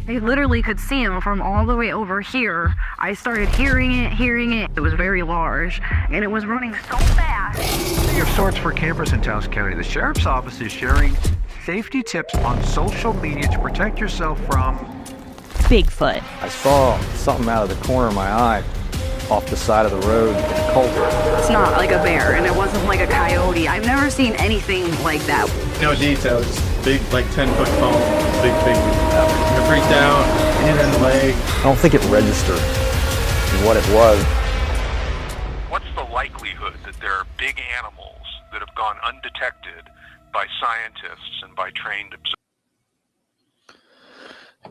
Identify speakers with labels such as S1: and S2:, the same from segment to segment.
S1: I literally could see him from all the way over here. I started hearing it. It was very large, and it was running so fast.
S2: Of sorts for campers in Taos County. The Sheriff's Office is sharing safety tips on social media to protect yourself from
S3: Bigfoot.
S4: I saw something out of the corner of my eye off the side of the road in a culvert.
S1: It's not like a bear, and it wasn't like a coyote. I've never seen anything like that.
S5: No details, just big, like 10-foot foam, big. It freaked out, hit in the leg.
S4: I don't think it registered what it was.
S2: what's the likelihood that there are big animals that have gone undetected by scientists and by trained observers?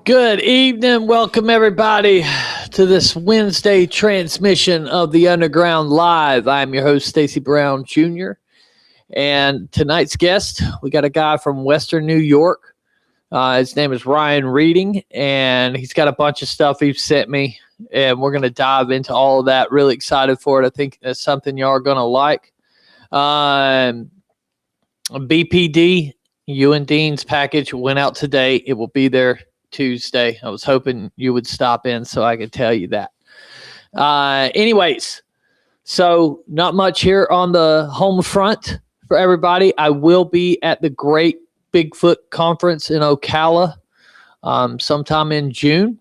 S6: Good evening. Welcome, everybody, to this Wednesday transmission of the Underground Live. I'm your host, Stacy Brown Jr., and tonight's guest, we got a guy from Western New York. His name is Ryan Reading, and he's got a bunch of stuff he's sent me, and we're going to dive into all of that. Really excited for it. I think that's something y'all are going to like. BPD, you and Dean's package went out today. It will be there Tuesday. I was hoping you would stop in so I could tell you that. Anyways, so not much here on the home front for everybody. I will be at the Great Bigfoot Conference in Ocala sometime in June.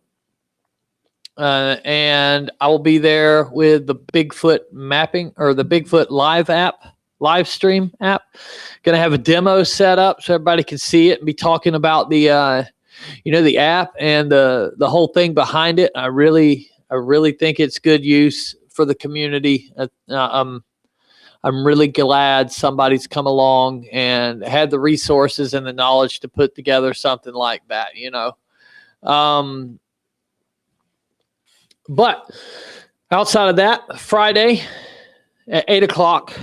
S6: And I will be there with the Bigfoot mapping or the Bigfoot live stream app. Going to have a demo set up so everybody can see it and be talking about the the app and the whole thing behind it. I really think it's good use for the community. I'm really glad somebody's come along and had the resources and the knowledge to put together something like that, But outside of that, Friday at 8 o'clock,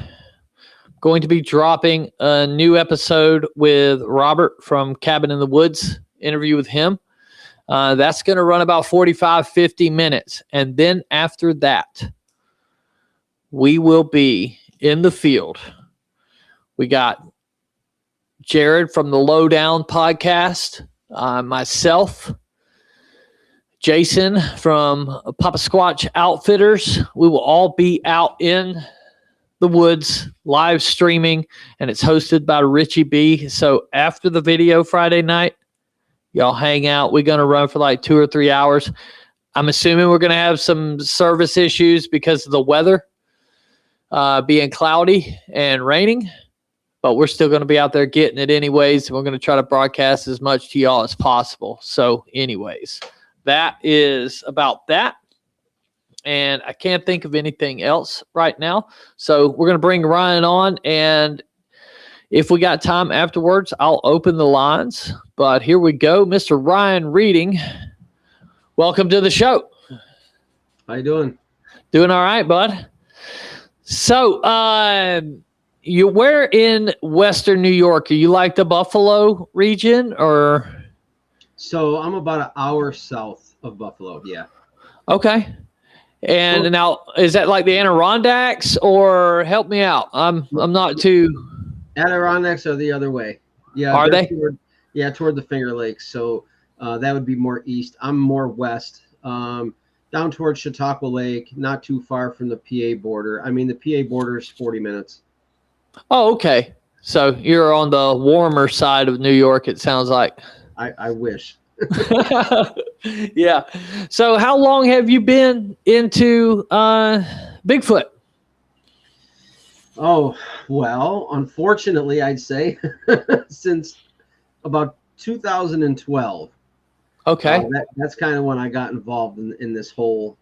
S6: going to be dropping a new episode with Robert from Cabin in the Woods. Interview with him. That's going to run about 45, 50 minutes. And then after that, we will be in the field. We got Jared from the Lowdown podcast, myself, Jason from Papa Squatch Outfitters. We will all be out in the woods live streaming, and it's hosted by Richie B. So after the video Friday night, y'all hang out. We're going to run for like 2 or 3 hours. I'm assuming we're going to have some service issues because of the weather being cloudy and raining, but we're still going to be out there getting it anyways. We're going to try to broadcast as much to y'all as possible. So anyways, that is about that. And I can't think of anything else right now. So we're going to bring Ryan on, and if we got time afterwards, I'll open the lines. But here we go. Mr. Ryan Reading, welcome to the show.
S7: How you doing?
S6: Doing all right, bud. So you where in Western New York? Are you like the Buffalo region or?
S7: So I'm about an hour south of Buffalo, yeah.
S6: Okay. And now, is that like the Adirondacks, or help me out? I'm not too.
S7: Adirondacks are the other way. Yeah.
S6: Are they?
S7: Toward the Finger Lakes. So that would be more east. I'm more west, down towards Chautauqua Lake, not too far from the PA border. I mean, the PA border is 40 minutes.
S6: Oh, okay. So you're on the warmer side of New York, it sounds like.
S7: I wish.
S6: Yeah. So how long have you been into Bigfoot?
S7: Oh, well, unfortunately, I'd say since about 2012.
S6: Okay.
S7: That's kind of when I got involved in this whole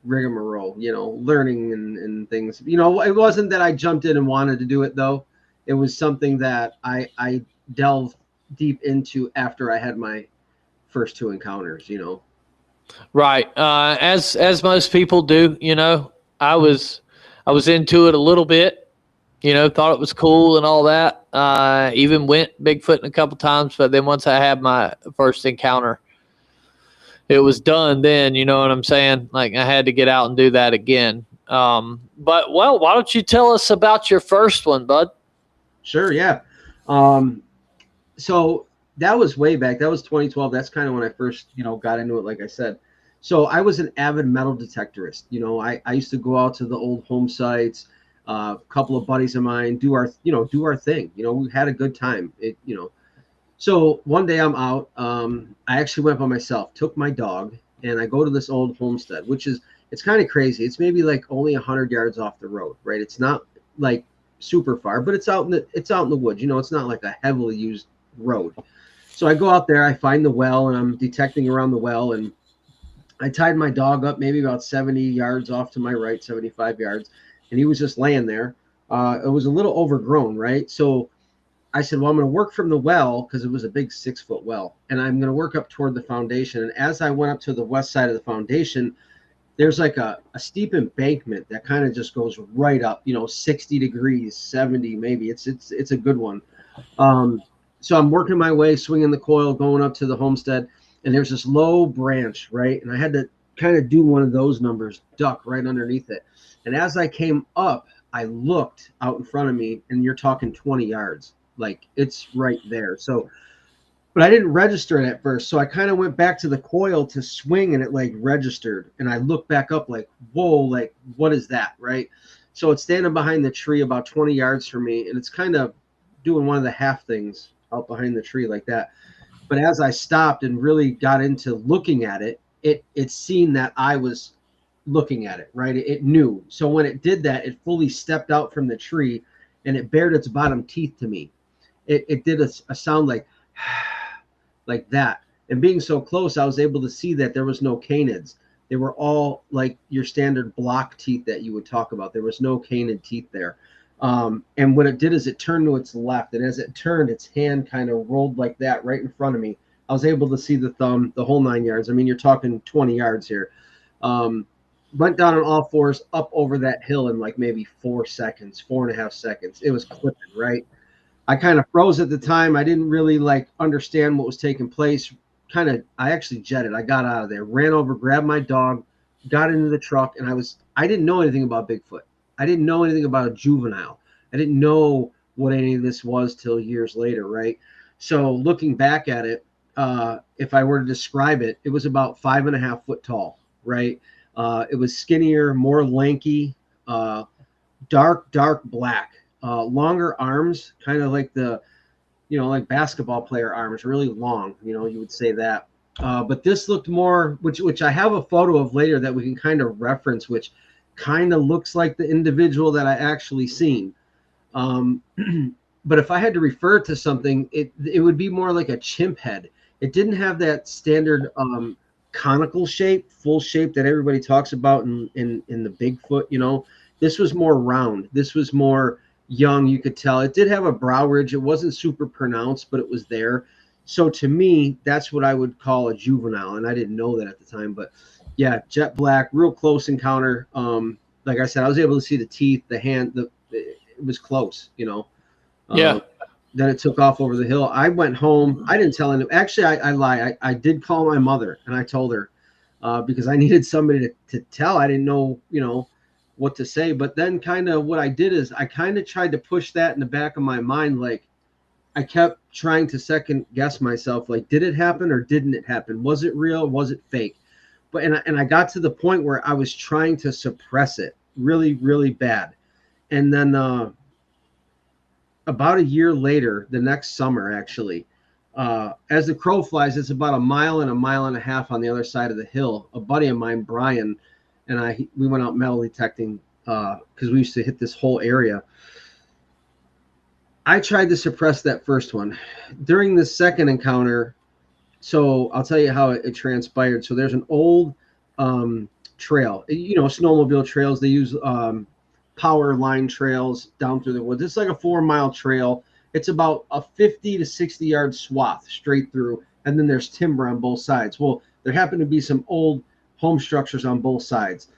S7: rigmarole, learning and things. It wasn't that I jumped in and wanted to do it, though. It was something that I delved deep into after I had my first 2 encounters,
S6: Right. As most people do, I was into it a little bit, thought it was cool and all that. Even went Bigfooting a couple times, but then once I had my first encounter, it was done then, you know what I'm saying? Like I had to get out and do that again. But why don't you tell us about your first one, bud?
S7: Sure. Yeah. So that was way back. That was 2012. That's kind of when I first, got into it, like I said. So I was an avid metal detectorist. I used to go out to the old home sites. A couple of buddies of mine do our thing. We had a good time. So one day I'm out. I actually went by myself, took my dog, and I go to this old homestead, it's kind of crazy. It's maybe like only 100 yards off the road, right? It's not like super far, but it's out in the woods. It's not like a heavily used road. So I go out there, I find the well, and I'm detecting around the well, and I tied my dog up maybe about 70 yards off to my right, 75 yards, and he was just laying there. It was a little overgrown, right? So I said, well, I'm going to work from the well because it was a big 6-foot well, and I'm going to work up toward the foundation. And as I went up to the west side of the foundation, there's like a steep embankment that kind of just goes right up, 60 degrees, 70 maybe. It's a good one. So I'm working my way, swinging the coil, going up to the homestead, and there's this low branch, right? And I had to kind of do one of those numbers, duck right underneath it. And as I came up, I looked out in front of me, and you're talking 20 yards. Like, it's right there. So, but I didn't register it at first. So I kind of went back to the coil to swing, and it like registered. And I looked back up like, whoa, like, what is that, right? So it's standing behind the tree about 20 yards from me, and it's kind of doing one of the half things out behind the tree like that. But as I stopped and really got into looking at it, it seen that I was looking at it, right? It knew. So when it did that, it fully stepped out from the tree, and it bared its bottom teeth to me. It did a sound like like that. And being so close, I was able to see that there was no canids. They were all like your standard block teeth that you would talk about. There was no canid teeth there. And what it did is it turned to its left. And as it turned, its hand kind of rolled like that right in front of me. I was able to see the thumb, the whole 9 yards. I mean, you're talking 20 yards here. Went down on all fours up over that hill in like maybe 4 seconds, 4.5 seconds. It was clipping, right? I kind of froze at the time. I didn't really like understand what was taking place. I actually jetted. I got out of there, ran over, grabbed my dog, got into the truck, and I didn't know anything about Bigfoot. I didn't know anything about a juvenile. I didn't know what any of this was till years later, right? So looking back at it, if I were to describe it, it was about 5.5 foot tall, right? It was skinnier, more lanky, dark black, longer arms, kind of like like basketball player arms, really long, you would say that. But this looked more, which I have a photo of later that we can kind of reference, which kind of looks like the individual that I actually seen. But if I had to refer to something, it would be more like a chimp head. It didn't have that standard conical shape, full shape that everybody talks about in the Bigfoot. This was more round. This was more young. You could tell it did have a brow ridge. It wasn't super pronounced, but it was there. So to me, that's what I would call a juvenile, and I didn't know that at the time. But yeah, jet black, real close encounter. Like I said, I was able to see the teeth, the hand. It was close,
S6: Yeah.
S7: Then it took off over the hill. I went home. I didn't tell anyone. Actually, I lie. I did call my mother, and I told her because I needed somebody to tell. I didn't know, what to say. But then kind of what I did is I kind of tried to push that in the back of my mind. Like I kept trying to second guess myself. Like, did it happen or didn't it happen? Was it real? Was it fake? But and I got to the point where I was trying to suppress it really, really bad. And then about a year later, the next summer, actually, as the crow flies, it's about 1.5 miles on the other side of the hill. A buddy of mine, Brian, and we went out metal detecting because we used to hit this whole area. I tried to suppress that first one. During the second encounter, so I'll tell you how it transpired. So there's an old trail, snowmobile trails. They use power line trails down through the woods. It's like a 4-mile trail. It's about a 50 to 60 yard swath straight through, and then there's timber on both sides. Well, there happened to be some old home structures on both sides.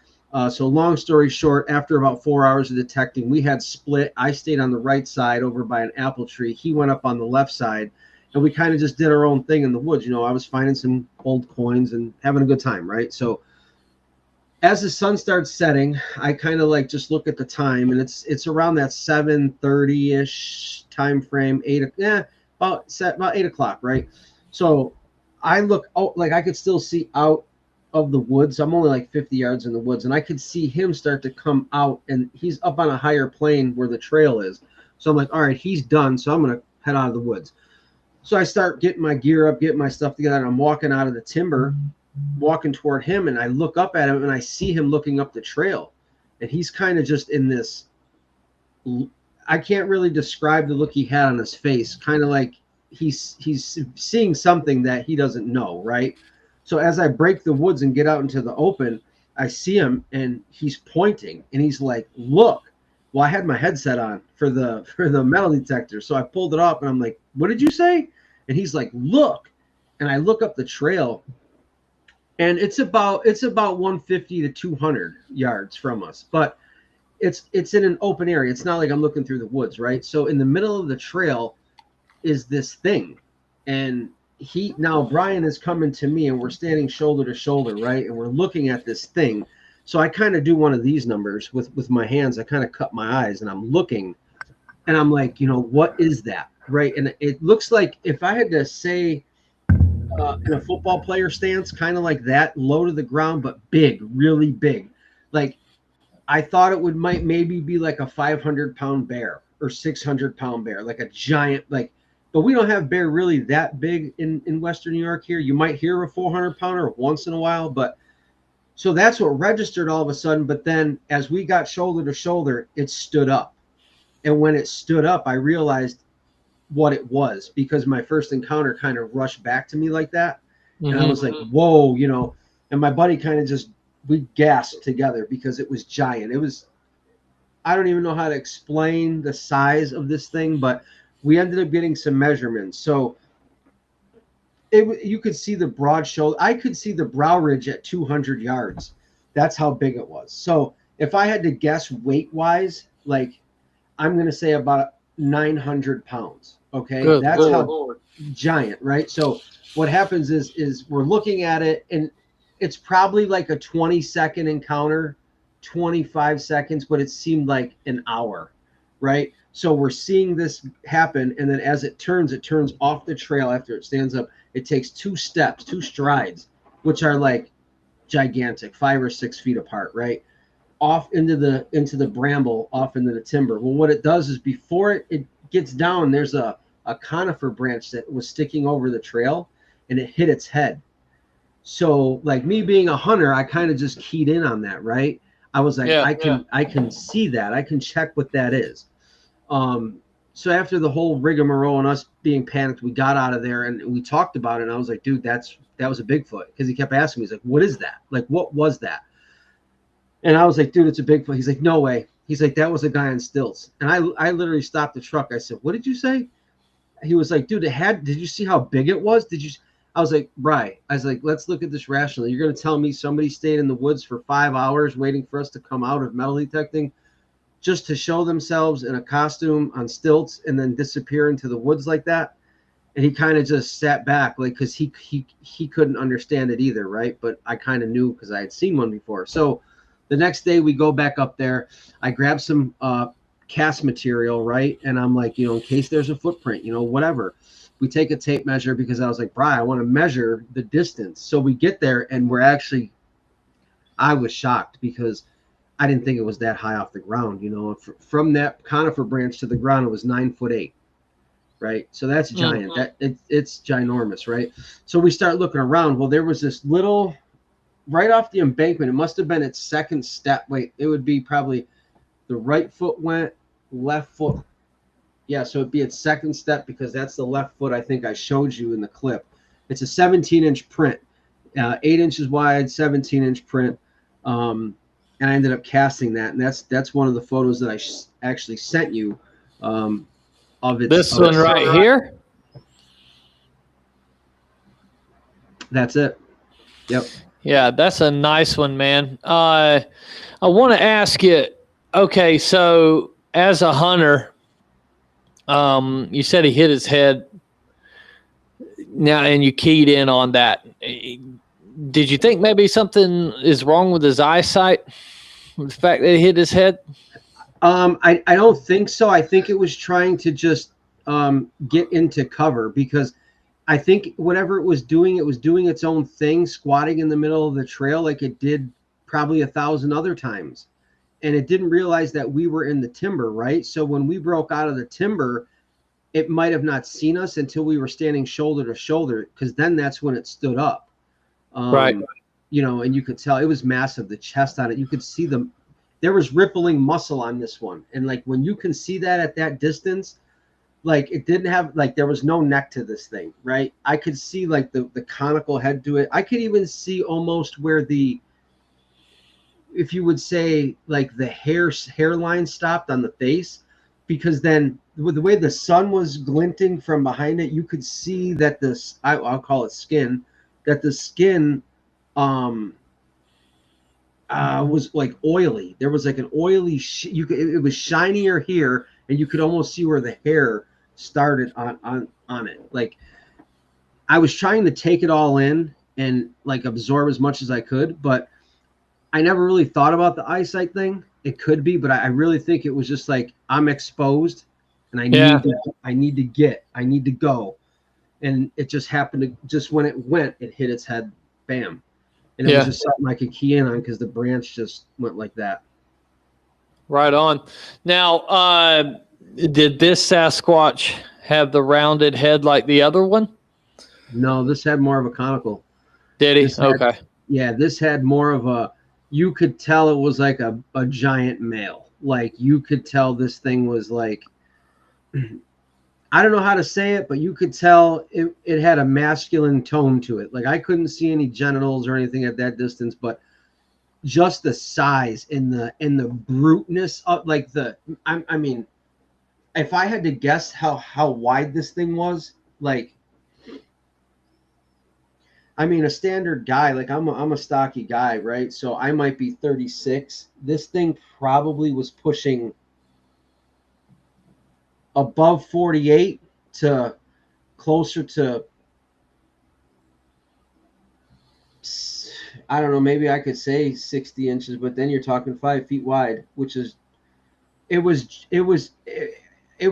S7: So long story short, after about 4 hours of detecting, we had split. I stayed on the right side over by an apple tree. He went up on the left side, and we kind of just did our own thing in the woods. I was finding some old coins and having a good time, right? So as the sun starts setting, I kind of like just look at the time, and it's around that 7:30-ish time frame, about 8 o'clock, right? So I look out, like I could still see out of the woods. I'm only like 50 yards in the woods, and I could see him start to come out, and he's up on a higher plane where the trail is. So I'm like, all right, he's done. So I'm going to head out of the woods. So I start getting my gear up, getting my stuff together, and I'm walking out of the timber, walking toward him, and I look up at him, and I see him looking up the trail, and he's kind of just in this, I can't really describe the look he had on his face, kind of like he's seeing something that he doesn't know, right? So as I break the woods and get out into the open, I see him, and he's pointing, and he's like, look. Well, I had my headset on for the metal detector, so I pulled it off, and I'm like, what did you say? And he's like, look. And I look up the trail, and it's about 150 to 200 yards from us, but it's in an open area. It's not like I'm looking through the woods, right? So in the middle of the trail is this thing, and now Brian is coming to me, and we're standing shoulder to shoulder, right? And we're looking at this thing. So I kind of do one of these numbers with my hands. I kind of cut my eyes, and I'm looking, and I'm like, what is that, right? And it looks like, if I had to say in a football player stance, kind of like that, low to the ground, but big, really big. Like I thought it might maybe be like a 500-pound bear or 600-pound bear, like a giant, like. But we don't have bear really that big in Western New York here. You might hear a 400-pounder once in a while, but. So that's what registered all of a sudden. But then as we got shoulder to shoulder, it stood up. And when it stood up, I realized what it was, because my first encounter kind of rushed back to me like that. Mm-hmm. And I was like, whoa, and my buddy kind of we gasped together because it was giant. It was, I don't even know how to explain the size of this thing, but we ended up getting some measurements. So you could see the broad shoulder. I could see the brow ridge at 200 yards. That's how big it was. So if I had to guess weight wise, like I'm going to say about 900 pounds. Okay.
S6: Good
S7: That's
S6: Lord.
S7: how giant, right? So what happens is we're looking at it, and it's probably like a 20-second encounter, 25 seconds, but it seemed like an hour, right? So we're seeing this happen, and then as it turns off the trail after it stands up. It takes 2 strides, which are like gigantic, 5 or 6 feet apart, right? Off into the bramble, off into the timber. Well, what it does is before it gets down, there's a conifer branch that was sticking over the trail, and it hit its head. So like me being a hunter, I kind of just keyed in on that, right? I was like, I can see that. I can check what that is. So after the whole rigmarole and us being panicked, we got out of there and we talked about it. And I was like, dude, that was a Bigfoot. Because he kept asking me, he's like, what is that? Like, what was that? And I was like, dude, it's a Bigfoot. He's like, no way. He's like, that was a guy on stilts. And I literally stopped the truck. I said, what did you say? He was like, dude, did you see how big it was? I was like, right. I was like, let's look at this rationally. You're going to tell me somebody stayed in the woods for 5 hours waiting for us to come out of metal detecting just to show themselves in a costume on stilts and then disappear into the woods like that? And he kind of just sat back, like, because he couldn't understand it either, right? But I kind of knew because I had seen one before. So the next day we go back up there. I grab some cast material, right? And I'm like, in case there's a footprint, whatever. We take a tape measure because I was like, Brian, I want to measure the distance. So we get there and I was shocked because I didn't think it was that high off the ground. From that conifer branch to the ground, it was 9'8", right? So that's giant. It's ginormous, right? So we start looking around. Well, there was this little, right off the embankment. It must have been its second step. Wait, it would be probably the right foot went, left foot. Yeah, so it'd be its second step because that's the left foot I think I showed you in the clip. It's a 17-inch print, 8 inches wide, 17-inch print. And I ended up casting that, and that's one of the photos that I actually sent you of it.
S6: This one right here?
S7: That's it. Yep.
S6: Yeah, that's a nice one, man. I want to ask you, okay, so as a hunter, you said he hit his head now, and you keyed in on that. Did you think maybe something is wrong with his eyesight? The fact that he hit his head?
S7: I don't think so. I think it was trying to just get into cover, because I think whatever it was doing its own thing, squatting in the middle of the trail like it did probably 1,000 other times. And it didn't realize that we were in the timber, right? So when we broke out of the timber, it might have not seen us until we were standing shoulder to shoulder, because then that's when it stood up.
S6: Right.
S7: You know, and you could tell it was massive, the chest on it. You could see there was rippling muscle on this one. And like when you can see that at that distance, like it didn't have, like there was no neck to this thing, right? I could see like the conical head to it. I could even see almost where if you would say like the hairline stopped on the face, because then with the way the sun was glinting from behind it, you could see that I'll call it skin, that the skin was like oily. There was like an oily it was shinier here, and you could almost see where the hair started on it. Like I was trying to take it all in and like absorb as much as I could, but I never really thought about the eyesight thing. It could be, but I really think it was just like I'm exposed and I need to go. And it just happened to, just when it went, it hit its head, bam. And it was just something I could key in on because the branch just went like that.
S6: Right on. Now, did this Sasquatch have the rounded head like the other one?
S7: No, this had more of a conical.
S6: Did he? Okay.
S7: Yeah, this had more of a, you could tell it was like a giant male. Like you could tell this thing was like, I don't know how to say it, but you could tell it had a masculine tone to it. Like I couldn't see any genitals or anything at that distance, but just the size and the bruteness of like I mean, if I had to guess how wide this thing was, like, I mean, a standard guy, like I'm a stocky guy, right? So I might be 36. This thing probably was pushing above 48 to closer to, I don't know, maybe I could say 60 inches, but then you're talking 5 feet wide, which is, it was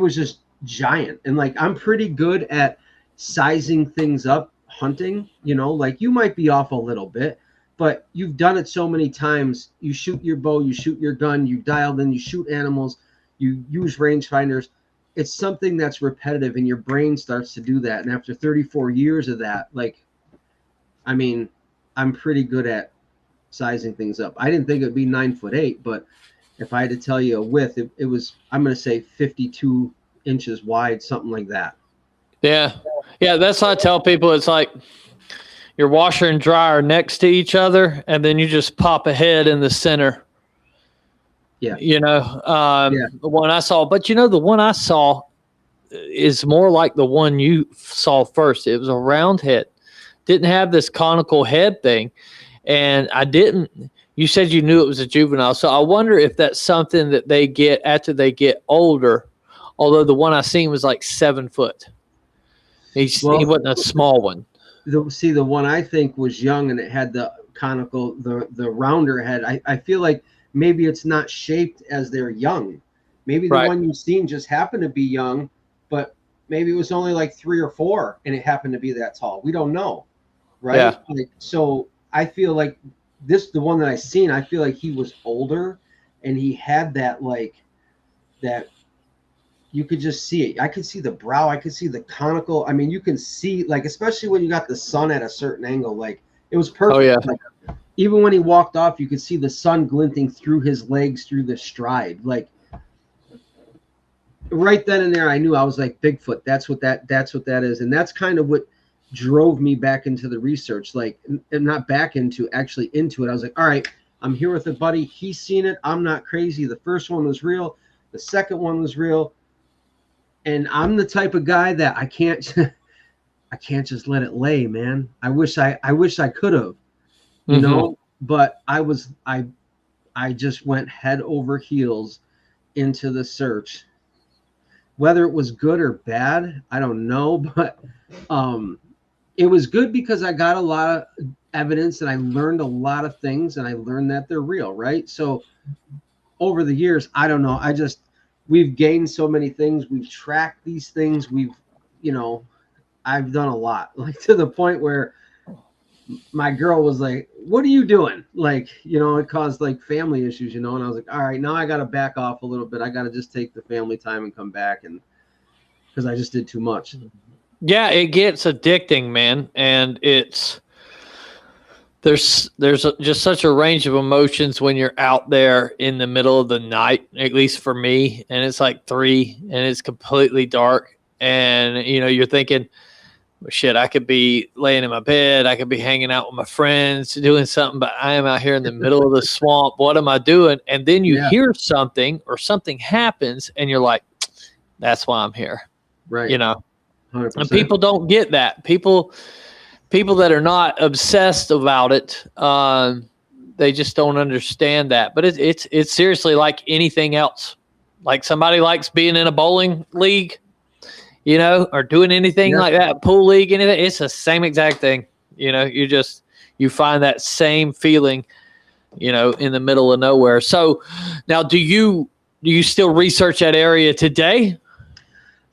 S7: just giant. And like, I'm pretty good at sizing things up hunting, you know, like you might be off a little bit, but you've done it so many times. You shoot your bow, you shoot your gun, you dial in, you shoot animals, you use rangefinders. It's something that's repetitive and your brain starts to do that. And after 34 years of that, like, I mean, I'm pretty good at sizing things up. I didn't think it'd be 9'8", but if I had to tell you a width, it was, I'm going to say 52 inches wide, something like that.
S6: Yeah. Yeah. That's how I tell people. It's like your washer and dryer next to each other, and then you just pop a head in the center.
S7: Yeah.
S6: You know, the one I saw, but you know, the one I saw is more like the one you saw first. It was a round head, didn't have this conical head thing. And you said you knew it was a juvenile. So I wonder if that's something that they get after they get older. Although the one I seen was like 7 foot. He wasn't a small one.
S7: The one I think was young and it had the conical, the rounder head. I feel like maybe it's not shaped as they're young. Maybe the one you've seen just happened to be young, but maybe it was only like 3 or 4 and it happened to be that tall. We don't know. Right.
S6: Yeah.
S7: Like, so I feel like the one that I seen, I feel like he was older and he had that, like that. You could just see it. I could see the brow. I could see the conical. I mean, you can see, like, especially when you got the sun at a certain angle, like it was perfect.
S6: Oh, yeah.
S7: Like, even when he walked off, you could see the sun glinting through his legs, through the stride. Like right then and there, I knew. I was like, Bigfoot. That's what that is. And that's kind of what drove me back into the research, like, and not back into, actually into it. I was like, all right, I'm here with a buddy. He's seen it. I'm not crazy. The first one was real. The second one was real. And I'm the type of guy that I can't just let it lay, man. I wish I could have, you know, but I just went head over heels into the search. Whether it was good or bad, I don't know, but it was good because I got a lot of evidence and I learned a lot of things and I learned that they're real, right? So over the years, I don't know, we've gained so many things. We've tracked these things. We've, you know, I've done a lot, like to the point where my girl was like, what are you doing? Like, you know, it caused like family issues, you know, and I was like, all right, now I got to back off a little bit. I got to just take the family time and come back, and because I just did too much.
S6: Yeah, it gets addicting, man. And there's just such a range of emotions when you're out there in the middle of the night, at least for me. And it's like 3 and it's completely dark. And, you know, you're thinking, well, shit, I could be laying in my bed. I could be hanging out with my friends doing something, but I am out here in the middle of the swamp. What am I doing? And then you hear something or something happens and you're like, that's why I'm here.
S7: Right.
S6: You know,
S7: 100%.
S6: and people don't get that. People that are not obsessed about it, they just don't understand that. But it's seriously like anything else. Like somebody likes being in a bowling league, you know, or doing anything like that, pool league, anything. It's the same exact thing. You know, you find that same feeling, you know, in the middle of nowhere. So now do you still research that area today?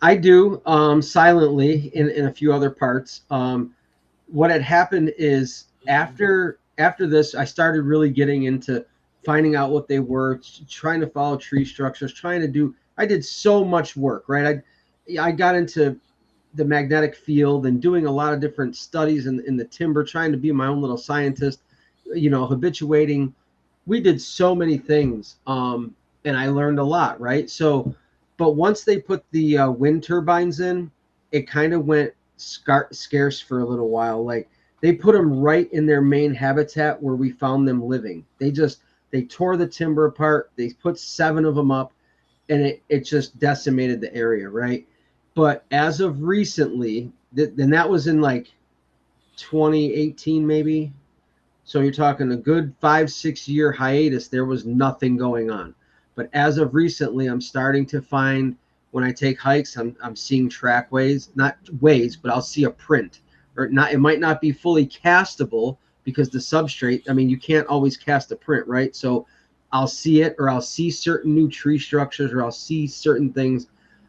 S7: I do, silently in a few other parts. What had happened is after this, I started really getting into finding out what they were, trying to follow tree structures, I did so much work, right? I got into the magnetic field and doing a lot of different studies in the timber, trying to be my own little scientist, you know, habituating. We did so many things, and I learned a lot, right? So, but once they put the wind turbines in, it kind of went scarce for a little while. Like they put them right in their main habitat where we found them living. They tore the timber apart. They put 7 of them up, and it just decimated the area, right? But as of recently, and that was in like 2018 maybe. So you're talking a good 5-6 year hiatus. There was nothing going on. But as of recently, I'm starting to find when I take hikes, I'm seeing trackways, not ways, but I'll see a print, or not. It might not be fully castable because the substrate. I mean, you can't always cast a print, right? So I'll see it, or I'll see certain new tree structures, or I'll see certain things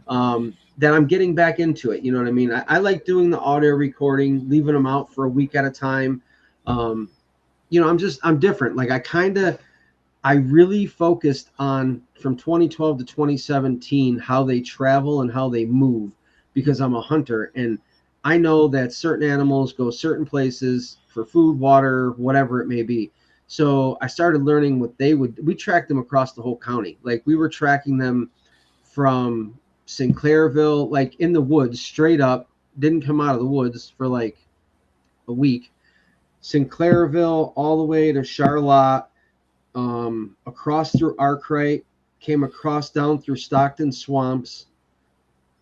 S7: that I'm getting back into it. You know what I mean? I like doing the audio recording, leaving them out for a week at a time. You know, I'm different. Like I really focused on from 2012 to 2017 how they travel and how they move, because I'm a hunter and I know that certain animals go certain places for food, water, whatever it may be. So I started learning what we tracked them across the whole county. Like we were tracking them from Sinclairville, like in the woods, straight up, didn't come out of the woods for like a week. Sinclairville all the way to Charlotte, across through Arkwright, came across down through Stockton Swamps,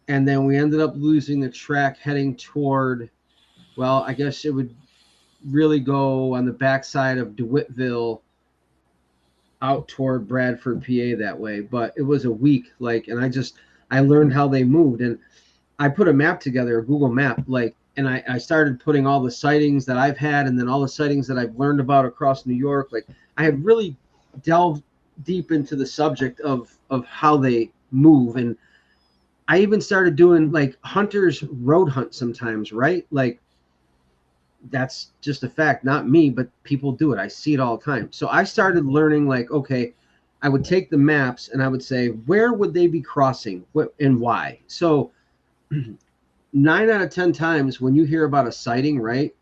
S7: and then we ended up losing the track heading toward, well, I guess it would really go on the backside of DeWittville out toward Bradford, PA that way. But it was a week, like, and I learned how they moved, and I put a map together, a Google map, like, and I started putting all the sightings that I've had, and then all the sightings that I've learned about across New York. Like I had really delved deep into the subject of how they move. And I even started doing like hunters road hunt sometimes, right? Like that's just a fact, not me, but people do it. I see it all the time. So I started learning, like, okay, I would take the maps and I would say, where would they be crossing and why? So 9 out of 10 times when you hear about a sighting, right?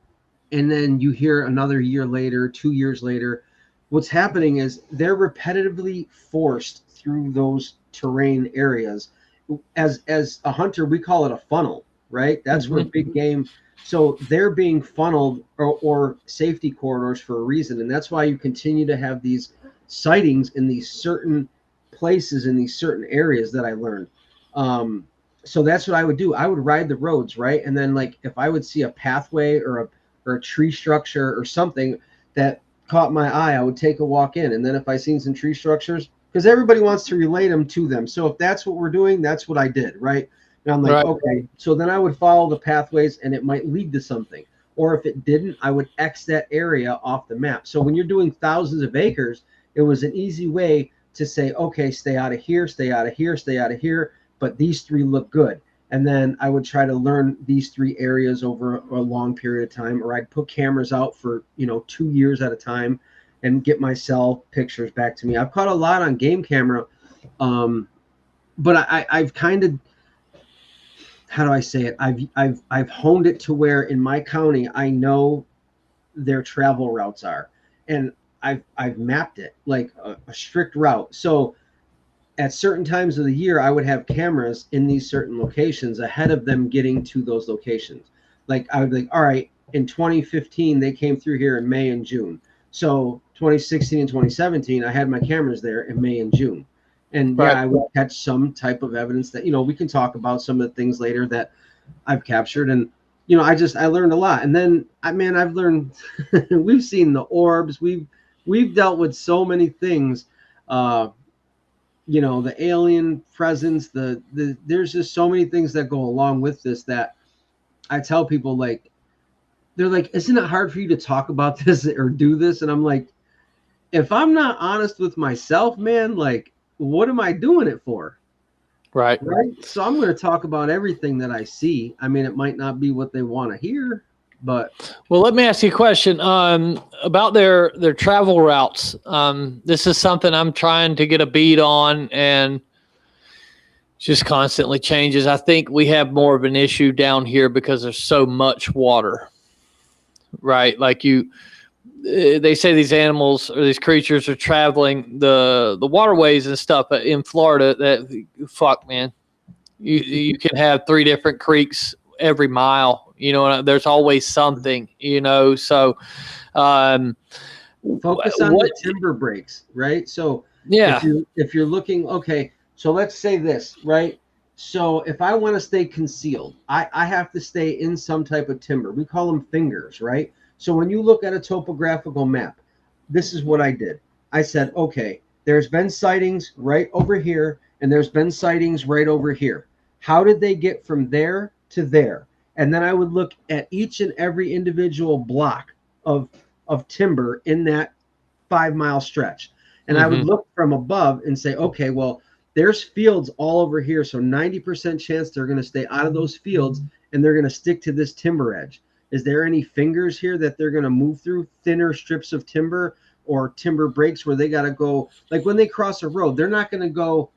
S7: And then you hear another year later, 2 years later, what's happening is they're repetitively forced through those terrain areas. As a hunter, we call it a funnel, right? That's where big game. So they're being funneled or safety corridors for a reason. And that's why you continue to have these sightings in these certain places, in these certain areas that I learned. So that's what I would do. I would ride the roads, right? And then like if I would see a pathway or a tree structure or something that caught my eye, I would take a walk in. And then if I seen some tree structures, because everybody wants to relate them to them. So if that's what we're doing, that's what I did, right? And I'm like, right. Okay. So then I would follow the pathways and it might lead to something. Or if it didn't, I would X that area off the map. So when you're doing thousands of acres, it was an easy way to say, okay, stay out of here, stay out of here, stay out of here, but these 3 look good. And then I would try to learn these 3 areas over a long period of time, or I'd put cameras out for, 2 years at a time and get my cell pictures back to me. I've caught a lot on game camera, but I've kind of, how do I say it? I've honed it to where in my county, I know their travel routes are, and I've mapped it like a strict route. So at certain times of the year, I would have cameras in these certain locations ahead of them getting to those locations. Like I would be like, all right, in 2015, they came through here in May and June. So 2016 and 2017, I had my cameras there in May and June. And
S6: Right.
S7: yeah, I would catch some type of evidence that, we can talk about some of the things later that I've captured. And, I learned a lot. And then, I've learned, we've seen the orbs. We've dealt with so many things, the alien presence, there's just so many things that go along with this that I tell people, like, they're like, isn't it hard for you to talk about this or do this? And I'm like, if I'm not honest with myself, man, like, what am I doing it for?
S6: Right.
S7: So I'm going to talk about everything that I see. It might not be what they want to hear, but.
S6: Well, let me ask you a question about their travel routes. This is something I'm trying to get a beat on, and just constantly changes. I think we have more of an issue down here because there's so much water, right? Like they say these animals or these creatures are traveling the waterways and stuff, but in Florida, fuck, man, you can have 3 different creeks every mile. There's always something. So
S7: focus on the timber breaks, right? So
S6: yeah,
S7: if you're looking, okay, so let's say this, right? So if I want to stay concealed, I have to stay in some type of timber. We call them fingers, right? So when you look at a topographical map, this is what I did. I said, okay, there's been sightings right over here, and there's been sightings right over here. How did they get from there to there? And then I would look at each and every individual block of timber in that 5-mile stretch. And I would look from above and say, okay, well, there's fields all over here. So 90% chance they're going to stay out of those fields and they're going to stick to this timber edge. Is there any fingers here that they're going to move through, thinner strips of timber or timber breaks where they got to go? Like when they cross a road, they're not going to go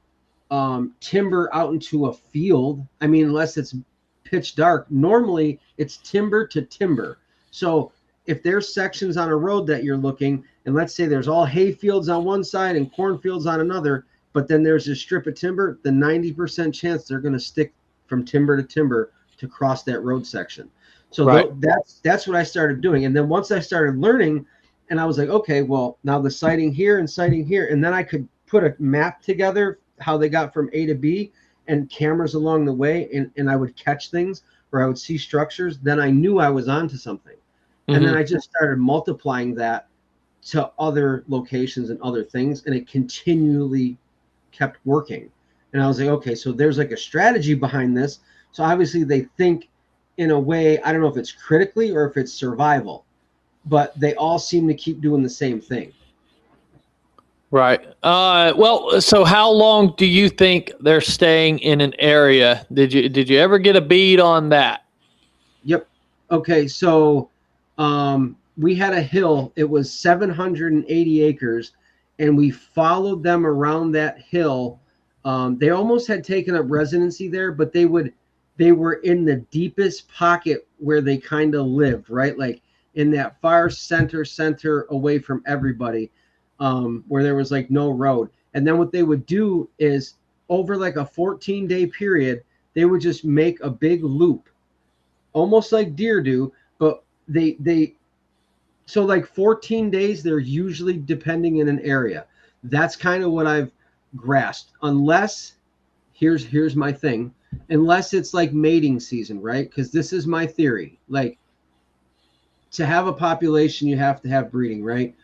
S7: timber out into a field. Unless it's pitch dark. Normally it's timber to timber. So if there's sections on a road that you're looking, and let's say there's all hay fields on one side and cornfields on another, but then there's a strip of timber, the 90% chance they're going to stick from timber to timber to cross that road section. So that's what I started doing. And then once I started learning, and I was like, okay, well, now the sighting here and sighting here, and then I could put a map together, how they got from A to B, and cameras along the way, and I would catch things or I would see structures, then I knew I was onto something. And then I just started multiplying that to other locations and other things, and it continually kept working. And I was like, okay, so there's like a strategy behind this. So obviously they think in a way, I don't know if it's critically or if it's survival, but they all seem to keep doing the same thing.
S6: Right. Well, so how long do you think they're staying in an area? Did you ever get a bead on that?
S7: Yep. Okay. So we had a hill. It was 780 acres, and we followed them around that hill. They almost had taken up residency there, but they were in the deepest pocket where they kind of lived, right? Like in that far center away from everybody. Where there was like no road. And then what they would do is over like a 14-day period, they would just make a big loop, almost like deer do. But so like 14 days, they're usually depending in an area. That's kind of what I've grasped. Unless, here's my thing, unless it's like mating season, right? Because this is my theory. Like to have a population, you have to have breeding, right?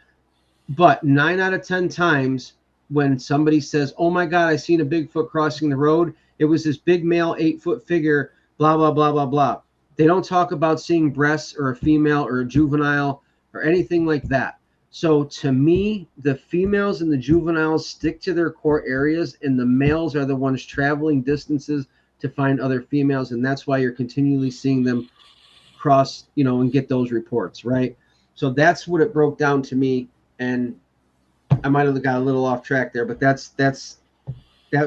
S7: But 9 out of 10 times when somebody says, oh my God, I seen a Bigfoot crossing the road, it was this big male 8-foot figure, blah, blah, blah, blah, blah. They don't talk about seeing breasts or a female or a juvenile or anything like that. So to me, the females and the juveniles stick to their core areas, and the males are the ones traveling distances to find other females, and that's why you're continually seeing them cross, and get those reports, right? So that's what it broke down to me, and I might have got a little off track there, but that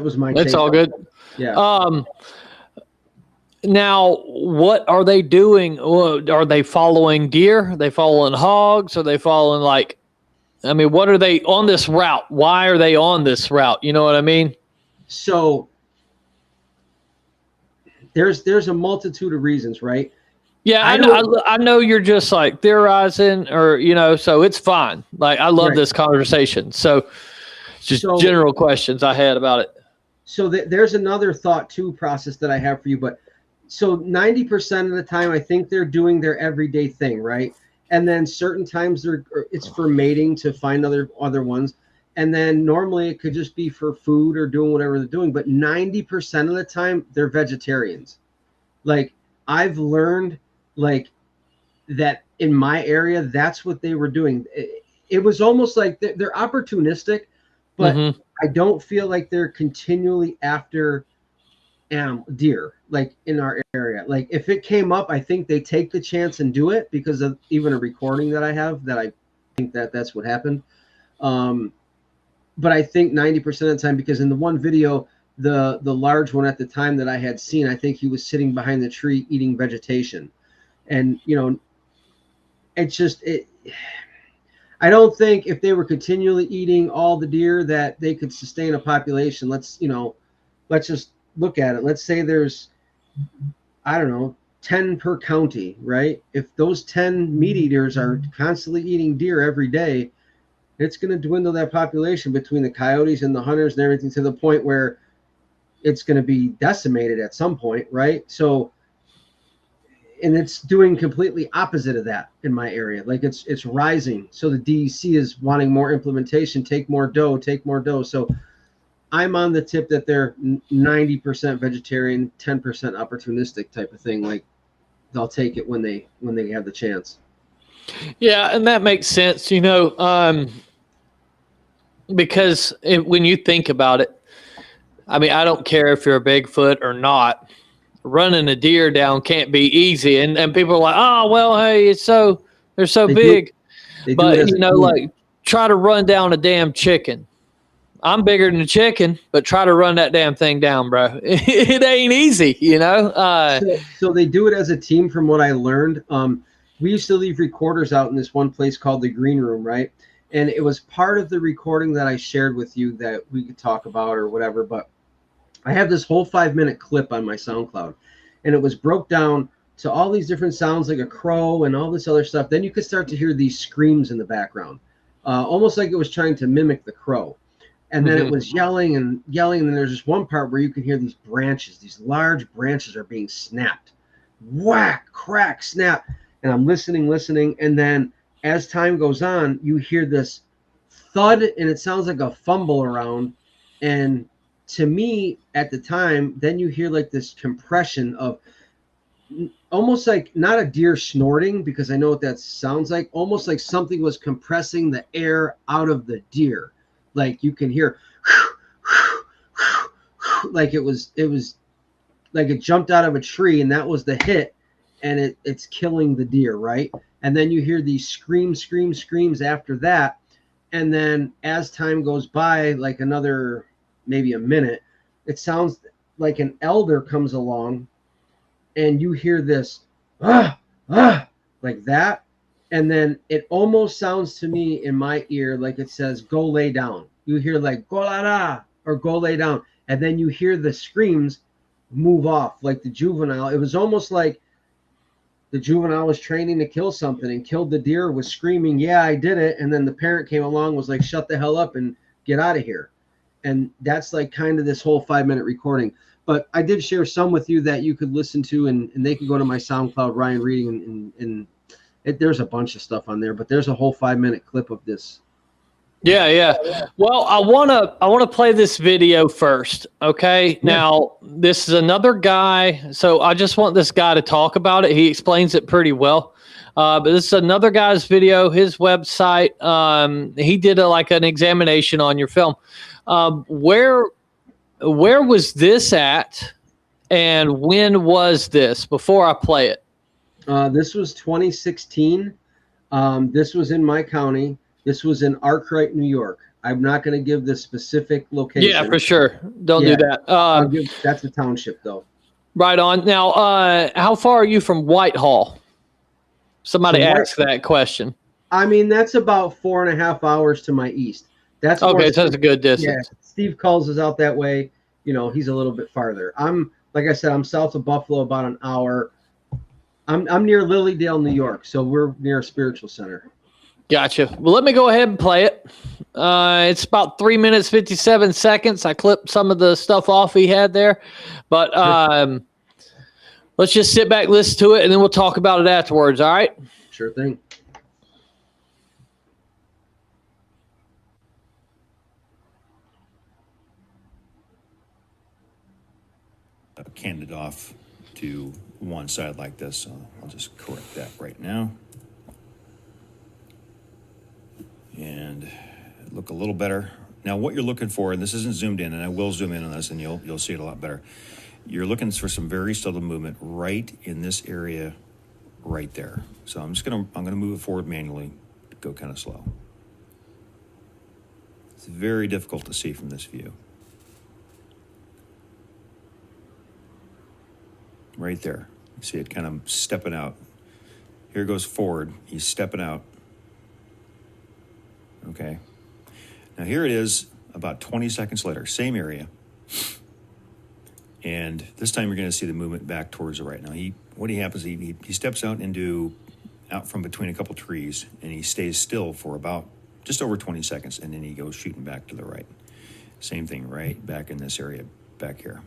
S7: was my
S6: It's
S7: take
S6: all
S7: on
S6: good.
S7: it. Yeah.
S6: Now, what are they doing? Are they following deer? Are they following hogs? Are they following what are they on this route? Why are they on this route? You know what I mean?
S7: So there's a multitude of reasons, right?
S6: Yeah, I know you're just like theorizing or, so it's fine. Like, I love this conversation. So just general questions I had about it.
S7: So there's another thought too process that I have for you, but so 90% of the time, I think they're doing their everyday thing, right? And then certain times it's for mating to find other ones. And then normally it could just be for food or doing whatever they're doing. But 90% of the time, they're vegetarians. Like, I've learned that in my area, that's what they were doing. It was almost like they're opportunistic, but I don't feel like they're continually after deer, like in our area. Like, if it came up, I think they take the chance and do it because of even a recording that I have that I think that's what happened. But I think 90% of the time, because in the one video, the large one at the time that I had seen, I think he was sitting behind the tree eating vegetation. And, it's just, I don't think if they were continually eating all the deer that they could sustain a population. Let's just look at it. Let's say there's, 10 per county, right? If those 10 meat eaters are constantly eating deer every day, it's going to dwindle that population between the coyotes and the hunters and everything to the point where it's going to be decimated at some point, right? So, and it's doing completely opposite of that in my area. Like, it's rising. So the DEC is wanting more implementation, take more doe. So I'm on the tip that they're 90% vegetarian, 10% opportunistic type of thing. Like, they'll take it when they have the chance.
S6: Yeah, and that makes sense, because when you think about it, I mean, I don't care if you're a Bigfoot or not. Running a deer down can't be easy, and people are like, oh well, hey, they're so big, but try to run down a damn chicken. I'm bigger than a chicken, but try to run that damn thing down, bro. It ain't easy,
S7: So they do it as a team, from what I learned. We used to leave recorders out in this one place called the Green Room, right? And it was part of the recording that I shared with you that we could talk about or whatever, but I have this whole 5-minute clip on my SoundCloud, and it was broke down to all these different sounds, like a crow and all this other stuff. Then you could start to hear these screams in the background, almost like it was trying to mimic the crow. And then it was yelling, and then there's this one part where you can hear these branches, these large branches are being snapped. Whack, crack, snap. And I'm listening, and then as time goes on, you hear this thud, and it sounds like a fumble around. And to me, at the time, then you hear like this compression of almost like not a deer snorting, because I know what that sounds like, almost like something was compressing the air out of the deer. Like, you can hear like it was like it jumped out of a tree, and that was the hit, and it's killing the deer, right? And then you hear these screams after that. And then as time goes by, like another maybe a minute, it sounds like an elder comes along, and you hear this like that. And then it almost sounds to me in my ear like it says, go lay down. You hear like, go la da, or go lay down. And then you hear the screams move off, like the juvenile. It was almost like the juvenile was training to kill something and killed the deer, was screaming, yeah, I did it. And then the parent came along, was like, shut the hell up and get out of here. And that's like kind of this whole 5-minute recording. But I did share some with you that you could listen to, and they could go to my SoundCloud, Ryan Reading, and there's a bunch of stuff on there, but there's a whole 5-minute clip of this.
S6: Yeah. Well, I wanna play this video first. Okay. Yeah. Now, this is another guy, so I just want this guy to talk about it. He explains it pretty well. But this is another guy's video, his website. He did an examination on your film. Where was this at, and when was this? Before I play it.
S7: This was 2016. This was in my county. This was in Arkwright, New York. I'm not going to give the specific location.
S6: Yeah, for sure. Don't do that.
S7: That's a township, though.
S6: Right on. Now, how far are you from Whitehall? Somebody asked that question.
S7: I mean, that's about 4.5 hours to my east. That's
S6: okay. So that's a good distance.
S7: Yeah, Steve Culls is out that way. You know, he's a little bit farther. Like I said, I'm south of Buffalo, about an hour. I'm near Lilydale, New York, so we're near a spiritual center.
S6: Gotcha. Well, let me go ahead and play it. It's about 3 minutes, 57 seconds. I clipped some of the stuff off he had there, but let's just sit back, listen to it, and then we'll talk about it afterwards. All right?
S7: Sure thing.
S8: Canned it off to one side like this, so I'll just correct that right now. And look a little better. Now what you're looking for, and this isn't zoomed in, and I will zoom in on this and you'll see it a lot better. You're looking for some very subtle movement right in this area right there. So I'm gonna move it forward manually, go kind of slow. It's very difficult to see from this view. Right there. You see it kind of stepping out. Here it goes forward. He's stepping out. Okay. Now here it is about 20 seconds later, same area. And this time you're going to see the movement back towards the right. Now what happens, he steps out from between a couple trees, and he stays still for about just over 20 seconds, and then he goes shooting back to the right. Same thing, right back in this area back here.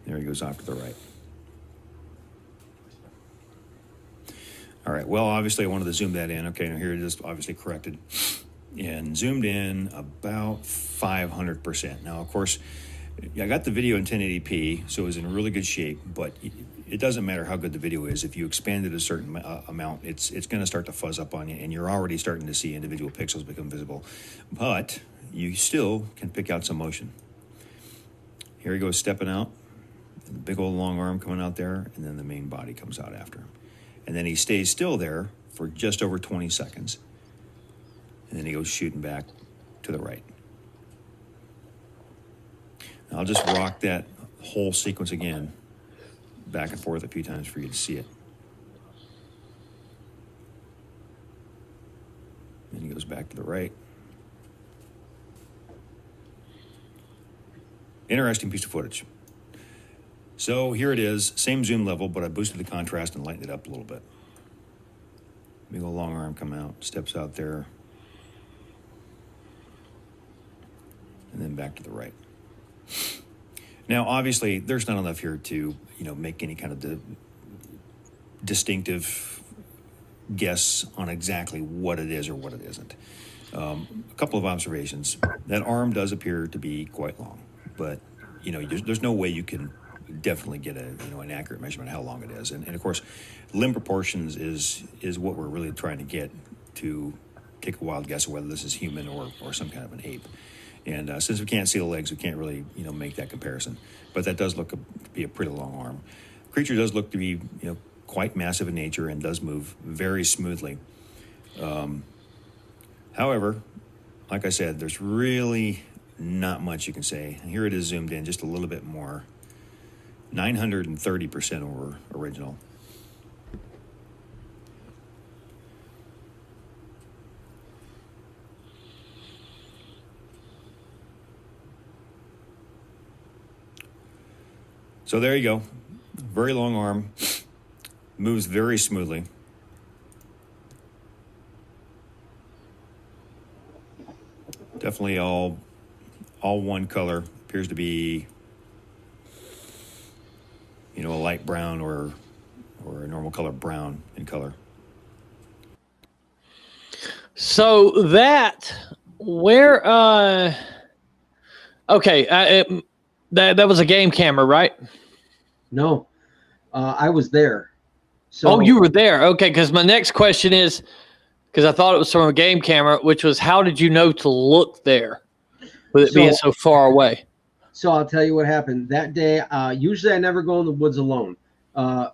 S8: There he goes off to the right. All right, well, obviously I wanted to zoom that in. Okay, now here it is, obviously corrected. And zoomed in about 500%. Now, of course, I got the video in 1080p, so it was in really good shape, but it doesn't matter how good the video is. If you expand it a certain amount, it's going to start to fuzz up on you, and you're already starting to see individual pixels become visible. But you still can pick out some motion. Here he goes stepping out. The big old long arm coming out there, and then the main body comes out after him. And then he stays still there for just over 20 seconds. And then he goes shooting back to the right. Now I'll just rock that whole sequence again, back and forth a few times for you to see it. Then he goes back to the right. Interesting piece of footage. So here it is, same zoom level, but I boosted the contrast and lightened it up a little bit. Big old long arm come out, steps out there, and then back to the right. Now, obviously, there's not enough here to, make any kind of distinctive guess on exactly what it is or what it isn't. A couple of observations. That arm does appear to be quite long, but there's no way you can definitely get an accurate measurement of how long it is. And of course, limb proportions is what we're really trying to get to take a wild guess of whether this is human or some kind of an ape. And since we can't see the legs, we can't really make that comparison. But that does look to be a pretty long arm. The creature does look to be quite massive in nature and does move very smoothly. However, like I said, there's really not much you can say. And here it is zoomed in just a little bit more. 930% over original. So there you go. Very long arm. Moves very smoothly. Definitely all one color. Appears to be a light brown or a normal color brown in color.
S6: So that that was a game camera, right?
S7: No, I was there. So,
S6: Oh, you were there. Okay, because my next question is, because I thought it was from a game camera, which was, how did you know to look there with it being so far away?
S7: So I'll tell you what happened that day. Usually I never go in the woods alone. I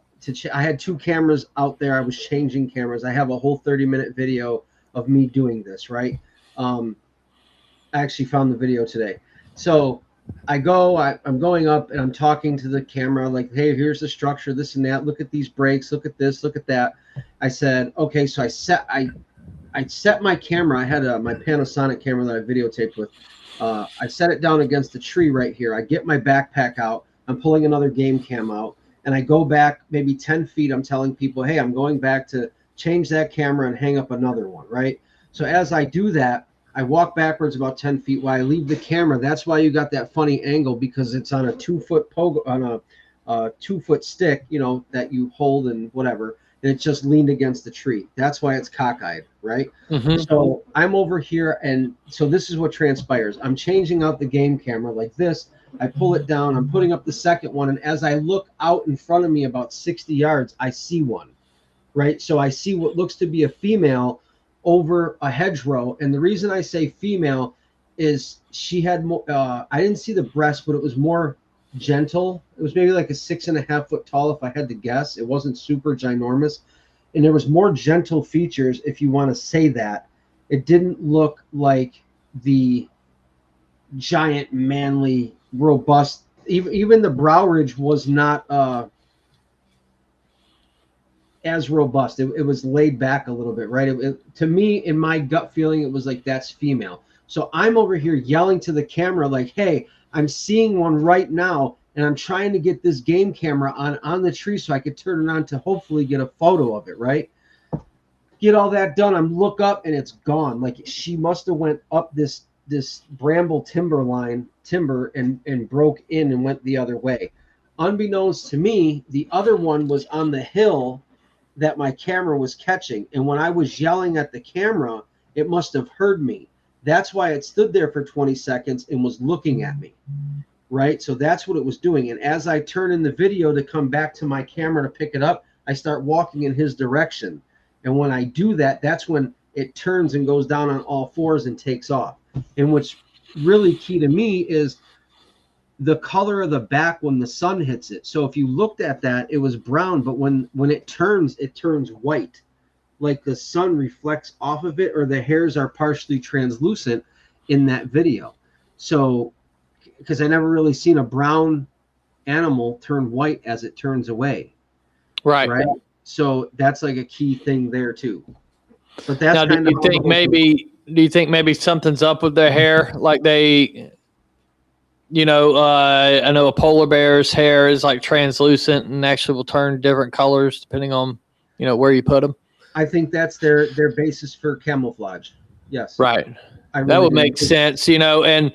S7: had 2 cameras out there. I was changing cameras. I have a whole 30-minute video of me doing this, right? I actually found the video today. So I'm going up and I'm talking to the camera like, hey, here's the structure, this and that. Look at these breaks. Look at this. Look at that. I said, okay. So I set my camera. I had my Panasonic camera that I videotaped with. I set it down against the tree right here. I get my backpack out. I'm pulling another game cam out, and I go back maybe 10 feet. I'm telling people, hey, I'm going back to change that camera and hang up another one, right? So as I do that, I walk backwards about 10 feet while I leave the camera. That's why you got that funny angle, because it's on a 2-foot pogo, on a 2-foot stick, you know, that you hold and whatever. And it's just leaned against the tree. That's why it's cockeyed, right? Mm-hmm. So I'm over here, and so this is what transpires. I'm changing out the game camera like this. I pull it down. I'm putting up the second one, and as I look out in front of me about 60 yards, I see one, right? So I see what looks to be a female over a hedgerow, and the reason I say female is she had more. I didn't see the breast, but it was more gentle. It was maybe like a 6.5 foot tall, if I had to guess. It wasn't super ginormous, and there was more gentle features, if you want to say that. It didn't look like the giant, manly, robust. Even the brow ridge was not as robust. It was laid back a little bit, right? To me, in my gut feeling, it was like, that's female. So I'm over here yelling to the camera like, hey, I'm seeing one right now, and I'm trying to get this game camera on the tree so I could turn it on to hopefully get a photo of it, right? Get all that done. I'm look up, and it's gone. Like, she must have went up this bramble timber and broke in and went the other way. Unbeknownst to me, the other one was on the hill that my camera was catching. And when I was yelling at the camera, it must have heard me. That's why it stood there for 20 seconds and was looking at me, right? So that's what it was doing. And as I turn in the video to come back to my camera to pick it up, I start walking in his direction. And when I do that, that's when it turns and goes down on all fours and takes off. And what's really key to me is the color of the back when the sun hits it. So if you looked at that, it was brown, but when it turns white. Like the sun reflects off of it, or the hairs are partially translucent in that video. So, because I never really seen a brown animal turn white as it turns away. Right. So that's like a key thing there too. But that's
S6: now, do you think maybe something's up with their hair? Like they, I know a polar bear's hair is like translucent and actually will turn different colors depending on, where you put them.
S7: I think that's their basis for camouflage. Yes.
S6: Right. That would make sense, and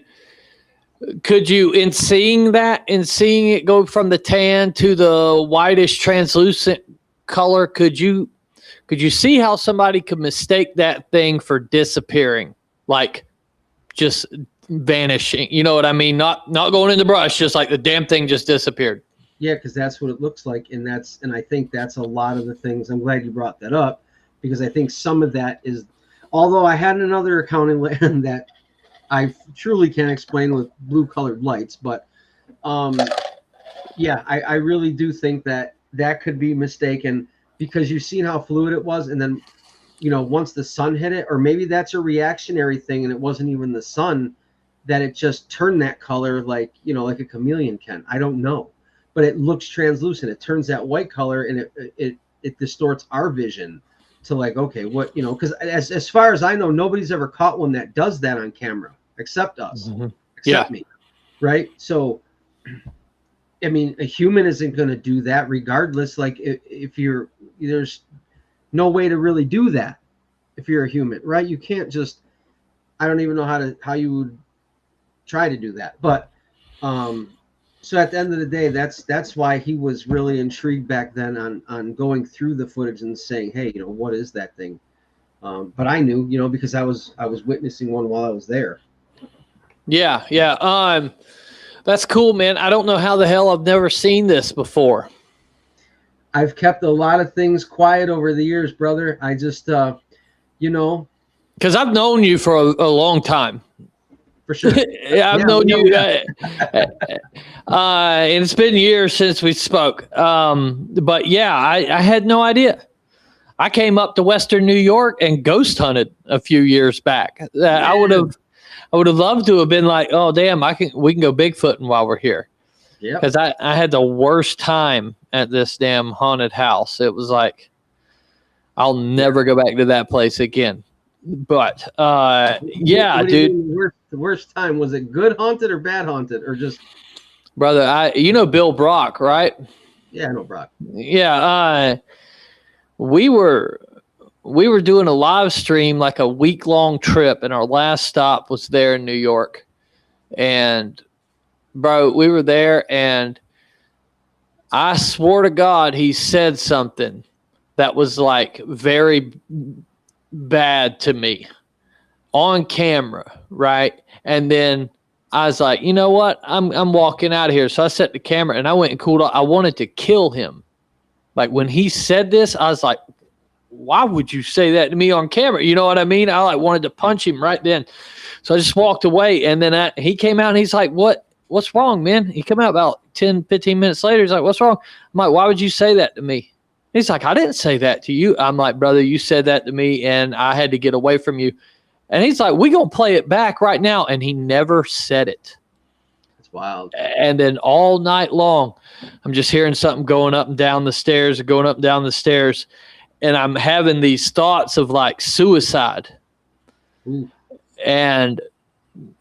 S6: could you, in seeing it go from the tan to the whitish translucent color, could you see how somebody could mistake that thing for disappearing, like just vanishing? You know what I mean? Not going in the brush, just like the damn thing just disappeared.
S7: Yeah, because that's what it looks like, and I think that's a lot of the things. I'm glad you brought that up, because I think some of that is, although I had another accounting land that I truly can't explain with blue colored lights, but I really do think that could be mistaken, because you've seen how fluid it was, and then once the sun hit it, or maybe that's a reactionary thing and it wasn't even the sun, that it just turned that color like a chameleon can. I don't know, but it looks translucent. It turns that white color, and it distorts our vision to like, okay, what, because as far as I know, nobody's ever caught one that does that on camera except us, except me, right? So, I mean, a human isn't going to do that regardless. Like if there's no way to really do that if you're a human, right? You can't just, I don't even know how you would try to do that. But so at the end of the day, that's why he was really intrigued back then on going through the footage and saying, hey, what is that thing? But I knew, because I was witnessing one while I was there. Yeah. That's cool, man. I don't know how the hell I've never seen this before. I've kept a lot of things quiet over the years, brother. I just, you know,
S6: because I've known you for a long time.
S7: for sure.
S6: Yeah, I've known you, and it's been years since we spoke. But yeah, I had no idea. I came up to Western New York and ghost hunted a few years back. I would have loved to have been like, oh damn, we can go Bigfooting while we're here.
S7: Yeah.
S6: Because I had the worst time at this damn haunted house. It was like, I'll never go back to that place again. But yeah,
S7: what do you
S6: dude.
S7: mean the worst time, was it good haunted or bad haunted or just?
S6: Brother, you know Bill Brock, right?
S7: Yeah, I know Brock.
S6: Yeah, we were doing a live stream, like a week-long trip, and our last stop was there in New York. And bro, we were there, and I swore to God he said something that was like very bad to me on camera, right? And then I was like, you know what? I'm walking out of here. So I set the camera and I went and cooled off. I wanted to kill him. Like when he said this, I was like, why would you say that to me on camera? You know what I mean? I like wanted to punch him right then. So I just walked away, and then he came out and he's like, what's wrong, man? He came out about 10, 15 minutes later. He's like, what's wrong? I'm like, why would you say that to me? He's like, I didn't say that to you. I'm like, brother, you said that to me, and I had to get away from you. And he's like, we going to play it back right now. And he never said it.
S7: That's wild.
S6: And then all night long, I'm just hearing something going up and down the stairs, going up and down the stairs. And I'm having these thoughts of like suicide.
S7: Ooh.
S6: And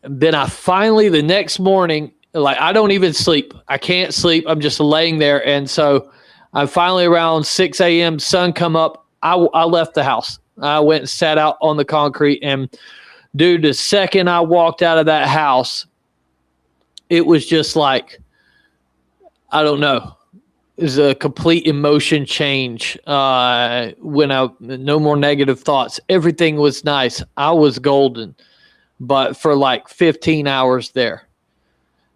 S6: then I finally, the next morning, like I don't even sleep. I can't sleep. I'm just laying there. And so I finally, around 6 a.m., sun come up. I left the house. I went and sat out on the concrete. And dude, the second I walked out of that house, it was just like, I don't know. It was a complete emotion change. No more negative thoughts. Everything was nice. I was golden. But for like 15 hours there,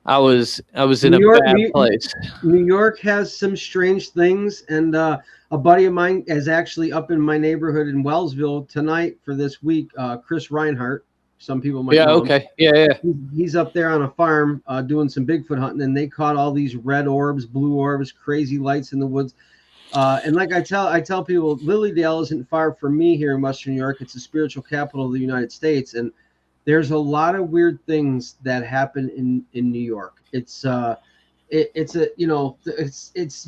S6: I was in a bad place.
S7: New York has some strange things, and a buddy of mine is actually up in my neighborhood in Wellsville tonight for this week. Chris Reinhardt, some people might know him.
S6: Okay, yeah.
S7: He's up there on a farm doing some Bigfoot hunting, and they caught all these red orbs, blue orbs, crazy lights in the woods. And like I tell people, Lilydale isn't far from me here in Western New York. It's the spiritual capital of the United States, and there's a lot of weird things that happen in New York. It's you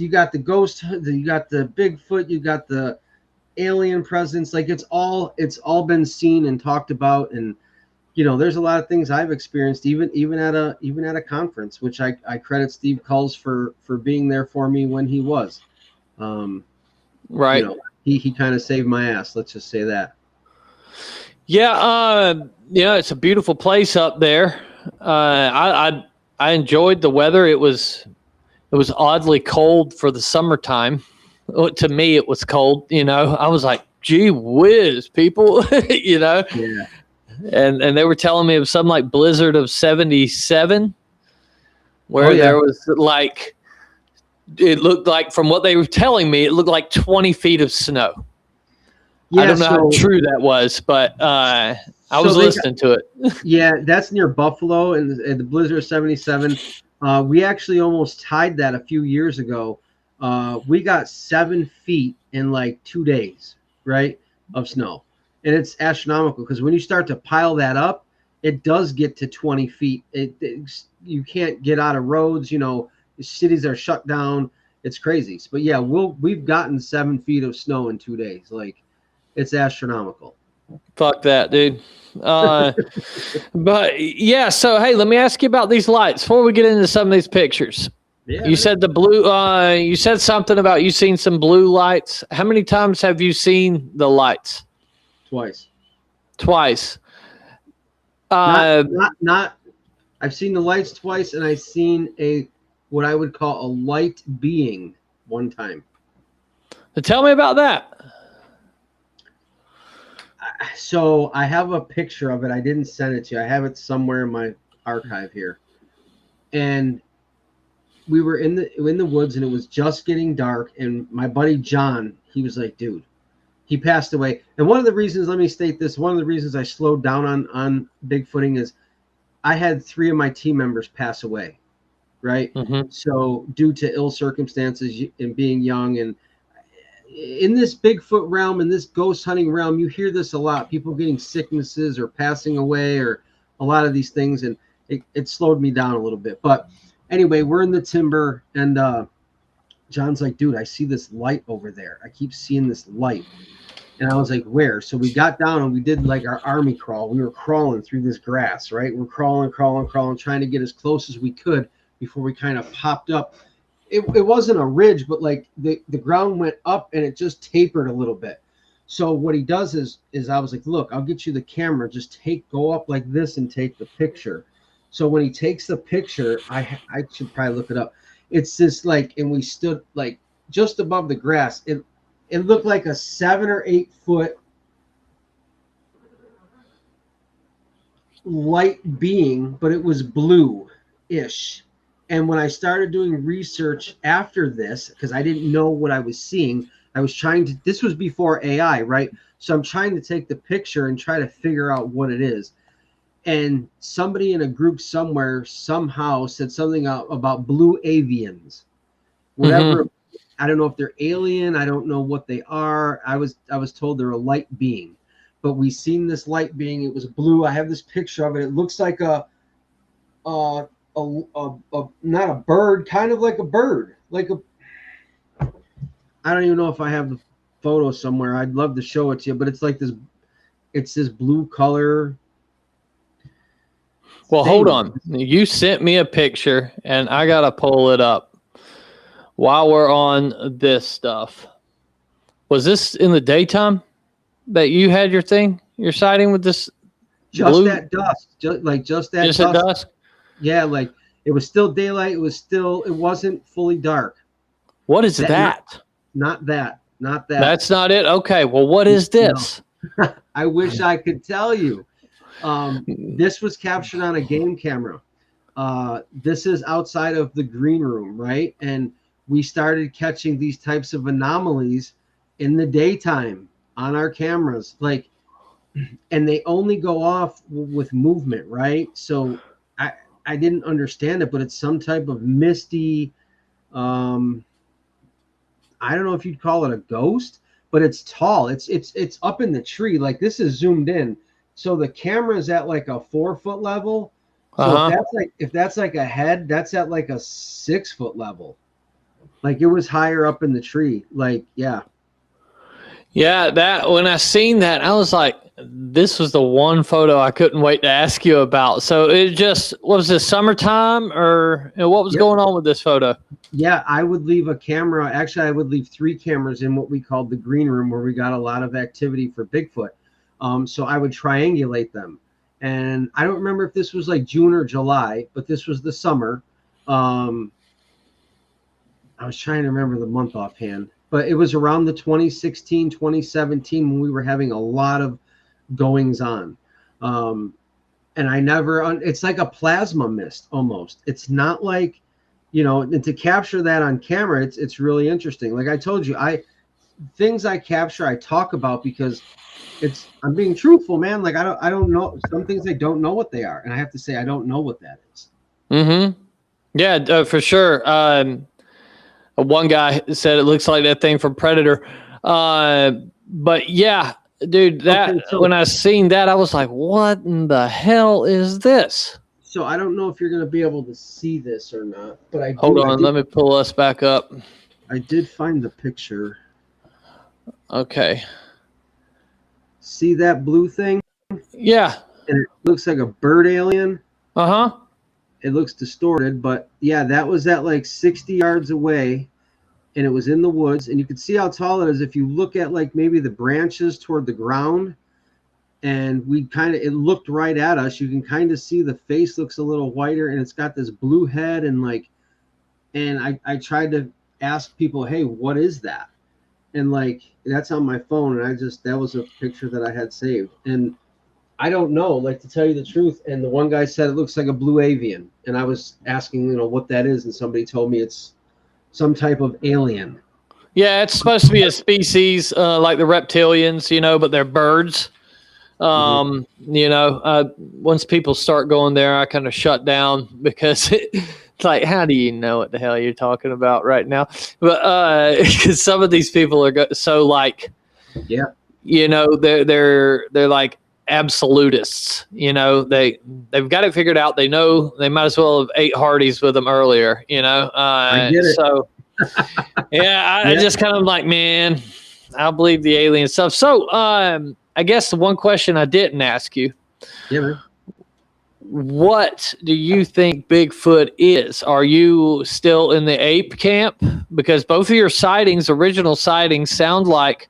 S7: got the ghost, you got the Bigfoot, you got the alien presence. Like it's all been seen and talked about, and there's a lot of things I've experienced even at a conference, which I credit Steve Culls for being there for me when he was.
S6: Right.
S7: He kind of saved my ass. Let's just say that.
S6: Yeah, it's a beautiful place up there. I enjoyed the weather. It was oddly cold for the summertime. To me, it was cold. I was like, gee whiz, people.
S7: Yeah.
S6: And they were telling me it was some like blizzard of 77, where there was like, it looked like, from what they were telling me, it looked like 20 feet of snow. Yeah, I don't know how true that was, but I was listening to it.
S7: Yeah, that's near Buffalo, and the blizzard of 77. We actually almost tied that a few years ago. We got 7 feet in like 2 days, right, of snow. And it's astronomical because when you start to pile that up, it does get to 20 feet. You can't get out of roads. Cities are shut down. It's crazy. But yeah, we've gotten 7 feet of snow in 2 days. Like, it's astronomical.
S6: Fuck that, dude. But yeah, so hey, let me ask you about these lights before we get into some of these pictures. Yeah, you said the blue. You said something about you seen some blue lights. How many times have you seen the lights? Twice.
S7: Not. I've seen the lights twice, and I've seen what I would call a light being one time.
S6: So tell me about that.
S7: So I have a picture of it. I didn't send it to you. I have it somewhere in my archive here. And we were in the woods, and it was just getting dark, and my buddy John, he was like, dude, he passed away. And one of the reasons, let me state this, one of the reasons I slowed down on Bigfooting is I had 3 of my team members pass away, right?
S6: Mm-hmm.
S7: So due to ill circumstances and being young, and in this Bigfoot realm, in this ghost hunting realm, you hear this a lot, people getting sicknesses or passing away or a lot of these things, and it slowed me down a little bit. But anyway, we're in the timber, and John's like, dude, I see this light over there. I keep seeing this light. And I was like, where? So we got down and we did like our army crawl. We were crawling through this grass, right? We're crawling, trying to get as close as we could before we kind of popped up. It wasn't a ridge, but like the ground went up and it just tapered a little bit. So what he does is I was like, look, I'll get you the camera. Just go up like this and take the picture. So when he takes the picture, I should probably look it up. It's this like, and we stood like just above the grass. It looked like a 7 or 8 foot light being, but it was blue-ish. And when I started doing research after this, because I didn't know what I was seeing, I was trying to, this was before AI, right? So I'm trying to take the picture and try to figure out what it is. And somebody in a group somewhere somehow said something about blue avians, whatever. Mm-hmm. I don't know if they're alien. I don't know what they are. I was told they're a light being, but we seen this light being. It was blue. I have this picture of it. It looks like a not a bird, kind of like a bird, like a. I don't even know if I have the photo somewhere. I'd love to show it to you, but it's like this. It's this blue color.
S6: Well, hold on. You sent me a picture, and I gotta pull it up. While we're on this stuff, was this in the daytime that you had your sighting with this?
S7: Just
S6: blue?
S7: at dusk, just
S6: at dusk.
S7: Yeah, like it was still daylight. It wasn't fully dark.
S6: What is that?
S7: Not that.
S6: That's not it. Okay. Well, what is this?
S7: No. I wish I could tell you. This was captured on a game camera. This is outside of the green room, right? And we started catching these types of anomalies in the daytime on our cameras, like, and they only go off with movement, right? So I didn't understand it, but it's some type of misty, I don't know if you'd call it a ghost, but it's tall. It's up in the tree. Like, this is zoomed in. So the camera is at like a 4-foot level. So if that's like a head, that's at like a 6-foot level. Like, it was higher up in the tree. Like, yeah.
S6: Yeah, that when I seen that, I was like, this was the one photo I couldn't wait to ask you about. So it just, was this summertime, or what was going on with this photo?
S7: Yeah, I would leave a camera. Actually, I would leave 3 cameras in what we called the green room, where we got a lot of activity for Bigfoot. So I would triangulate them. And I don't remember if this was like June or July, but this was the summer. I was trying to remember the month offhand, but it was around the 2016, 2017 when we were having a lot of goings on. And I never, it's like a plasma mist almost. It's not like, and to capture that on camera, it's really interesting. Like I told you, things I capture, I talk about because I'm being truthful, man. Like I don't know some things. I don't know what they are. And I have to say, I don't know what that is. Mm-hmm.
S6: Yeah, for sure. One guy said it looks like that thing from Predator. But yeah, dude, when I seen that, I was like, what in the hell is this?
S7: So I don't know if you're going to be able to see this or not, but
S6: hold on. Let me pull us back up.
S7: I did find the picture.
S6: Okay.
S7: See that blue thing?
S6: Yeah.
S7: And it looks like a bird alien.
S6: Uh-huh.
S7: It looks distorted, but yeah, that was at like 60 yards away, and it was in the woods, and you could see how tall it is if you look at like maybe the branches toward the ground, and it looked right at us. You can kind of see the face looks a little whiter, and it's got this blue head, and I tried to ask people, hey, what is that? And like, that's on my phone, and that was a picture that I had saved. And I don't know, like, to tell you the truth. And the one guy said it looks like a blue avian, and I was asking, what that is, and somebody told me it's some type of alien.
S6: Yeah, it's supposed to be a species like the reptilians, but they're birds. Once people start going there, I kind of shut down because it's like, how do you know what the hell you're talking about right now? But because some of these people are so like,
S7: yeah,
S6: they're like absolutists. They've got it figured out. They know they might as well have ate Hardee's with them earlier.
S7: I get it.
S6: So yeah, I just kind of like, man, I'll believe the alien stuff. So I guess the one question I didn't ask you.
S7: Yeah, man.
S6: What do you think Bigfoot is? Are you still in the ape camp? Because both of your original sightings sound like,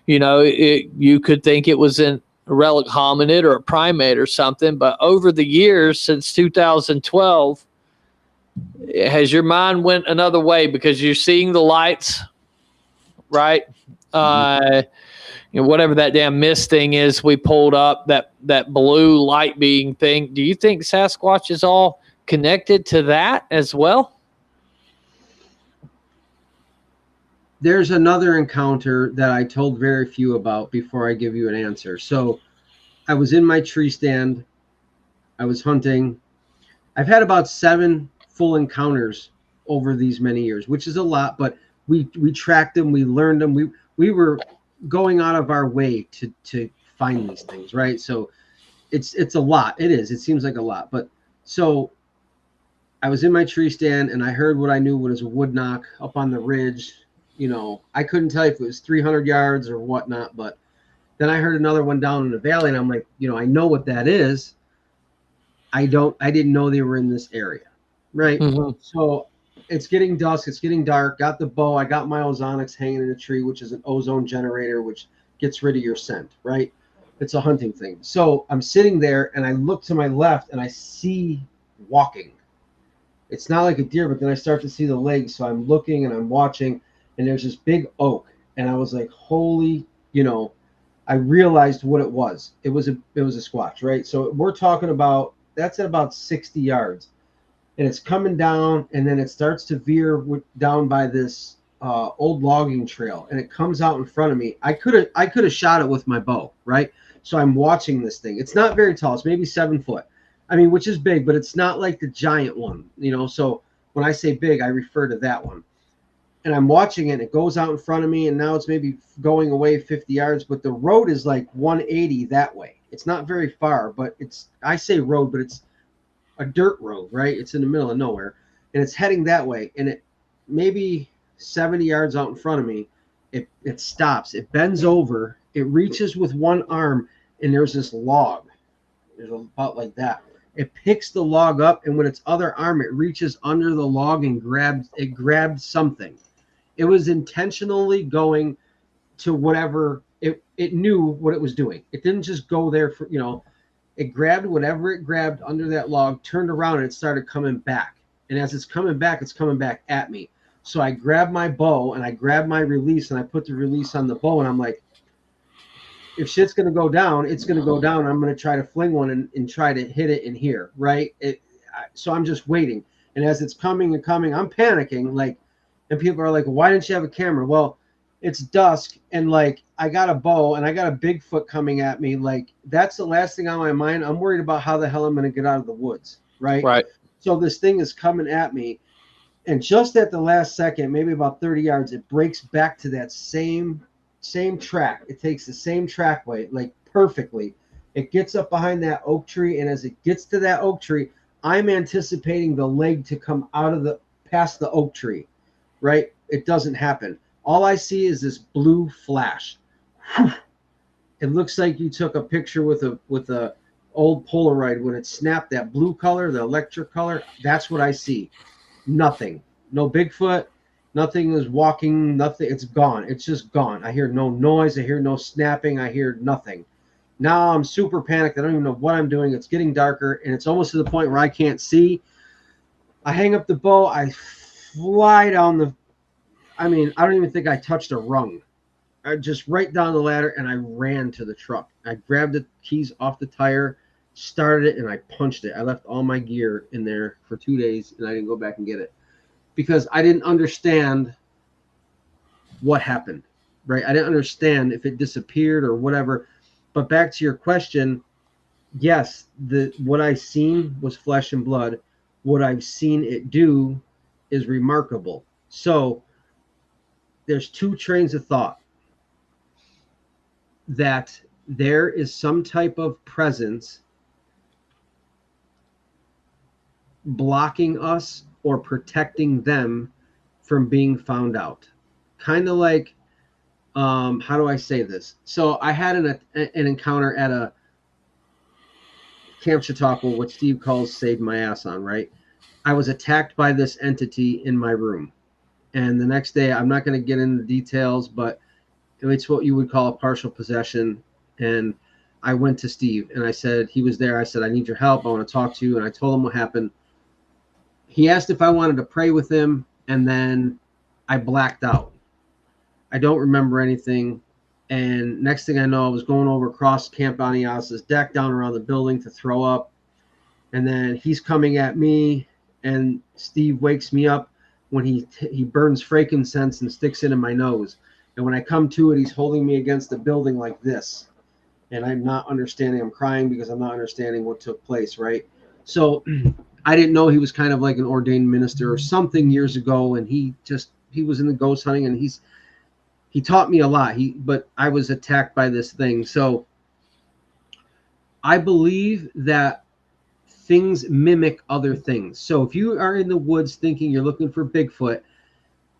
S6: you could think it was a relic hominid or a primate or something. But over the years, since 2012, has your mind went another way because you're seeing the lights, right? Whatever that damn mist thing is we pulled up, that blue light being thing. Do you think Sasquatch is all connected to that as well?
S7: There's another encounter that I told very few about before I give you an answer. So I was in my tree stand. I was hunting. I've had about 7 full encounters over these many years, which is a lot, but we tracked them. We learned them. We were going out of our way to find these things, right? So it's a lot. It is. It seems like a lot. But so I was in my tree stand and I heard what I knew was a wood knock up on the ridge. I couldn't tell you if it was 300 yards or whatnot, but then I heard another one down in the valley and I'm like, I know what that is. I didn't know they were in this area. Right. Mm-hmm. So it's getting dusk. It's getting dark. Got the bow. I got my ozonics hanging in a tree, which is an ozone generator, which gets rid of your scent. Right. It's a hunting thing. So I'm sitting there and I look to my left and I see walking. It's not like a deer, but then I start to see the legs. So I'm looking and I'm watching and there's this big oak. And I was like, holy, I realized what it was. It was a squatch. Right. So we're talking about, that's at about 60 yards. And it's coming down, and then it starts to veer down by this old logging trail, and it comes out in front of me. I could have shot it with my bow, right? So I'm watching this thing. It's not very tall. It's maybe 7 foot. I mean, which is big, but it's not like the giant one, So when I say big, I refer to that one. And I'm watching it, and it goes out in front of me, and now it's maybe going away 50 yards, but the road is like 180 that way. It's not very far, but I say road, but it's a dirt road, right? It's in the middle of nowhere and it's heading that way. And it maybe 70 yards out in front of me, it stops, it bends over, it reaches with one arm and there's this log. There's about like that. It picks the log up and with its other arm, it reaches under the log and grabbed something. It was intentionally going to whatever it knew what it was doing. It didn't just go there for, it grabbed whatever it grabbed under that log, turned around, and it started coming back. And as it's coming back at me. So I grabbed my bow, and I grabbed my release, and I put the release on the bow, and I'm like, if shit's going to go down, it's going to go down. I'm going to try to fling one and try to hit it in here, right? So I'm just waiting. And as it's coming and coming, I'm panicking, and people are like, why didn't you have a camera? Well, it's dusk, and I got a bow and I got a Bigfoot coming at me. That's the last thing on my mind. I'm worried about how the hell I'm going to get out of the woods. Right. So this thing is coming at me. And just at the last second, maybe about 30 yards, it breaks back to that same track. It takes the same trackway, perfectly. It gets up behind that oak tree. And as it gets to that oak tree, I'm anticipating the leg to come past the oak tree. Right. It doesn't happen. All I see is this blue flash. It looks like you took a picture with a old Polaroid when it snapped, that blue color, the electric color. That's what I see. Nothing. No Bigfoot. Nothing is walking. Nothing. It's gone. It's just gone. I hear no noise. I hear no snapping. I hear nothing. Now I'm super panicked. I don't even know what I'm doing. It's getting darker, and it's almost to the point where I can't see. I hang up the bow. I fly down I don't even think I touched a rung. just right down the ladder, and I ran to the truck. I grabbed the keys off the tire, started it, and I punched it. I left all my gear in there for 2 days, and I didn't go back and get it because I didn't understand what happened, right? I didn't understand if it disappeared or whatever. But back to your question, yes, what I seen was flesh and blood. What I've seen it do is remarkable. So there's two trains of thought. That there is some type of presence blocking us or protecting them from being found out. Kind of like, how do I say this? So I had an encounter at a Camp Chautauqua, what Steve calls saved my ass on, right? I was attacked by this entity in my room. And the next day, I'm not going to get into the details, but it's what you would call a partial possession. And I went to Steve and I said, he was there. I said, I need your help. I want to talk to you. And I told him what happened. He asked if I wanted to pray with him. And then I blacked out. I don't remember anything. And next thing I know, I was going over across Camp Anias's deck down around the building to throw up. And then he's coming at me. And Steve wakes me up when he burns frankincense and sticks it in my nose. And when I come to it, he's holding me against the building like this. And I'm not understanding. I'm crying because I'm not understanding what took place, right? So I didn't know he was kind of like an ordained minister or something years ago. And he was in the ghost hunting, and he taught me a lot. But I was attacked by this thing. So I believe that things mimic other things. So if you are in the woods thinking you're looking for Bigfoot,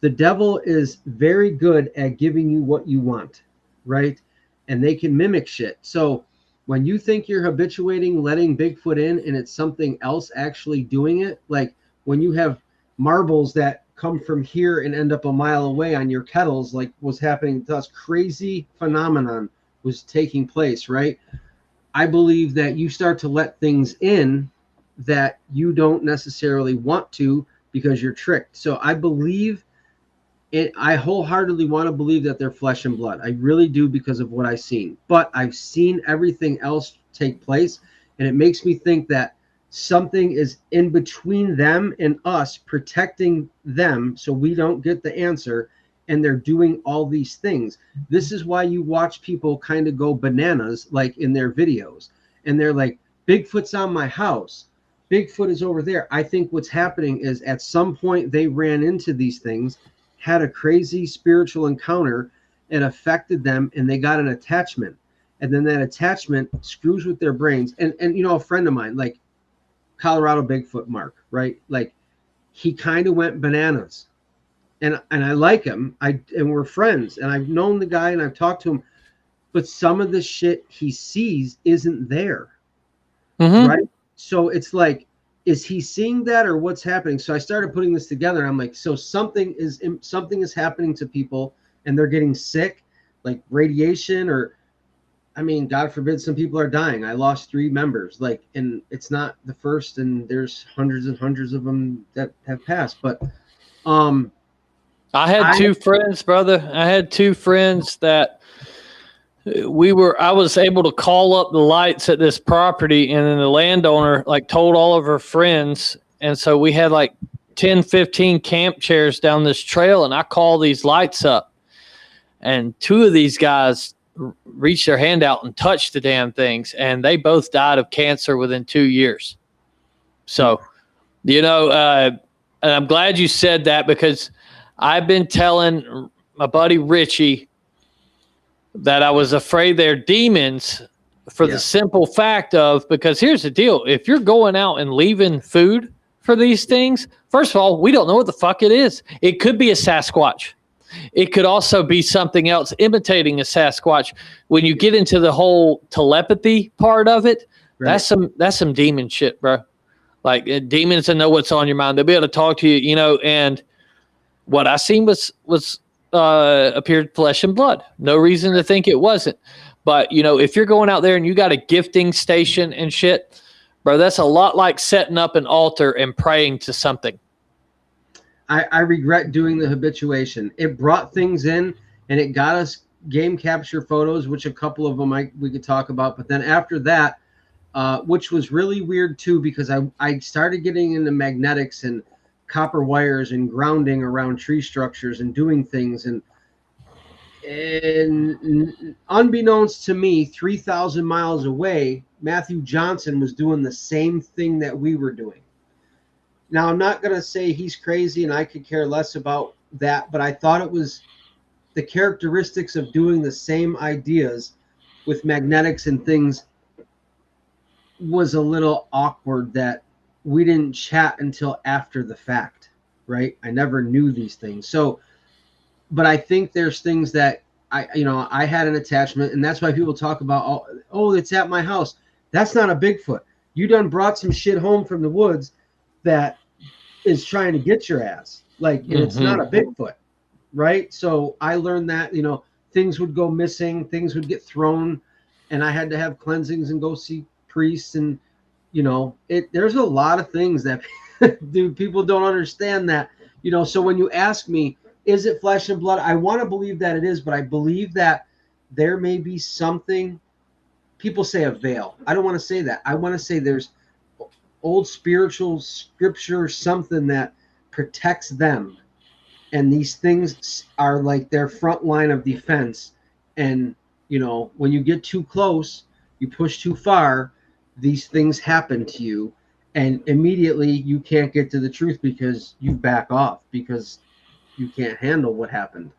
S7: the devil is very good at giving you what you want, right? And they can mimic shit. So when you think you're habituating letting Bigfoot in and it's something else actually doing it, like when you have marbles that come from here and end up a mile away on your kettles, like was happening to us, crazy phenomenon was taking place, right? I believe that you start to let things in that you don't necessarily want to because you're tricked. So I believe I wholeheartedly want to believe that they're flesh and blood. I really do because of what I've seen. But I've seen everything else take place, and it makes me think that something is in between them and us, protecting them so we don't get the answer, and they're doing all these things. This is why you watch people kind of go bananas, like in their videos, and they're like, Bigfoot's on my house. Bigfoot is over there. I think what's happening is at some point they ran into these things, had a crazy spiritual encounter, it affected them, and they got an attachment. And then that attachment screws with their brains. And you know, a friend of mine, like Colorado Bigfoot Mark, right? Like he kind of went bananas. And I like him. And we're friends. And I've known the guy and I've talked to him. But some of the shit he sees isn't there. Mm-hmm. Right? So it's like, is he seeing that or what's happening? So I started putting this together. And I'm like, so something is happening to people and they're getting sick, like radiation, or I mean, God forbid, some people are dying. I lost 3 members, like, and it's not the first, and there's hundreds and hundreds of them that have passed. But
S6: I had 2 friends, brother. I had 2 friends that I was able to call up the lights at this property, and then the landowner like told all of her friends. And so we had like 10, 15 camp chairs down this trail, and I call these lights up, and 2 of these guys reached their hand out and touched the damn things, and they both died of cancer within 2 years. So, you know, and I'm glad you said that, because I've been telling my buddy Richie that I was afraid they're demons for the simple fact of, because here's the deal. If you're going out and leaving food for these things, first of all, we don't know what the fuck it is. It could be a Sasquatch. It could also be something else imitating a Sasquatch. When you get into the whole telepathy part of it, right, that's some demon shit, bro. Like demons that know what's on your mind. They'll be able to talk to you, you know. And what I seen was appeared flesh and blood. No reason to think it wasn't. But you know, if you're going out there and you got a gifting station and shit, bro, that's a lot like setting up an altar and praying to something. I
S7: regret doing the habituation. It brought things in, and it got us game capture photos, which a couple of them we could talk about. But then after that, which was really weird too, because I started getting into magnetics and copper wires and grounding around tree structures and doing things. And unbeknownst to me, 3,000 miles away, Matthew Johnson was doing the same thing that we were doing. Now, I'm not going to say he's crazy and I could care less about that, but I thought it was the characteristics of doing the same ideas with magnetics and things was a little awkward, that we didn't chat until after the fact, right? I never knew these things. So, but I think there's things that I had an attachment, and that's why people talk about, oh, it's at my house. That's not a Bigfoot. You done brought some shit home from the woods that is trying to get your ass. Like, and it's not a Bigfoot, right? So I learned that, things would go missing, things would get thrown, and I had to have cleansings and go see priests, and there's a lot of things that dude, people don't understand that, so when you ask me, is it flesh and blood? I want to believe that it is, but I believe that there may be something. People say a veil. I don't want to say that. I want to say there's old spiritual scripture, something that protects them. And these things are like their front line of defense. And, when you get too close, you push too far, these things happen to you. And immediately you can't get to the truth because you back off, because you can't handle what happened.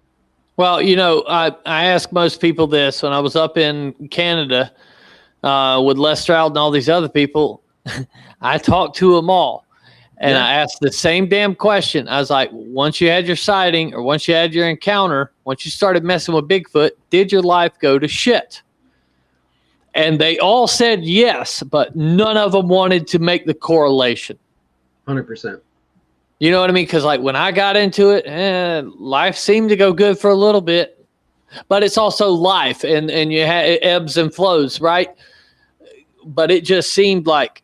S6: Well, I ask most people this when I was up in Canada with Les Stroud and all these other people. I talked to them all, and I asked the same damn question. I was like, once you had your sighting or once you had your encounter, once you started messing with Bigfoot, did your life go to shit? And they all said yes, but none of them wanted to make the correlation.
S7: 100%.
S6: You know what I mean? Because like when I got into it, life seemed to go good for a little bit, but it's also life, and you had it ebbs and flows, right? But it just seemed like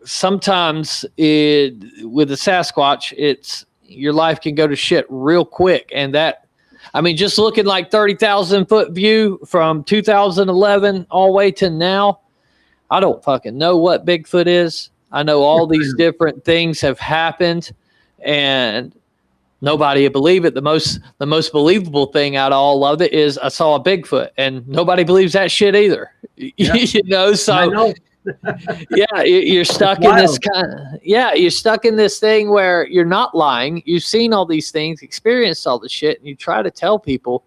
S6: sometimes with the Sasquatch, it's your life can go to shit real quick, and that, I mean, just looking like 30,000 foot view from 2011 all the way to now, I don't fucking know what Bigfoot is. I know all these different things have happened, and nobody would believe it. The most believable thing out of all of it is I saw a Bigfoot, and nobody believes that shit either.
S7: Yeah.
S6: So
S7: I know.
S6: yeah, you're stuck in this you're stuck in this thing where you're not lying. You've seen all these things, experienced all the shit, and you try to tell people,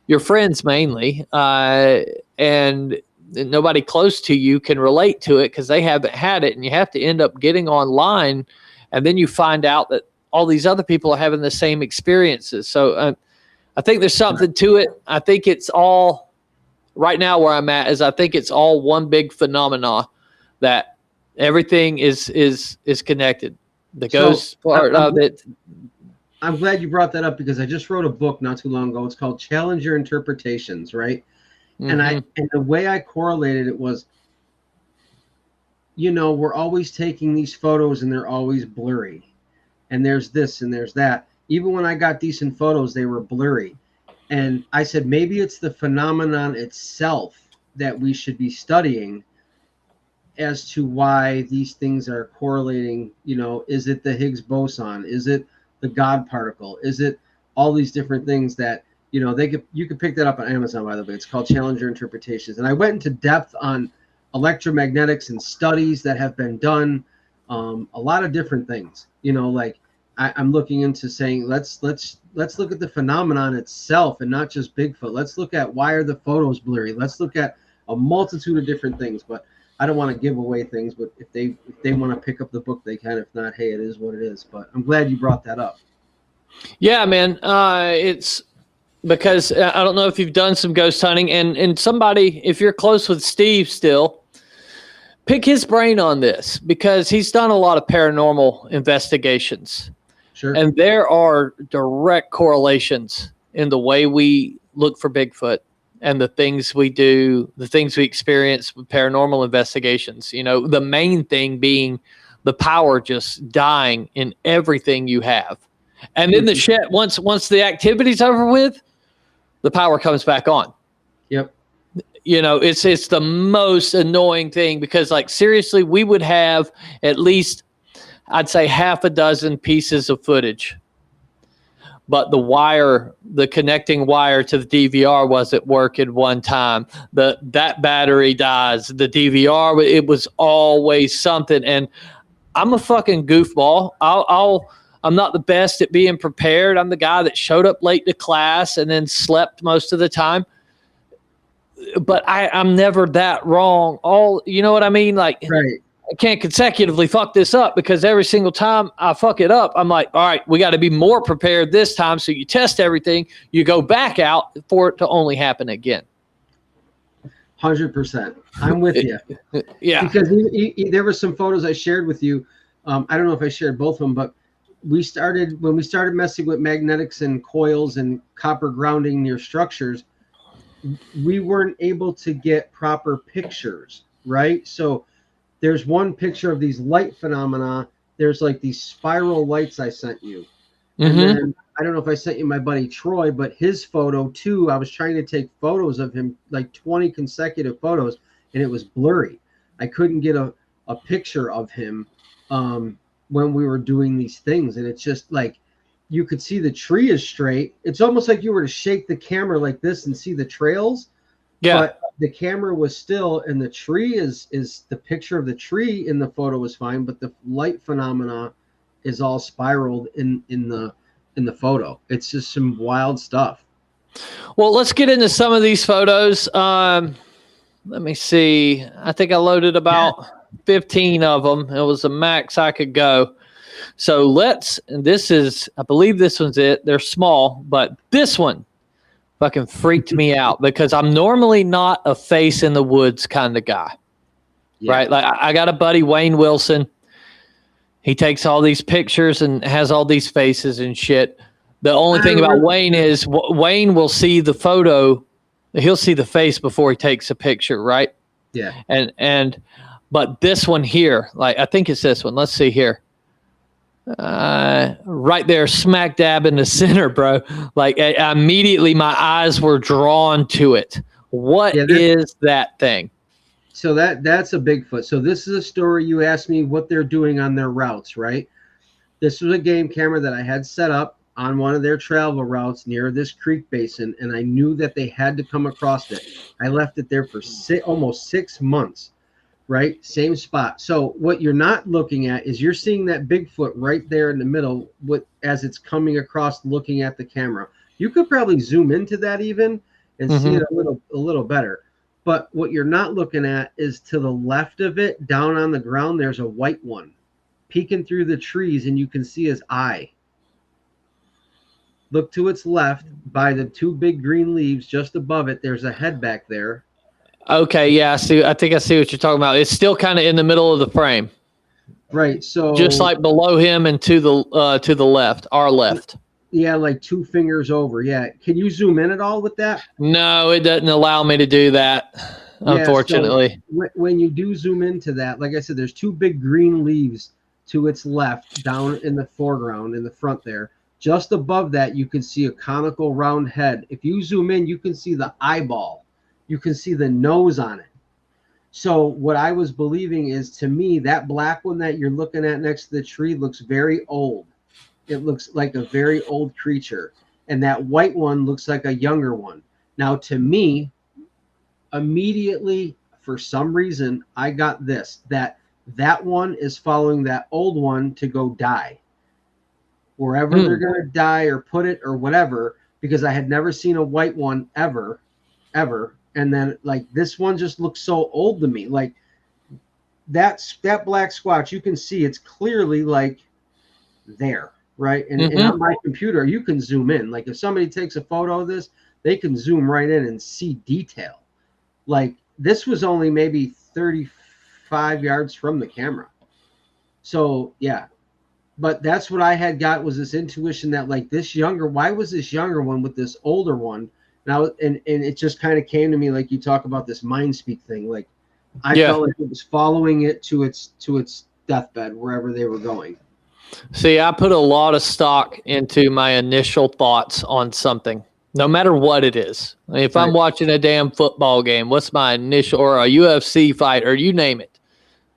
S6: your friends mainly, and nobody close to you can relate to it because they haven't had it, and you have to end up getting online, and then you find out that all these other people are having the same experiences. So I think there's something to it. I think it's all right now where I'm at is I think it's all one big phenomena, that everything is connected. The ghost part of it.
S7: I'm glad you brought that up, because I just wrote a book not too long ago. It's called Challenge Your Interpretations, right? And the way I correlated it was, we're always taking these photos and they're always blurry. And there's this and there's that. Even when I got decent photos, they were blurry. And I said, maybe it's the phenomenon itself that we should be studying as to why these things are correlating. Is it the Higgs boson? Is it the God particle? Is it all these different things that, you could pick that up on Amazon, by the way. It's called Challenge Your Interpretations. And I went into depth on electromagnetics and studies that have been done, a lot of different things. I'm looking into saying, let's look at the phenomenon itself and not just Bigfoot. Let's look at, why are the photos blurry? Let's look at a multitude of different things. But I don't want to give away things. But if they want to pick up the book, they can. If not, hey, it is what it is. But I'm glad you brought that up.
S6: Yeah, man. It's because I don't know if you've done some ghost hunting, and somebody, if you're close with Steve still, pick his brain on this, because he's done a lot of paranormal investigations.
S7: Sure.
S6: And there are direct correlations in the way we look for Bigfoot and the things we do, the things we experience with paranormal investigations. The main thing being the power just dying in everything you have. And then the shit, once the activity's over with, the power comes back on.
S7: Yep.
S6: You know, it's the most annoying thing because, like, seriously, we would have at least, I'd say, half a dozen pieces of footage. But the connecting wire to the DVR wasn't working one time. That battery dies. The DVR, it was always something. And I'm a fucking goofball. I'm not the best at being prepared. I'm the guy that showed up late to class and then slept most of the time. But I'm never that wrong. You know what I mean? Like,
S7: Right.
S6: I can't consecutively fuck this up because every single time I fuck it up, I'm like, all right, we got to be more prepared this time. So you test everything, you go back out for it to only happen again.
S7: 100%. I'm with you.
S6: Yeah.
S7: Because there were some photos I shared with you. I don't know if I shared both of them, but when we started messing with magnetics and coils and copper grounding near structures, we weren't able to get proper pictures, right? So there's one picture of these light phenomena. There's like these spiral lights I sent you. And then I don't know if I sent you my buddy Troy, but his photo too, I was trying to take photos of him, like 20 consecutive photos, and it was blurry. I couldn't get a picture of him when we were doing these things. And it's just like, you could see the tree is straight. It's almost like you were to shake the camera like this and see the trails.
S6: Yeah.
S7: But the camera was still, and the tree is the picture of the tree in the photo was fine, but the light phenomena is all spiraled in the photo. It's just some wild stuff.
S6: Well, let's get into some of these photos. Let me see. I think I loaded about 15 of them. It was the max I could go. So I believe this one's it. They're small, but this one fucking freaked me out because I'm normally not a face in the woods kind of guy, right? Like I got a buddy, Wayne Wilson. He takes all these pictures and has all these faces and shit. The only thing about Wayne is Wayne will see the photo. He'll see the face before he takes a picture, right?
S7: Yeah.
S6: But this one here, like I think it's this one. Let's see here. Right there, smack dab in the center, bro. Like immediately my eyes were drawn to it. What is that thing?
S7: So that's a Bigfoot. So this is a story. You asked me what they're doing on their routes, right? This was a game camera that I had set up on one of their travel routes near this creek basin, and I knew that they had to come across it. I left it there for almost 6 months. Right? Same spot. So what you're not looking at is you're seeing that Bigfoot right there in the middle as it's coming across looking at the camera. You could probably zoom into that even and see it a little better. But what you're not looking at is to the left of it, down on the ground, there's a white one peeking through the trees, and you can see his eye. Look to its left by the two big green leaves just above it. There's a head back there.
S6: Okay, yeah, I see. I think I see what you're talking about. It's still kind of in the middle of the frame,
S7: right? So
S6: just like below him and to the left, our left.
S7: Yeah, like 2 fingers over. Yeah, can you zoom in at all with that?
S6: No, it doesn't allow me to do that, unfortunately.
S7: So when you do zoom into that, like I said, there's 2 big green leaves to its left, down in the foreground, in the front there. Just above that, you can see a conical round head. If you zoom in, you can see the eyeball. You can see the nose on it. So what I was believing is, to me, that black one that you're looking at next to the tree looks very old. It looks like a very old creature. And that white one looks like a younger one. Now, to me, immediately, for some reason, I got this, that one is following that old one to go die. Wherever they're going to die or put it or whatever, because I had never seen a white one ever. And then, like, this one just looks so old to me. Like, that black squatch, you can see it's clearly, like, there, right? And on my computer, you can zoom in. Like, if somebody takes a photo of this, they can zoom right in and see detail. Like, this was only maybe 35 yards from the camera. So, yeah. But that's what I had got, was this intuition that, like, why was this younger one with this older one? And it just kind of came to me, like you talk about this mind speak thing. Like, I felt like it was following it to its deathbed, wherever they were going.
S6: See, I put a lot of stock into my initial thoughts on something. No matter what it is. If I'm watching a damn football game, what's my initial, or a UFC fight, or you name it,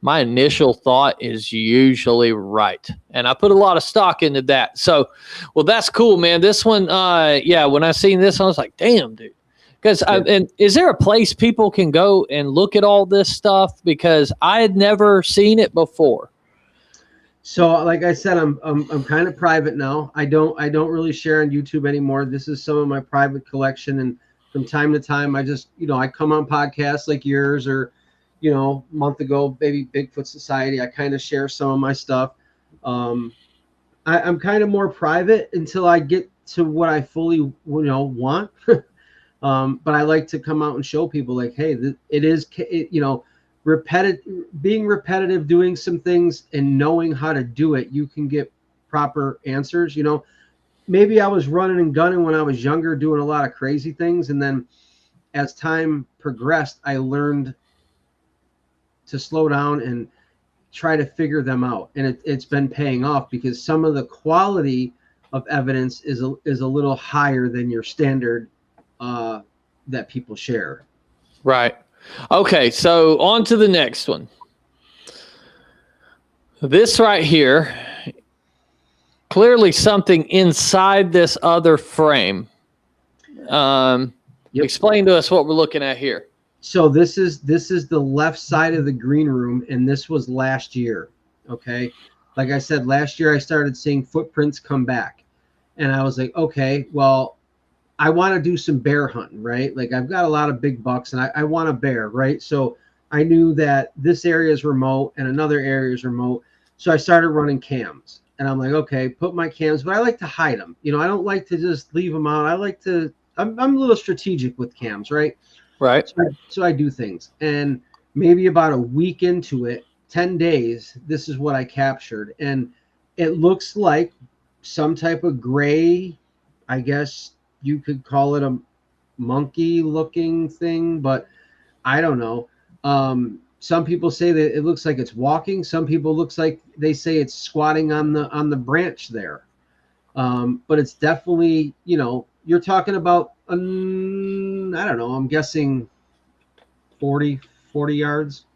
S6: my initial thought is usually right. And I put a lot of stock into that. So, well, that's cool, man. This one, yeah, when I seen this, I was like, damn, dude. Because, and is there a place people can go and look at all this stuff? Because I had never seen it before.
S7: So, like I said, I'm kind of private now. I don't really share on YouTube anymore. This is some of my private collection, and from time to time, I just, I come on podcasts like yours, or, a month ago, maybe Bigfoot Society. I kind of share some of my stuff. I'm kind of more private until I get to what I fully, want. But I like to come out and show people, like, hey, being repetitive, doing some things and knowing how to do it, you can get proper answers. Maybe I was running and gunning when I was younger, doing a lot of crazy things. And then as time progressed, I learned to slow down and try to figure them out. And it's been paying off, because some of the quality of evidence is a little higher than your standard that people share.
S6: Right. Okay, so on to the next one. This right here, clearly something inside this other frame. Explain to us what we're looking at here.
S7: So this is the left side of the green room, and this was last year. Okay, like I said, last year I started seeing footprints come back, and I was like, okay, well, I want to do some bear hunting, right? Like, I've got a lot of big bucks, and I want a bear, right? So I knew that this area is remote and another area is remote. So I started running cams, and I'm like, okay, put my cams, but I like to hide them. I don't like to just leave them out. I'm a little strategic with cams, right?
S6: Right.
S7: So I do things. And maybe about a week into it, 10 days, this is what I captured. And it looks like some type of gray, I guess you could call it a monkey looking thing, but I don't know. Some people say that it looks like it's walking. Some people they say it's squatting on the branch there. But it's definitely, you're talking about, I don't know, I'm guessing 40 yards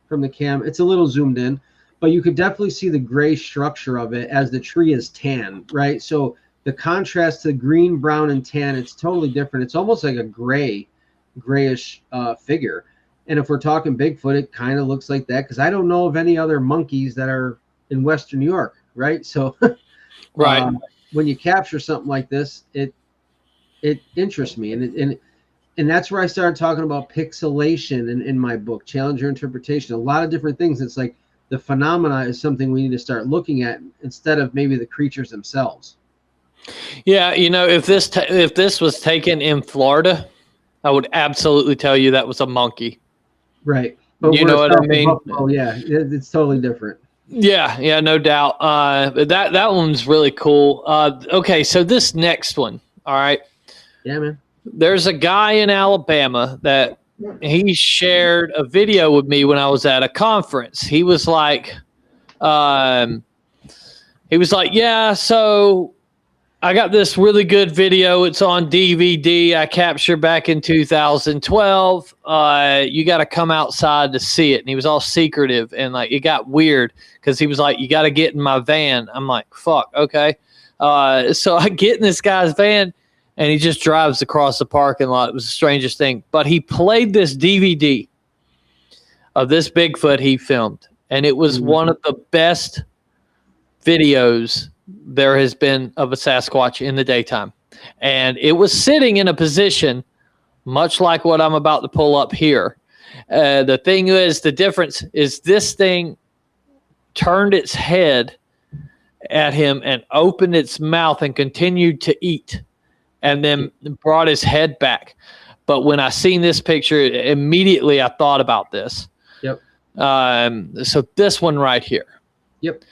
S7: from the cam. It's a little zoomed in, but you could definitely see the gray structure of it as the tree is tan, right? So the contrast to green, brown, and tan, it's totally different. It's almost like a grayish figure. And if we're talking Bigfoot, it kind of looks like that, because I don't know of any other monkeys that are in Western New York, right? So
S6: right.
S7: When you capture something like this, it interests me, and that's where I started talking about pixelation in my book, Challenge Your Interpretation. A lot of different things. It's like the phenomena is something we need to start looking at instead of maybe the creatures themselves.
S6: Yeah, if this was taken in Florida, I would absolutely tell you that was a monkey.
S7: Right. But
S6: you know what I mean?
S7: Oh yeah, it's totally different.
S6: Yeah, no doubt. That one's really cool. Okay, so this next one, all right.
S7: Yeah, man.
S6: There's a guy in Alabama that he shared a video with me when I was at a conference. He was like, yeah, so I got this really good video. It's on DVD. I captured back in 2012. You got to come outside to see it. And he was all secretive, and like it got weird because he was like, you got to get in my van. I'm like, fuck, okay. So I get in this guy's van, and he just drives across the parking lot. It was the strangest thing. But he played this DVD of this Bigfoot he filmed, and it was one of the best videos there has been of a Sasquatch in the daytime. And it was sitting in a position much like what I'm about to pull up here. The thing is, the difference is this thing turned its head at him and opened its mouth and continued to eat, and then brought his head back. But when I seen this picture, immediately I thought about this.
S7: Yep.
S6: So this one right here.
S7: Yep.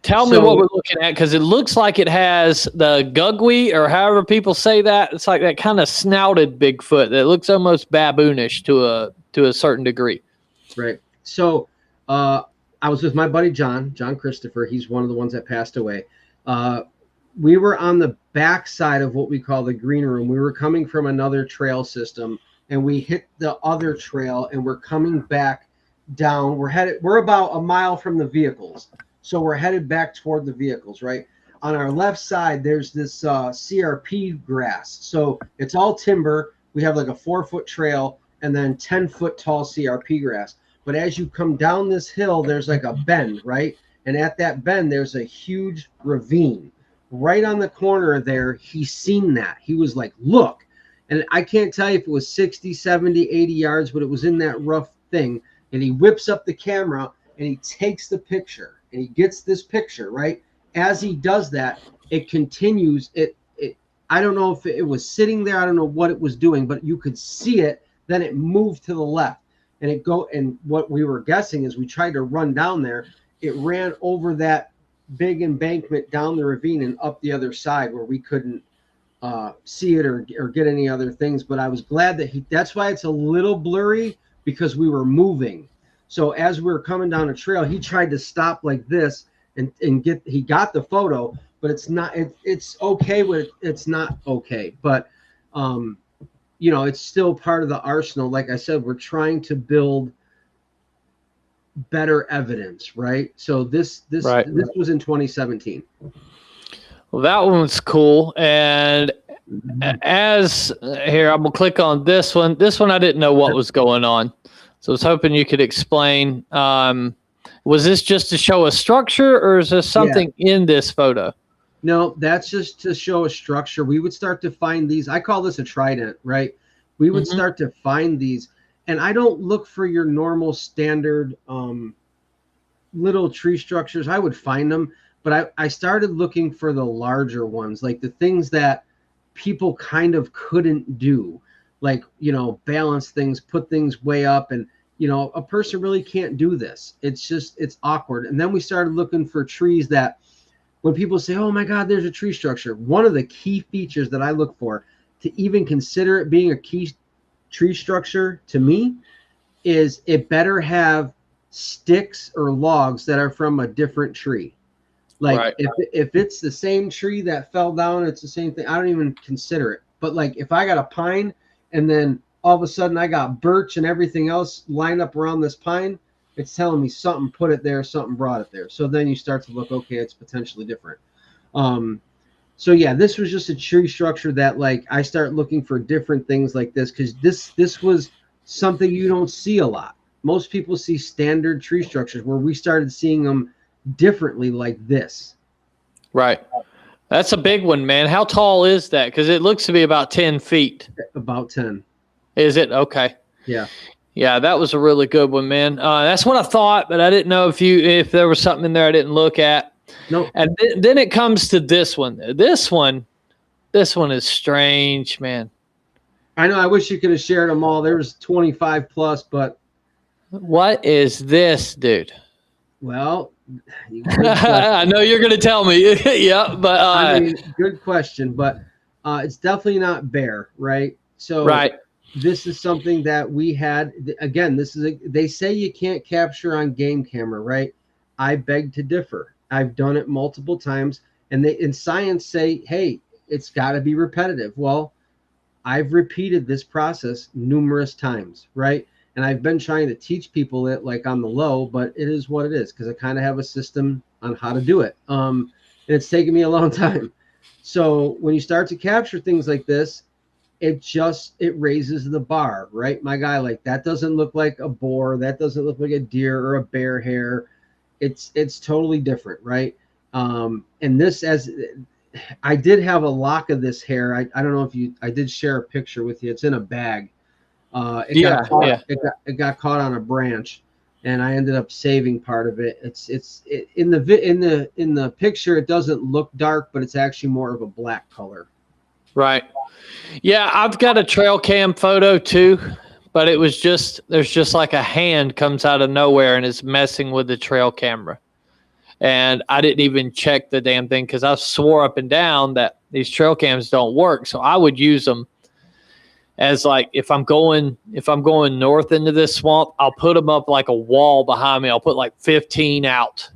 S6: Tell me what we're looking at, because it looks like it has the gugwi, or however people say that. It's like that kind of snouted Bigfoot that looks almost baboonish to a certain degree.
S7: Right. So I was with my buddy John Christopher. He's one of the ones that passed away. we were on the back side of what we call the green room. We were coming from another trail system, and we hit the other trail, and we're coming back down. We're about a mile from the vehicles, so we're headed back toward the vehicles, right? On our left side, there's this CRP grass. So it's all timber. We have like a 4-foot trail and then 10-foot tall CRP grass. But as you come down this hill, there's like a bend, right? And at that bend, there's a huge ravine. Right on the corner there, he's seen that. He was like, look. And I can't tell you if it was 60, 70, 80 yards, but it was in that rough thing. And he whips up the camera and he takes the picture. And he gets this picture, right? As he does that, it continues. I don't know if it was sitting there. I don't know what it was doing, but you could see it. Then it moved to the left, and what we were guessing is we tried to run down there. It ran over that big embankment down the ravine and up the other side where we couldn't see it or get any other things. But I was glad that that's why it's a little blurry, because we were moving. So as we were coming down a trail, he tried to stop like this. He got the photo, but it's okay with it's not okay. But it's still part of the arsenal. Like I said, we're trying to build better evidence, right? So this was in 2017.
S6: Well, that one's cool. And as here, I'm gonna click on this one. This one I didn't know what was going on, so I was hoping you could explain. Was this just to show a structure, or is there something in this photo?
S7: No, that's just to show a structure. We would start to find these. I call this a trident, right? We would start to find these. And I don't look for your normal standard little tree structures. I would find them, but I started looking for the larger ones, like the things that people kind of couldn't do, like, balance things, put things way up, and a person really can't do this. It's awkward. And then we started looking for trees that when people say, oh my God, there's a tree structure. One of the key features that I look for to even consider it being a key tree structure to me is it better have sticks or logs that are from a different tree. Like if it's the same tree that fell down, it's the same thing. I don't even consider it. But like if I got a pine and then all of a sudden I got birch and everything else lined up around this pine, it's telling me something put it there, something brought it there. So then you start to look, okay, it's potentially different. So yeah, this was just a tree structure that like I start looking for different things like this, because this was something you don't see a lot. Most people see standard tree structures, where we started seeing them differently like this. Right.
S6: That's a big one, man. How tall is that? Because it looks to be about 10 feet.
S7: About 10.
S6: Is it? Okay.
S7: Yeah.
S6: Yeah, that was a really good one, man. That's what I thought, but I didn't know if there was something in there I didn't look at.
S7: No.
S6: And then it comes to this one. This one is strange, man.
S7: I know. I wish you could have shared them all. There was 25 plus, but
S6: what is this, dude?
S7: Well,
S6: I know you're going to tell me. Yeah, but
S7: I mean, good question, but it's definitely not bear, right? So this is something that we had. Again, they say you can't capture on game camera, right? I beg to differ. I've done it multiple times, and they in science say, hey, it's got to be repetitive. Well, I've repeated this process numerous times, right? And I've been trying to teach people it like on the low, but it is what it is, because I kind of have a system on how to do it. And it's taken me a long time. So when you start to capture things like this, it raises the bar, right? My guy, like, that doesn't look like a boar. That doesn't look like a deer or a bear hair. It's totally different, right? And this, as I did have a lock of this hair. I don't know if I did share a picture with you. It's in a bag. It got caught on a branch, and I ended up saving part of it. In the picture, it doesn't look dark, but it's actually more of a black color.
S6: Right. Yeah, I've got a trail cam photo too, but there's just like a hand comes out of nowhere and is messing with the trail camera. And I didn't even check the damn thing, because I swore up and down that these trail cams don't work. So I would use them as like if I'm going north into this swamp, I'll put them up like a wall behind me. I'll put like 15 out,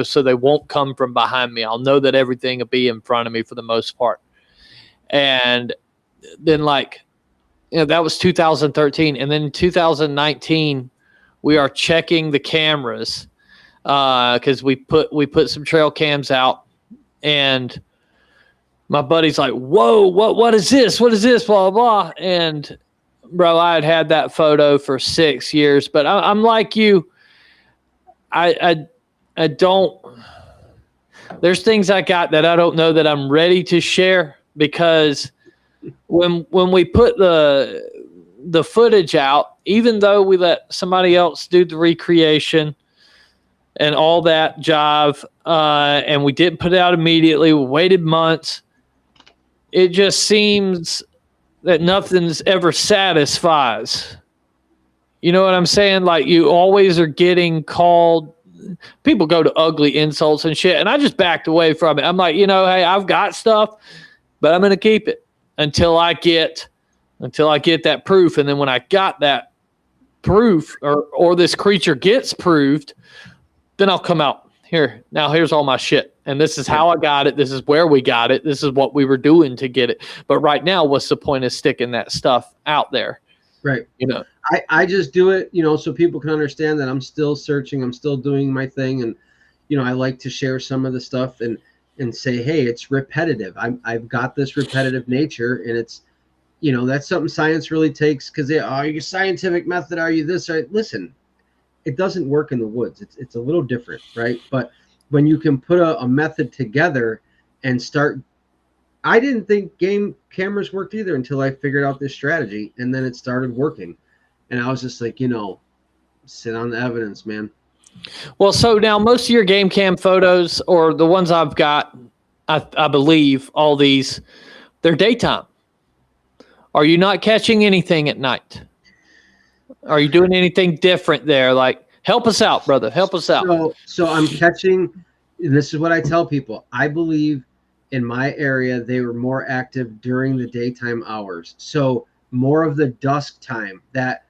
S6: so they won't come from behind me. I'll know that everything will be in front of me for the most part. And then that was 2013. And then 2019, we are checking the cameras because we put some trail cams out, and my buddy's like, whoa, what is this? What is this? Blah, blah, blah. And bro, I had that photo for 6 years, but I'm like you. I don't, there's things I got that I don't know that I'm ready to share, because when we put the footage out, even though we let somebody else do the recreation and all that jive, and we didn't put it out immediately, we waited months. It just seems that nothing's ever satisfies. You know what I'm saying? Like, you always are getting called. People go to ugly insults and shit, and I just backed away from it. I'm like, hey, I've got stuff, but I'm going to keep it until I get that proof. And then when I got that proof, or this creature gets proved, then I'll come out here. Now here's all my shit. And this is how I got it. This is where we got it. This is what we were doing to get it. But right now, what's the point of sticking that stuff out there?
S7: Right. I just do it, so people can understand that I'm still searching. I'm still doing my thing. And, I like to share some of the stuff and say, hey, it's repetitive. I've got this repetitive nature, and it's, that's something science really takes, because are you scientific method? Are you this? Listen, it doesn't work in the woods. It's a little different, right? But when you can put a method together and start, I didn't think game cameras worked either until I figured out this strategy, and then it started working. And I was just like, sit on the evidence, man.
S6: Well, so now most of your game cam photos, or the ones I've got, I believe all these, they're daytime. Are you not catching anything at night? Are you doing anything different there? Like, help us out, brother. Help us out.
S7: So I'm catching, and this is what I tell people. I believe in my area, they were more active during the daytime hours. So more of the dusk time, that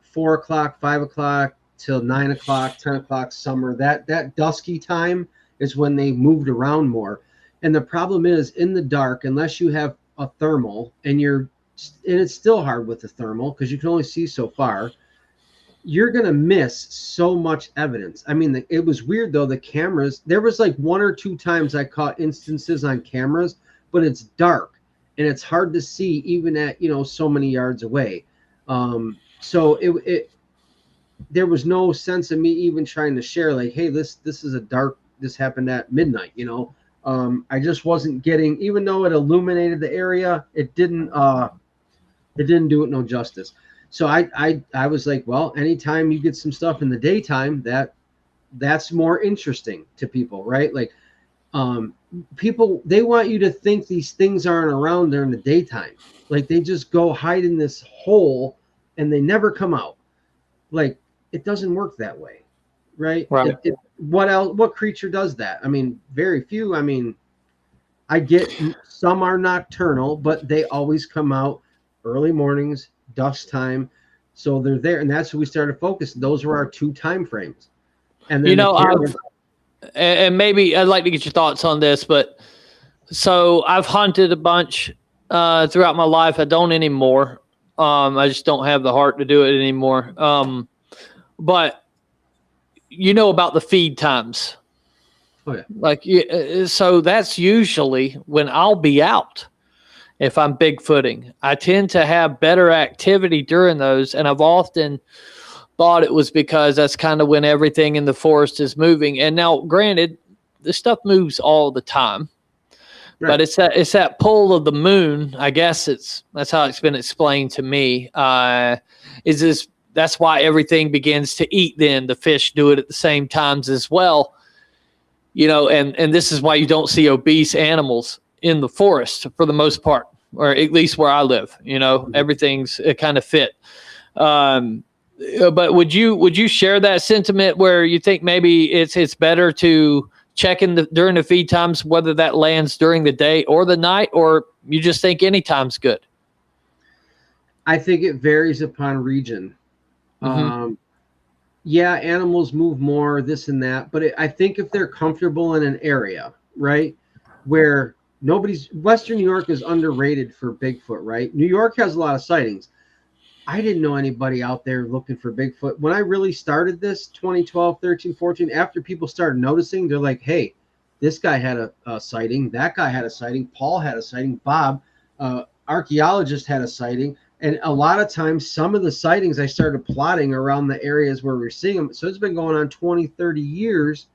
S7: 4 o'clock, 5 o'clock till 9 o'clock, 10 o'clock summer, that dusky time is when they moved around more. And the problem is, in the dark, unless you have a thermal, and it's still hard with the thermal because you can only see so far, you're going to miss so much evidence. I mean, it was weird though. The cameras, there was like 1 or 2 times I caught instances on cameras, but it's dark and it's hard to see even at, so many yards away. So there was no sense of me even trying to share like, hey, this is this happened at midnight, I just wasn't getting, even though it illuminated the area, it didn't do it no justice. So I was like, well, anytime you get some stuff in the daytime, that's more interesting to people, right? Like, people, they want you to think these things aren't around during the daytime. Like, they just go hide in this hole and they never come out. Like, it doesn't work that way, right?
S6: Right.
S7: What else? What creature does that? I mean, very few. I mean, I get some are nocturnal, but they always come out early mornings, dusk time. So they're there, and that's what we started focusing. Those were our 2 time frames. And then
S6: and maybe I'd like to get your thoughts on this, but so I've hunted a bunch throughout my life. I don't anymore. I just don't have the heart to do it anymore. But about the feed times.
S7: Oh yeah.
S6: Like, so that's usually when I'll be out. If I'm bigfooting, I tend to have better activity during those. And I've often thought it was because that's kind of when everything in the forest is moving. And now, granted, this stuff moves all the time, right. But it's that pull of the moon. I guess that's how it's been explained to me. That's why everything begins to eat. Then the fish do it at the same times as well. And this is why you don't see obese animals in the forest for the most part, or at least where I live. Everything's kind of fit. But would you share that sentiment where you think maybe it's better to check during the feed times, whether that lands during the day or the night, or you just think any time's good?
S7: I think it varies upon region. Yeah, animals move more, this and that, but I think if they're comfortable in an area, right, where Western New York is underrated for Bigfoot, right? New York has a lot of sightings. I didn't know anybody out there looking for Bigfoot. When I really started this 2012, 13, 14, after people started noticing, they're like, hey, this guy had a sighting. That guy had a sighting. Paul had a sighting. Bob, archaeologist, had a sighting. And a lot of times, some of the sightings I started plotting around the areas where we're seeing them. So it's been going on 20, 30 years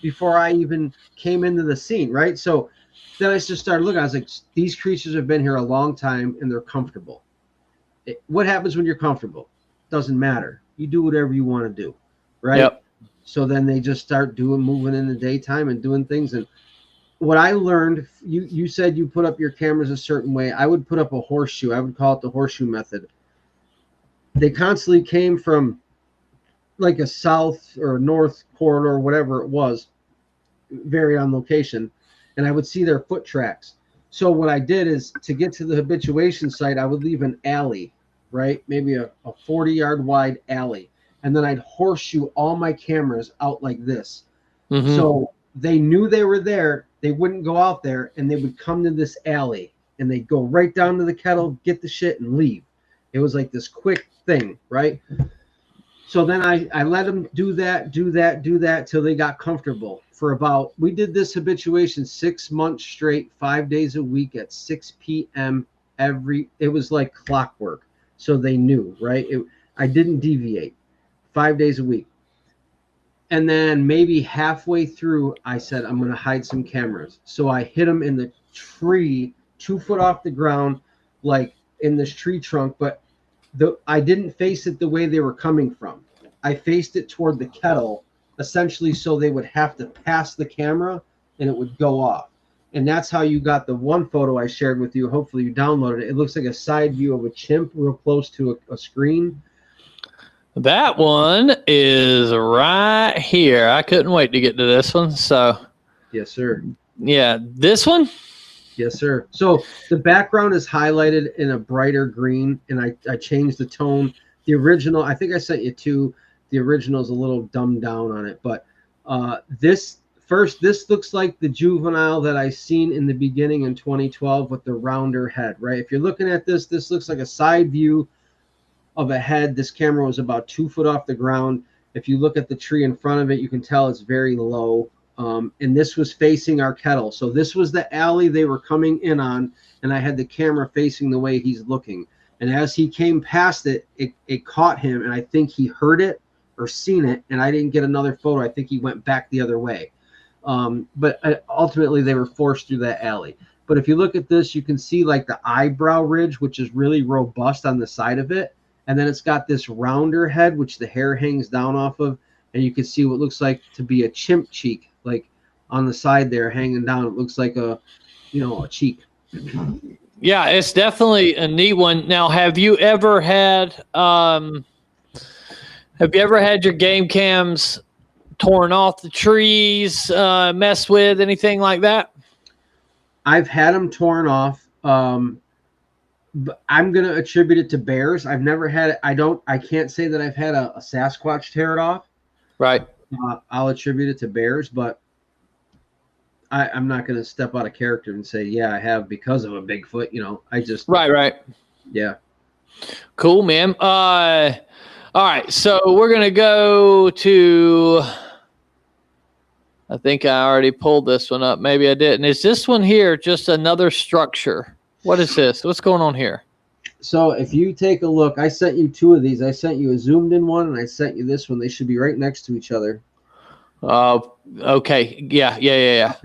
S7: before I even came into the scene, right? So then I just started looking. I was like, these creatures have been here a long time and they're comfortable. What happens when you're comfortable? Doesn't matter. You do whatever you want to do, right?
S6: Yep.
S7: So then they just start moving in the daytime and doing things. And what I learned, you said you put up your cameras a certain way. I would put up a horseshoe. I would call it the horseshoe method. They constantly came from like a south or north corridor, whatever it was, vary on location, and I would see their foot tracks. So what I did is, to get to the habituation site, I would leave an alley, right? Maybe a 40-yard wide alley. And then I'd horseshoe all my cameras out like this. So they knew they were there. They wouldn't go out there, and they would come to this alley, and they'd go right down to the kettle, get the shit, and leave. It was like this quick thing, right? So then I let them do that till they got comfortable. We did this habituation 6 months straight, 5 days a week at 6 p.m. It was like clockwork. So they knew, right? I didn't deviate. 5 days a week. And then maybe halfway through, I said, I'm going to hide some cameras. So I hid them in the tree, 2 foot off the ground, like in this tree trunk. But I didn't face it the way they were coming from. I faced it toward the kettle, essentially, so they would have to pass the camera and it would go off. And that's how you got the one photo I shared with you. Hopefully you downloaded it. It looks like a side view of a chimp real close to a screen.
S6: That one is right here. I couldn't wait to get to this one. So,
S7: yes, sir.
S6: Yeah, this one?
S7: Yes, sir. So the background is highlighted in a brighter green, and I changed the tone. The original, I think I sent you 2. The original is a little dumbed down on it, but this looks like the juvenile that I seen in the beginning in 2012 with the rounder head, right? If you're looking at this looks like a side view of a head. This camera was about 2 foot off the ground. If you look at the tree in front of it, you can tell it's very low. And this was facing our kettle. So this was the alley they were coming in on, and I had the camera facing the way he's looking. And as he came past it, it caught him, and I think he heard it or seen it, and I didn't get another photo. I think he went back the other way. But ultimately, they were forced through that alley. But if you look at this, you can see like the eyebrow ridge, which is really robust on the side of it. And then it's got this rounder head, which the hair hangs down off of. And you can see what looks like to be a chimp cheek, like on the side there hanging down. It looks like a cheek.
S6: Yeah, it's definitely a neat one. Now, have you ever had your game cams torn off the trees, messed with, anything like that?
S7: I've had them torn off. But I'm going to attribute it to bears. I've never had it. I can't say that I've had a Sasquatch tear it off.
S6: Right.
S7: I'll attribute it to bears, but I'm not going to step out of character and say, yeah, I have because of a Bigfoot. I just.
S6: Right.
S7: Yeah.
S6: Cool, man. All right. So we're going to go to, I think I already pulled this one up. Maybe I didn't. Is this one here just another structure? What is this? What's going on here?
S7: So if you take a look, I sent you 2 of these. I sent you a zoomed in one, and I sent you this one. They should be right next to each other.
S6: Okay. Yeah.
S7: Okay.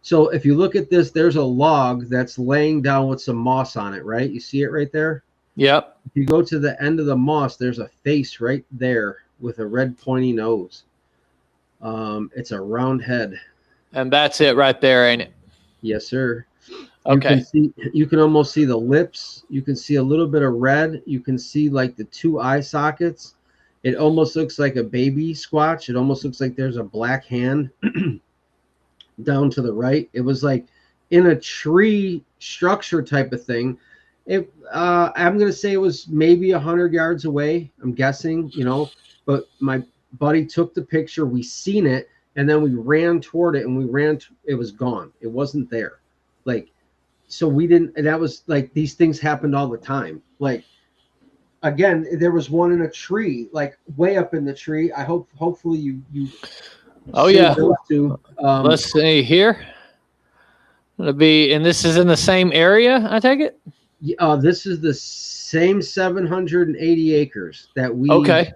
S7: So if you look at this, there's a log that's laying down with some moss on it, right? You see it right there?
S6: Yep.
S7: If you go to the end of the moss, there's a face right there with a red pointy nose. It's a round head.
S6: And that's it right there, ain't it?
S7: Yes, sir.
S6: Okay.
S7: You can almost see the lips. You can see a little bit of red. You can see like the 2 eye sockets. It almost looks like a baby squatch. It almost looks like there's a black hand down to the right. It was like in a tree structure type of thing. I'm gonna say it was maybe 100 yards away. I'm guessing, but my buddy took the picture. We seen it, and then we ran toward it, and it was gone. It wasn't there. Like, so we didn't. And that was like, these things happened all the time. Like, again, there was one in a tree, like way up in the tree. Hopefully you.
S6: Oh yeah.
S7: Those two.
S6: Let's see here. It'll be, and this is in the same area, I take it?
S7: This is the same 780 acres that we.
S6: Okay.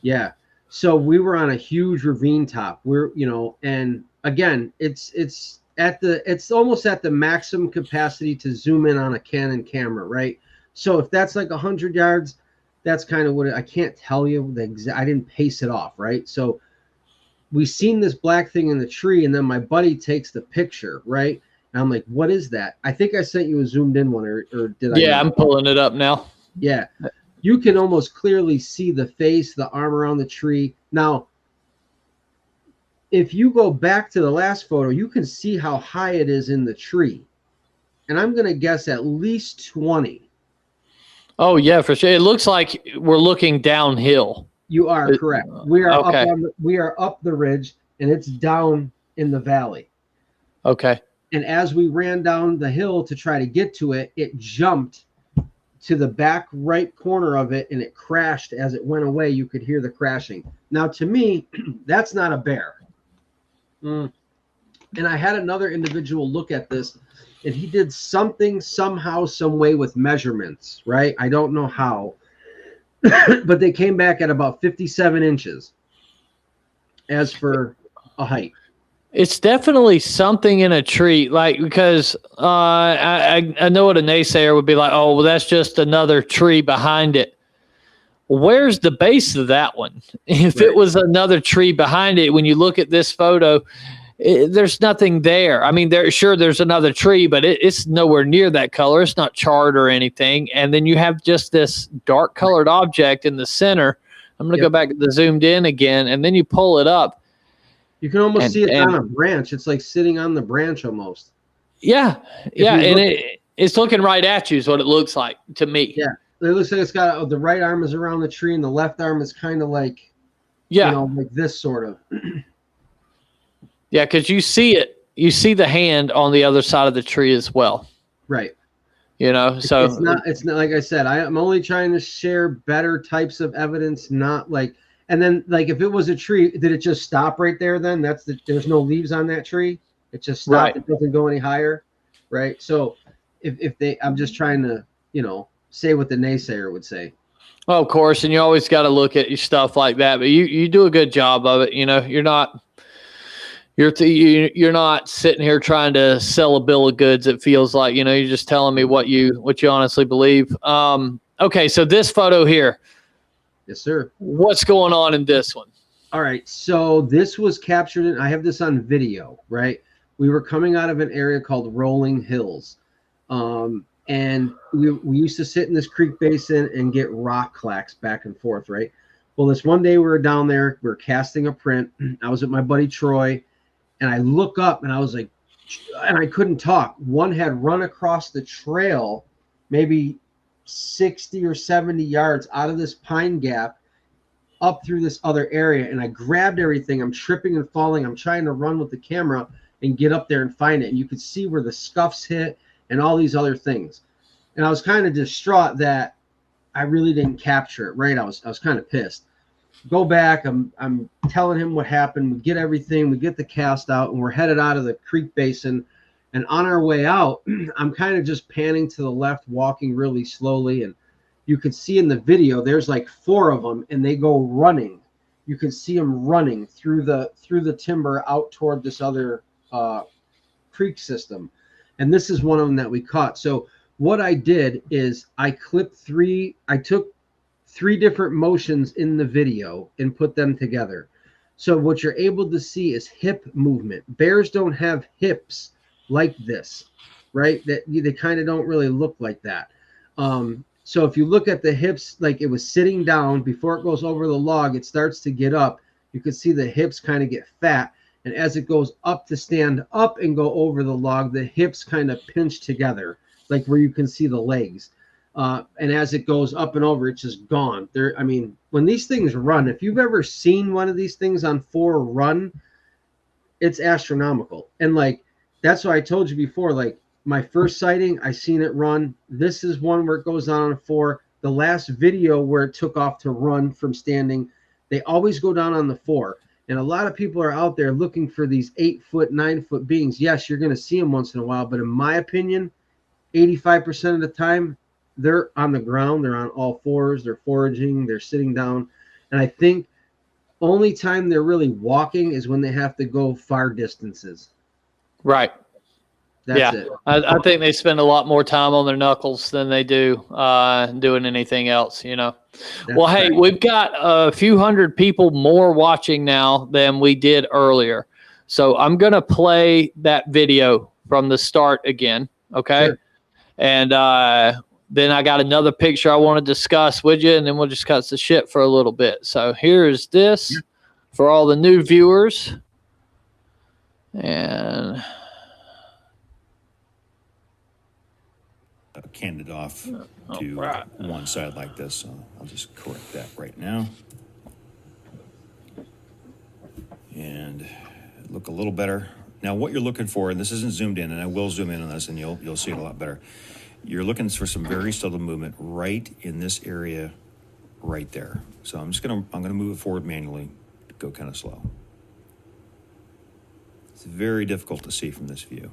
S7: Yeah. So we were on a huge ravine top. And again, it's almost at the maximum capacity to zoom in on a Canon camera, right? So if that's like 100 yards, that's kind of what I can't tell you I didn't pace it off, right? So we seen this black thing in the tree, and then my buddy takes the picture, right? And I'm like, what is that? I think I sent you a zoomed in one, or did I?
S6: Yeah, I'm pulling it up now.
S7: Yeah. You can almost clearly see the face, the arm around the tree. Now, if you go back to the last photo, you can see how high it is in the tree. And I'm going to guess at least 20.
S6: Oh, yeah, for sure. It looks like we're looking downhill.
S7: You are correct. We are
S6: okay.
S7: we are up the ridge, and it's down in the valley.
S6: Okay.
S7: And as we ran down the hill to try to get to it, it jumped to the back right corner of it, and it crashed. As it went away, you could hear the crashing. Now, to me, that's not a bear. And I had another individual look at this, and he did something somehow, some way with measurements, right? I don't know how, but they came back at about 57 inches as for a height.
S6: It's definitely something in a tree, like, because I know what a naysayer would be like. Oh, well, that's just another tree behind it. Where's the base of that one? If it was another tree behind it, when you look at this photo, there's nothing there. I mean, there's another tree, but it's nowhere near that color. It's not charred or anything. And then you have just this dark colored object in the center. I'm going to go back to the zoomed in again, and then you pull it up.
S7: You can almost see it on a branch. It's like sitting on the branch almost.
S6: Yeah, yeah, and it's looking right at you is what it looks like to me.
S7: Yeah, it looks like it's got the right arm is around the tree, and the left arm is kind of like, like this sort of.
S6: Yeah, because you see it. You see the hand on the other side of the tree as well.
S7: Right.
S6: So
S7: it's not like I said. I'm only trying to share better types of evidence, not like. And then, like, if it was a tree, did it just stop right there? Then there's no leaves on that tree. It just stopped. Right. It doesn't go any higher, right? So, I'm just trying to, say what the naysayer would say.
S6: Well, of course, and you always got to look at your stuff like that. But you do a good job of it. You're not sitting here trying to sell a bill of goods. It feels like you're just telling me what you honestly believe. Okay, so this photo here.
S7: Yes, sir.
S6: What's going on in this one?
S7: All right. So this was captured. I have this on video, right? We were coming out of an area called Rolling Hills. And we used to sit in this creek basin and get rock clacks back and forth, right? Well, this one day we were down there. We were casting a print. I was with my buddy Troy. And I look up and I was like, and I couldn't talk. One had run across the trail, maybe 60 or 70 yards out of this pine gap up through this other area, and I grabbed everything. I'm tripping and falling. I'm trying to run with the camera and get up there and find it, and you could see where the scuffs hit and all these other things. And I was kind of distraught that I really didn't capture it, right? I was kind of pissed. Go back, I'm telling him what happened. We get everything, we get the cast out, and we're headed out of the creek basin. And on our way out, I'm kind of just panning to the left, walking really slowly. And you can see in the video, there's like 4 of them, and they go running. You can see them running through the timber out toward this other creek system. And this is one of them that we caught. So what I did is I took 3 different motions in the video and put them together. So what you're able to see is hip movement. Bears don't have hips like this, right? That they kind of don't really look like that. So if you look at the hips, like it was sitting down before it goes over the log, it starts to get up. You can see the hips kind of get fat. And as it goes up to stand up and go over the log, the hips kind of pinch together, like where you can see the legs. And as it goes up and over, it's just gone. I mean, when these things run, if you've ever seen one of these things on 4 run, it's astronomical. And like, that's why I told you before, like my first sighting, I seen it run. This is one where it goes on a 4. The last video where it took off to run from standing, they always go down on the 4. And a lot of people are out there looking for these 8-foot, 9-foot beings. Yes, you're going to see them once in a while, but in my opinion, 85% of the time, they're on the ground. They're on all 4s. They're foraging. They're sitting down. And I think only time they're really walking is when they have to go far distances.
S6: Right.
S7: That's it.
S6: I think they spend a lot more time on their knuckles than they do doing anything else, you know. Well, hey, we've got a few hundred people more watching now than we did earlier. So I'm going to play that video from the start again, okay? Sure. And then I got another picture I want to discuss with you, and then we'll just cut the shit for a little bit. So here's this for all the new viewers. And
S8: canned it off to one side like this, so I'll just correct that right now and look a little better. Now what you're looking for, and this isn't zoomed in, and I will zoom in on this and you'll see it a lot better. You're looking for some very subtle movement right in this area right there. So I'm gonna move it forward manually, go kind of slow. It's very difficult to see from this view.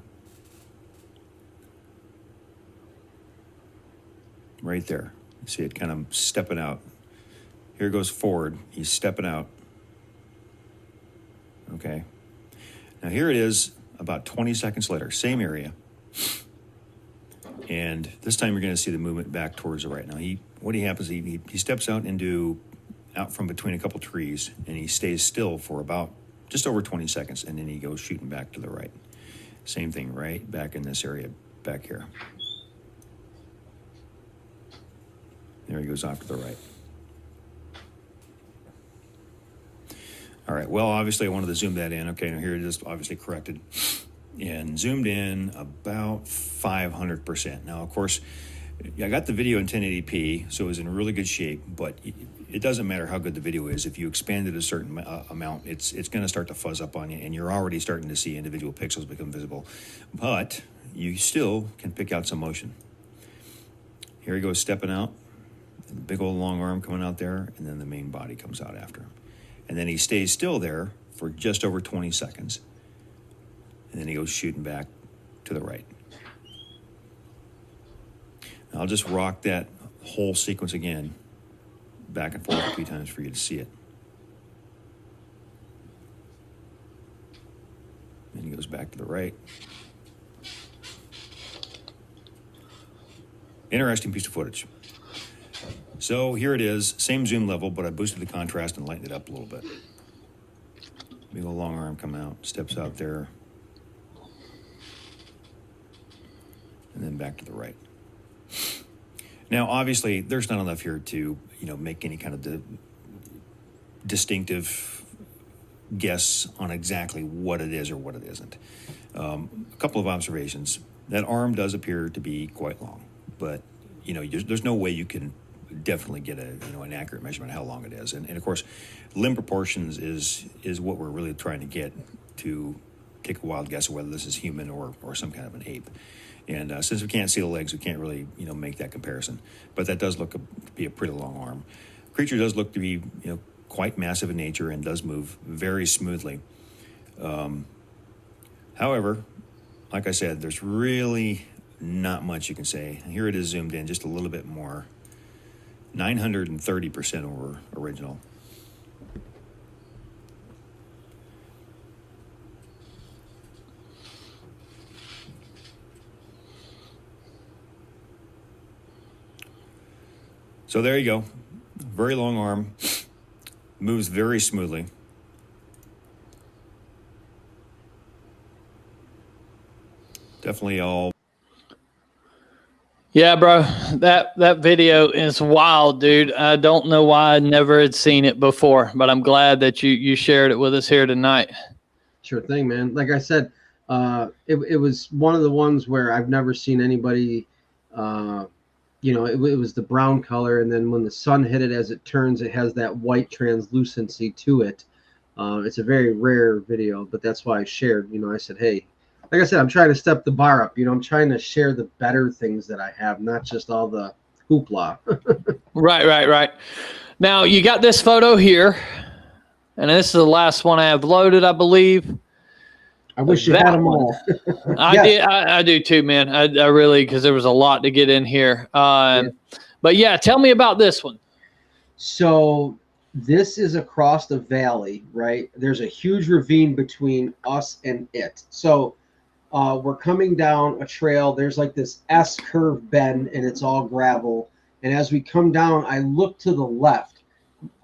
S8: Right there. You see it kind of stepping out. Here it goes forward. He's stepping out. Okay. Now here it is about 20 seconds later. Same area. And this time you're going to see the movement back towards the right. Now what happens, he steps out from between a couple trees, and he stays still for about just over 20 seconds, and then he goes shooting back to the right. Same thing right back in this area back here. There he goes off to the right. All right, well, obviously I wanted to zoom that in. Okay, now here it is, obviously corrected. And zoomed in about 500%. Now, of course, I got the video in 1080p, so it was in really good shape, but it doesn't matter how good the video is. If you expand it a certain amount, it's going to start to fuzz up on you, and you're already starting to see individual pixels become visible. But you still can pick out some motion. Here he goes stepping out. The big old long arm coming out there, and then the main body comes out after him. And then he stays still there for just over 20 seconds. And then he goes shooting back to the right. Now I'll just rock that whole sequence again, back and forth a few times for you to see it. Then he goes back to the right. Interesting piece of footage. So here it is, same zoom level, but I boosted the contrast and lightened it up a little bit. Big old long arm coming out, steps out there, and then back to the right. Now, obviously, there's not enough here to, make any kind of distinctive guess on exactly what it is or what it isn't. A couple of observations. That arm does appear to be quite long, but there's no way you can definitely get an accurate measurement of how long it is. And of course, limb proportions is what we're really trying to get to take a wild guess of whether this is human or some kind of an ape. And since we can't see the legs, we can't really make that comparison. But that does look to be a pretty long arm. Creature does look to be quite massive in nature and does move very smoothly. However, like I said, there's really not much you can say. Here it is zoomed in just a little bit more. 930% over original. So there you go. Very long arm. Moves very smoothly. Definitely all.
S6: Yeah, bro, that video is wild, dude. I don't know why I never had seen it before, but I'm glad that you shared it with us here tonight.
S7: Sure thing, man. Like I said, it was one of the ones where I've never seen anybody it was the brown color, and then when the sun hit it as it turns, it has that white translucency to it. It's a very rare video, but that's why I shared. I said, hey, like I said, I'm trying to step the bar up. I'm trying to share the better things that I have, not just all the hoopla.
S6: Right. Now you got this photo here, and this is the last one I have loaded, I believe.
S7: I wish you had them all.
S6: I do too, man. I really, because there was a lot to get in here. But yeah, tell me about this one.
S7: So this is across the valley, right? There's a huge ravine between us and it. So we're coming down a trail. There's like this S curve bend, and it's all gravel. And as we come down, I look to the left.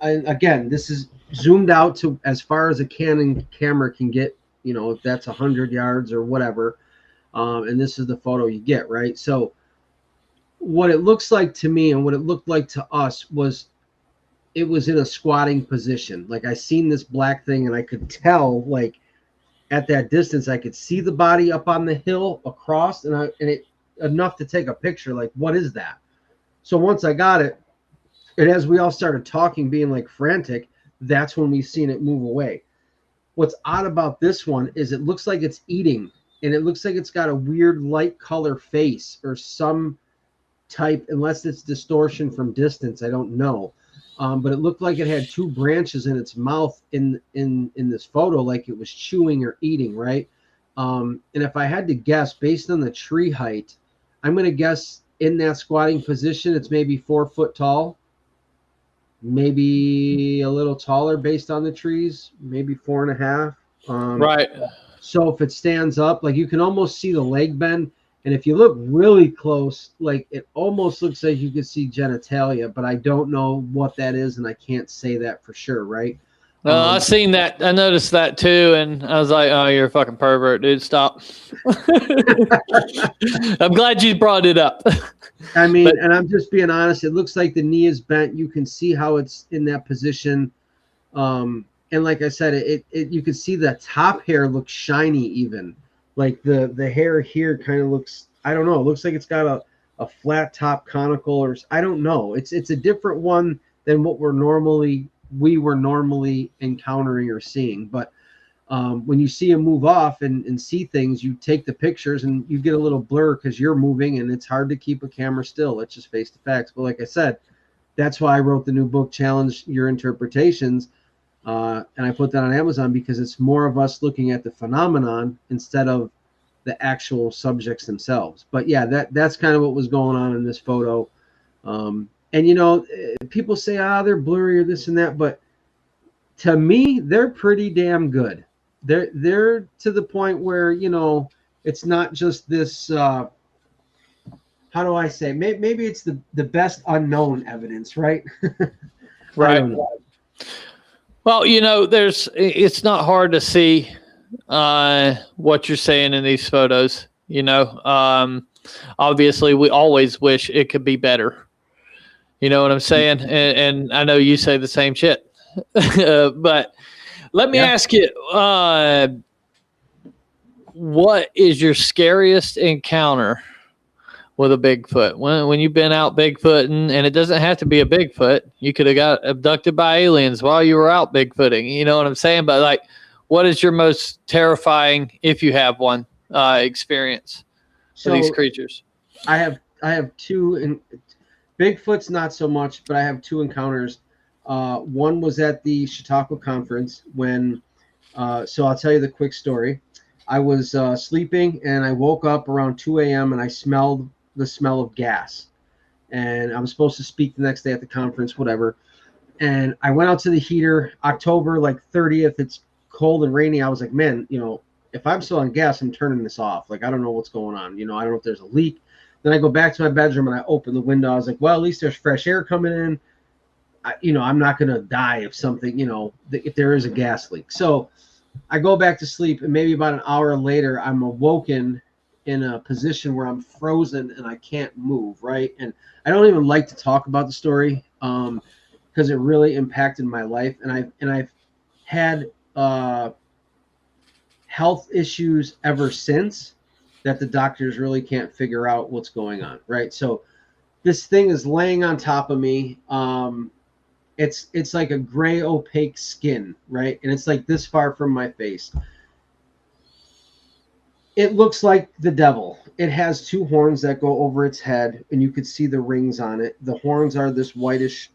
S7: And again, this is zoomed out to as far as a Canon camera can get, if that's 100 yards or whatever. And this is the photo you get, right? So what it looks like to me and what it looked like to us was it was in a squatting position. Like I seen this black thing, and I could tell, like at that distance, I could see the body up on the hill across, and it enough to take a picture. Like, what is that? So once I got it, and as we all started talking, being like frantic, that's when we seen it move away. What's odd about this one is it looks like it's eating, and it looks like it's got a weird light color face or some type, unless it's distortion from distance, I don't know. But it looked like it had two branches in its mouth in this photo, like it was chewing or eating, right? And if I had to guess, based on the tree height, I'm going to guess in that squatting position, it's maybe 4 foot tall, maybe a little taller based on the trees, maybe 4.5.
S6: Right.
S7: So if it stands up, like you can almost see the leg bend. And if you look really close, like it almost looks like you could see genitalia, but I don't know what that is, and I can't say that for sure, right?
S6: I seen that. I noticed that too, and I was like, "Oh, you're a fucking pervert, dude! Stop." I'm glad you brought it up.
S7: I mean, and I'm just being honest. It looks like the knee is bent. You can see how it's in that position, and like I said, it you can see the top hair looks shiny even. Like the hair here kind of looks, I don't know, it looks like it's got a flat top conical, or I don't know. It's a different one than what we were normally encountering or seeing. But when you see them move off and see things, you take the pictures and you get a little blur because you're moving, and it's hard to keep a camera still. Let's just face the facts. But like I said, that's why I wrote the new book, Challenge Your Interpretations. And I put that on Amazon because it's more of us looking at the phenomenon instead of the actual subjects themselves. But yeah, that's kind of what was going on in this photo. And people say, they're blurry or this and that, but to me, they're pretty damn good. They're to the point where, it's not just this, how do I say, maybe it's the best unknown evidence, right?
S6: Right. Well, it's not hard to see what you're saying in these photos. Obviously, we always wish it could be better. You know what I'm saying? And I know you say the same shit. But let me ask you, what is your scariest encounter with a Bigfoot? When you've been out Bigfooting, and it doesn't have to be a Bigfoot. You could have got abducted by aliens while you were out Bigfooting. You know what I'm saying? But like, what is your most terrifying, if you have one, experience for these creatures?
S7: I have two, and Bigfoot's not so much, but I have two encounters. One was at the Chautauqua conference when, so I'll tell you the quick story. I was sleeping, and I woke up around 2 a.m. and I smelled the smell of gas, and I was supposed to speak the next day at the conference, whatever. And I went out to the heater, October like 30th. It's cold and rainy. I was like, man, if I'm still on gas, I'm turning this off. Like, I don't know what's going on. I don't know if there's a leak. Then I go back to my bedroom and I open the window. I was like, well, at least there's fresh air coming in. I'm not going to die if something, if there is a gas leak. So I go back to sleep, and maybe about an hour later, I'm awoken in a position where I'm frozen and I can't move, right? And I don't even like to talk about the story because it really impacted my life. And I've had health issues ever since that the doctors really can't figure out what's going on, right? So this thing is laying on top of me. It's like a gray opaque skin, right? And it's like this far from my face. It looks like the devil. It has two horns that go over its head, and you could see the rings on it. The horns are this whitish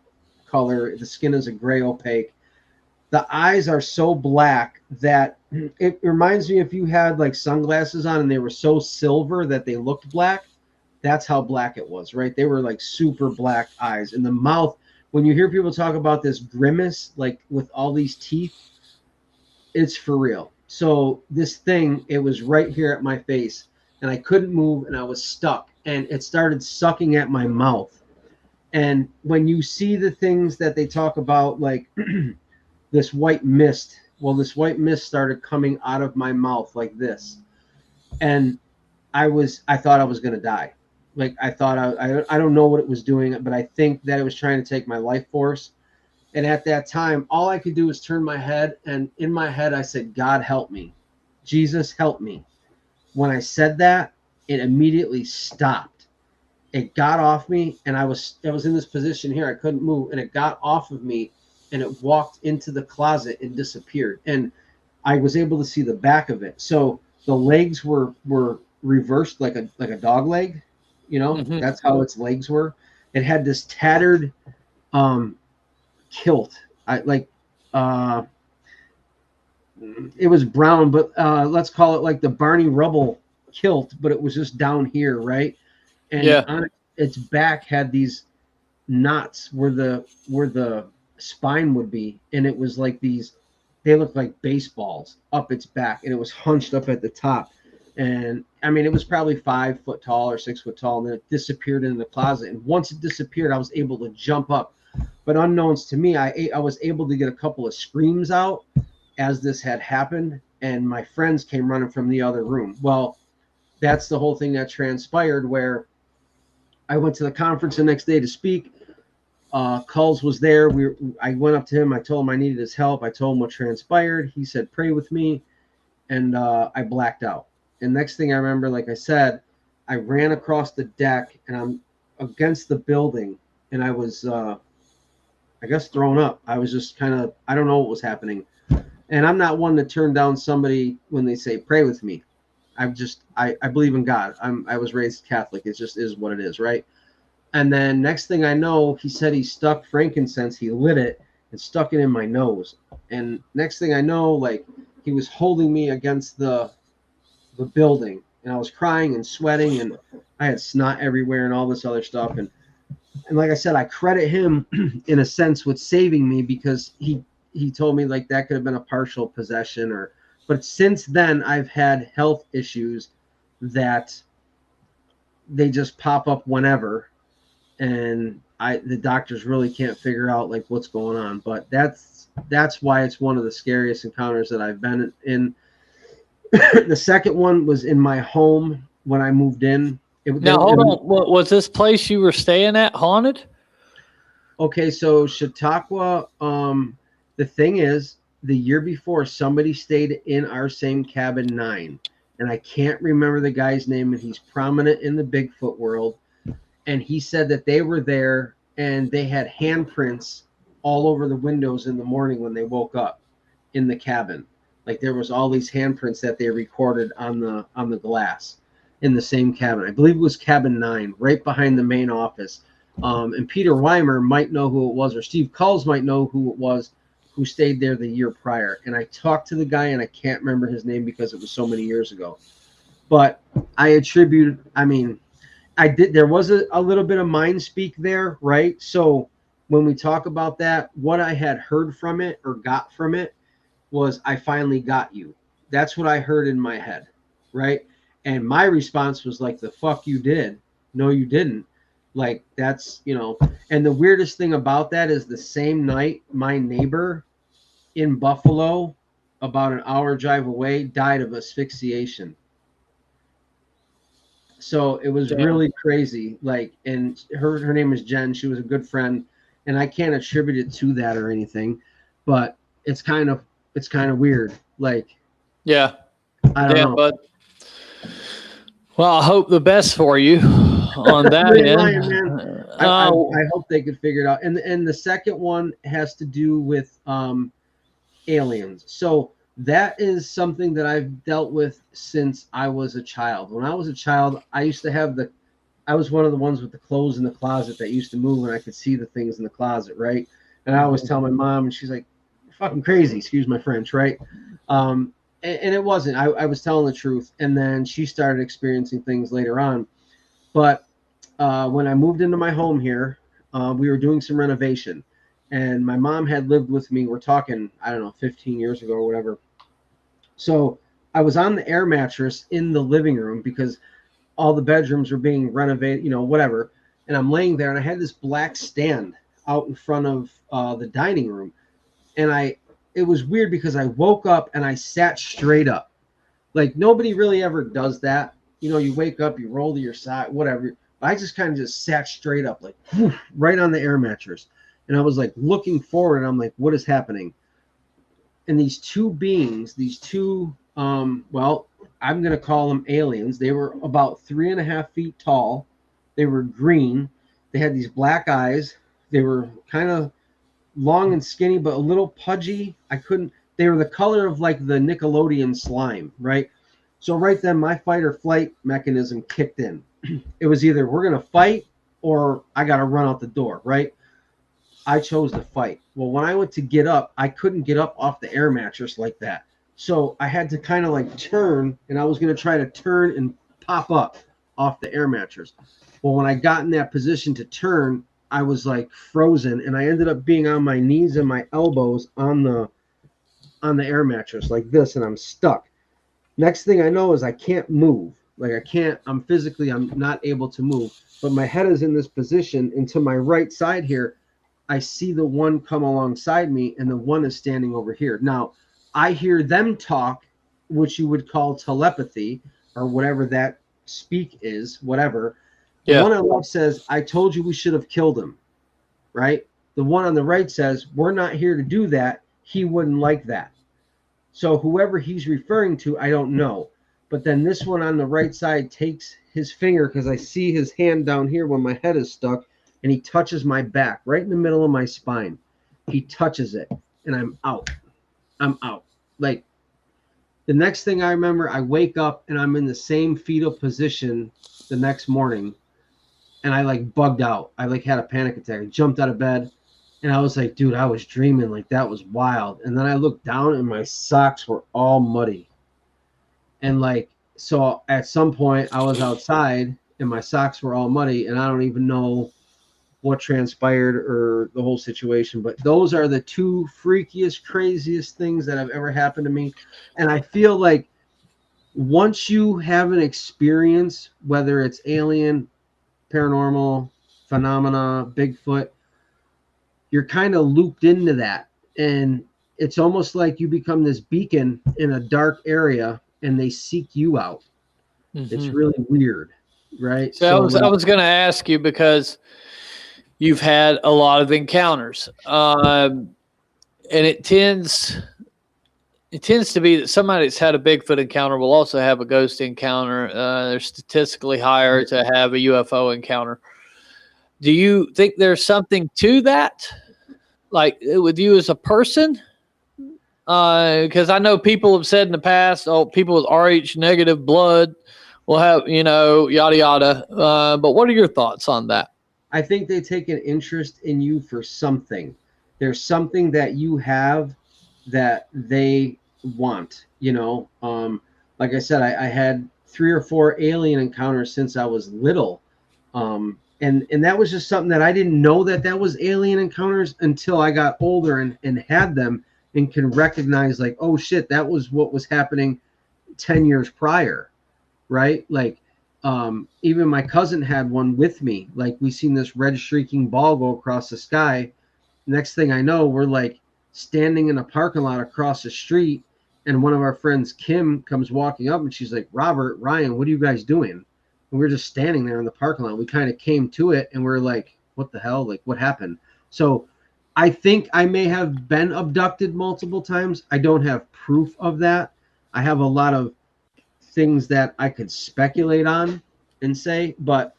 S7: color. The skin is a gray opaque. The eyes are so black that it reminds me if you had like sunglasses on and they were so silver that they looked black. That's how black it was, right? They were like super black eyes. And the mouth, when you hear people talk about this grimace, like with all these teeth, it's for real. So this thing, it was right here at my face, and I couldn't move, and I was stuck, and it started sucking at my mouth. And when you see the things that they talk about, like this white mist, well, this white mist started coming out of my mouth like this, and I thought I was going to die. Like I thought I don't know what it was doing, but I think that it was trying to take my life force. And at that time, all I could do was turn my head, and in my head I said, God help me. Jesus help me. When I said that, it immediately stopped. It got off me, and I was in this position here. I couldn't move, and it got off of me, and it walked into the closet and disappeared. And I was able to see the back of it. So the legs were reversed like a dog leg. You know, that's how its legs were. It had this tattered kilt. It was brown, but let's call it like the Barney Rubble kilt, but it was just down here, right? And on its back had these knots where the spine would be, and it was like they looked like baseballs up its back, and it was hunched up at the top. And I mean, it was probably 5 foot tall or 6 foot tall, and then it disappeared in the closet. And once it disappeared, I was able to jump up. But unknowns to me, I was able to get a couple of screams out as this had happened, and my friends came running from the other room. Well, that's the whole thing that transpired, where I went to the conference the next day to speak. Culls was there. I went up to him. I told him I needed his help. I told him what transpired. He said, pray with me. And I blacked out. And next thing I remember, like I said, I ran across the deck, and I'm against the building, and I was, I guess, thrown up. I was just kind of, I don't know what was happening. And I'm not one to turn down somebody when they say, pray with me. I believe in God. I was raised Catholic. It just is what it is, right? And then next thing I know, he said he stuck frankincense. He lit it and stuck it in my nose. And next thing I know, like, he was holding me against the building, and I was crying and sweating, and I had snot everywhere and all this other stuff. And like I said, I credit him in a sense with saving me, because he told me like that could have been a partial possession, but since then I've had health issues that they just pop up whenever, and the doctors really can't figure out like what's going on. But that's why it's one of the scariest encounters that I've been in. The second one was in my home when I moved in.
S6: Now, hold on. Was this place you were staying at haunted?
S7: Okay, so Chautauqua, the thing is, the year before, somebody stayed in our same cabin 9. And I can't remember the guy's name, and he's prominent in the Bigfoot world. And he said that they were there, and they had handprints all over the windows in the morning when they woke up in the cabin. Like there was all these handprints that they recorded on the glass in the same cabin. I believe it was cabin 9, right behind the main office. And Peter Weimer might know who it was, or Steve Culls might know who it was, who stayed there the year prior. And I talked to the guy, and I can't remember his name because it was so many years ago. But I did. There was a little bit of mind speak there, right? So when we talk about that, what I had heard from it or got from it was, I finally got you. That's what I heard in my head, right? And my response was like, the fuck you did. No, you didn't. Like, that's, and the weirdest thing about that is the same night, my neighbor in Buffalo, about an hour drive away, died of asphyxiation. So it was really crazy. Like, and her name is Jen. She was a good friend, and I can't attribute it to that or anything, but it's kind of weird. Like,
S6: yeah,
S7: I don't know.
S6: But well, I hope the best for you. on that
S7: You ain't
S6: end.
S7: lying, man. I hope they could figure it out. And the second one has to do with aliens. So that is something that I've dealt with since I was a child. When I was a child, I used to have I was one of the ones with the clothes in the closet that used to move and I could see the things in the closet, right? And I always tell my mom, and she's like, fucking crazy, excuse my French, right? And it wasn't. I was telling the truth. And then she started experiencing things later on. But when I moved into my home here, we were doing some renovation. And my mom had lived with me. We're talking, I don't know, 15 years ago or whatever. So I was on the air mattress in the living room because all the bedrooms were being renovated, you know, whatever. And I'm laying there and I had this black stand out in front of the dining room. And it was weird because I woke up and I sat straight up. Like nobody really ever does that. You know, you wake up, you roll to your side, whatever. I just kind of just sat straight up, like whoosh, right on the air mattress. And I was like looking forward and I'm like, what is happening? And these two beings, well, I'm going to call them aliens. They were about 3.5 feet tall. They were green. They had these black eyes. They were kind of long and skinny, but a little pudgy. They were the color of like the Nickelodeon slime, right? So right then my fight or flight mechanism kicked in. It was either we're going to fight or I got to run out the door, right? I chose to fight. Well, when I went to get up, I couldn't get up off the air mattress like that. So I had to kind of like turn, and I was going to try to turn and pop up off the air mattress. Well, when I got in that position to turn, I was like frozen, and I ended up being on my knees and my elbows on the air mattress like this, and I'm stuck. Next thing I know is I can't move. Like I'm not able to move, but my head is in this position, and to my right side here, I see the one come alongside me, and the one is standing over here. Now, I hear them talk, which you would call telepathy or whatever that speak is, whatever. The one on the left says, I told you we should have killed him, right? The one on the right says, we're not here to do that. He wouldn't like that. So whoever he's referring to, I don't know. But then this one on the right side takes his finger, because I see his hand down here when my head is stuck, and he touches my back, right in the middle of my spine. He touches it, and I'm out. Like, the next thing I remember, I wake up, and I'm in the same fetal position the next morning, and I, like, bugged out. I, like, had a panic attack. I jumped out of bed, and I was like, dude, I was dreaming. Like, that was wild. And then I looked down, and my socks were all muddy. And, like, so at some point, I was outside, and my socks were all muddy, and I don't even know what transpired or the whole situation, but those are the two freakiest, craziest things that have ever happened to me. And I feel like once you have an experience, whether it's alien, paranormal, phenomena, Bigfoot, you're kind of looped into that. And it's almost like you become this beacon in a dark area and they seek you out. Mm-hmm. It's really weird, right?
S6: So I was going to ask you, because you've had a lot of encounters, and it tends to be that somebody that's had a Bigfoot encounter will also have a ghost encounter. They're statistically higher to have a UFO encounter. Do you think there's something to that, like with you as a person? Because I know people have said in the past, people with Rh negative blood will have, yada yada. But what are your thoughts on that?
S7: I think they take an interest in you for something. There's something that you have that they want, like I said, I had 3 or 4 alien encounters since I was little. And that was just something that I didn't know that was alien encounters until I got older and had them and can recognize, like, oh shit, that was what was happening 10 years prior. Right. Like, even my cousin had one with me. Like, we seen this red streaking ball go across the sky. Next thing I know, we're like standing in a parking lot across the street, and one of our friends, Kim, comes walking up, and she's like, Robert, Ryan, what are you guys doing? And we're just standing there in the parking lot. We kind of came to it, and we're like, what the hell? Like, what happened? So I think I may have been abducted multiple times. I don't have proof of that. I have a lot of things that I could speculate on and say, but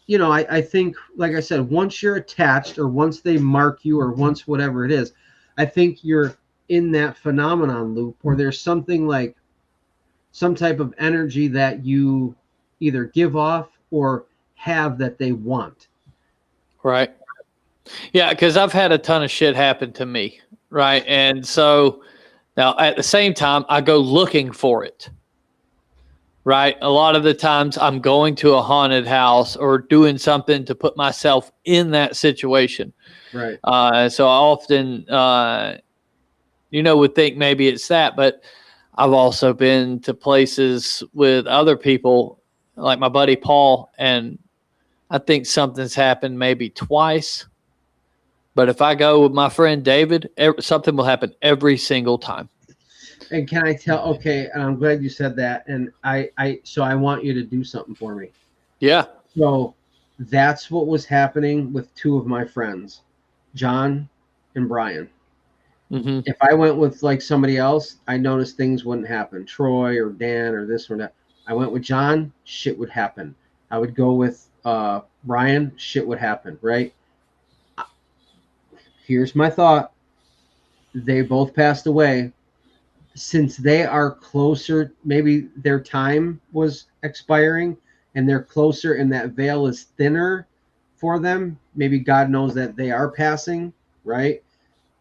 S7: you know, I think, like I said, once you're attached or once they mark you or once whatever it is, I think you're in that phenomenon loop, or there's something like some type of energy that you either give off or have that they want.
S6: Right. Yeah, because I've had a ton of shit happen to me. Right. And so now at the same time, I go looking for it. Right. A lot of the times I'm going to a haunted house or doing something to put myself in that situation.
S7: Right.
S6: So I often, would think maybe it's that, but I've also been to places with other people like my buddy Paul, and I think something's happened maybe twice. But if I go with my friend David, something will happen every single time.
S7: And can I tell? Okay, and I'm glad you said that. And so I want you to do something for me.
S6: Yeah.
S7: So that's what was happening with two of my friends, John and Brian.
S6: Mm-hmm.
S7: If I went with like somebody else, I noticed things wouldn't happen. Troy or Dan or this or that. I went with John, shit would happen. I would go with Brian, shit would happen. Right. Here's my thought. They both passed away. Since they are closer, maybe their time was expiring and they're closer and that veil is thinner for them. Maybe God knows that they are passing, right?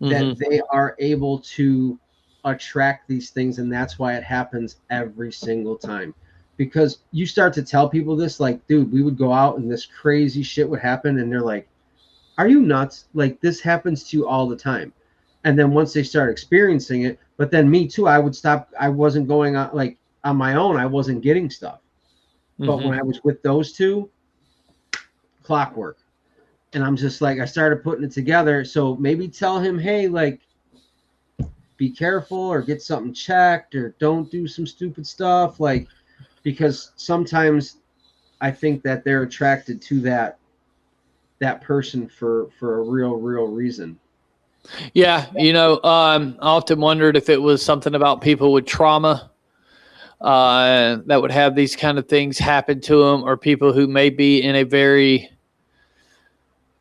S6: Mm-hmm.
S7: That they are able to attract these things. And that's why it happens every single time. Because you start to tell people this, like, dude, we would go out and this crazy shit would happen. And they're like, are you nuts? Like, this happens to you all the time. And then once they start experiencing it, but then me too, I would stop. I wasn't going on like on my own. I wasn't getting stuff. But when I was with those two, clockwork. And I'm just like, I started putting it together. So maybe tell him, hey, like, be careful or get something checked or don't do some stupid stuff. Like, because sometimes I think that they're attracted to that person for a real reason.
S6: Yeah, I often wondered if it was something about people with trauma that would have these kind of things happen to them, or people who may be in a very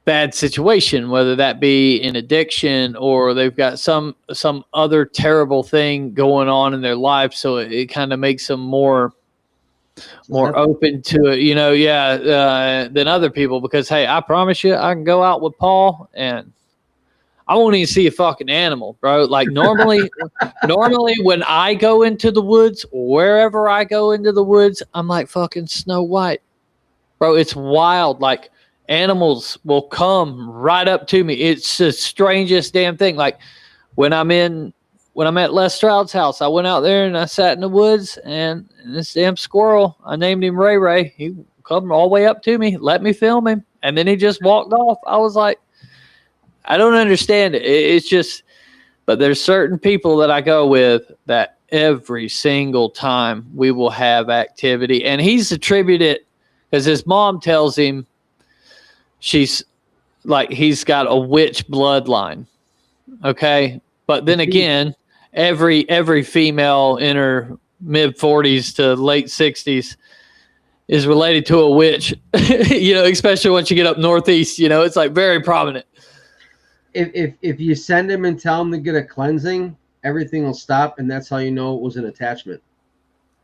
S6: bad situation, whether that be in addiction or they've got some other terrible thing going on in their life. So it kind of makes them more open to it, than other people. Because, hey, I promise you, I can go out with Paul and I won't even see a fucking animal, bro. Like normally when I go into the woods, wherever I go into the woods, I'm like fucking Snow White, bro. It's wild. Like animals will come right up to me. It's the strangest damn thing. Like when I'm at Les Stroud's house, I went out there and I sat in the woods, and this damn squirrel, I named him Ray Ray. He come all the way up to me, let me film him, and then he just walked off. I was like, I don't understand it. It's just, but there's certain people that I go with that every single time we will have activity. And he's attributed, because his mom tells him she's like, he's got a witch bloodline. Okay. But then again, every female in her mid 40s to late 60s is related to a witch, especially once you get up northeast, it's like very prominent.
S7: If you send him and tell him to get a cleansing, everything will stop, and that's how you know it was an attachment.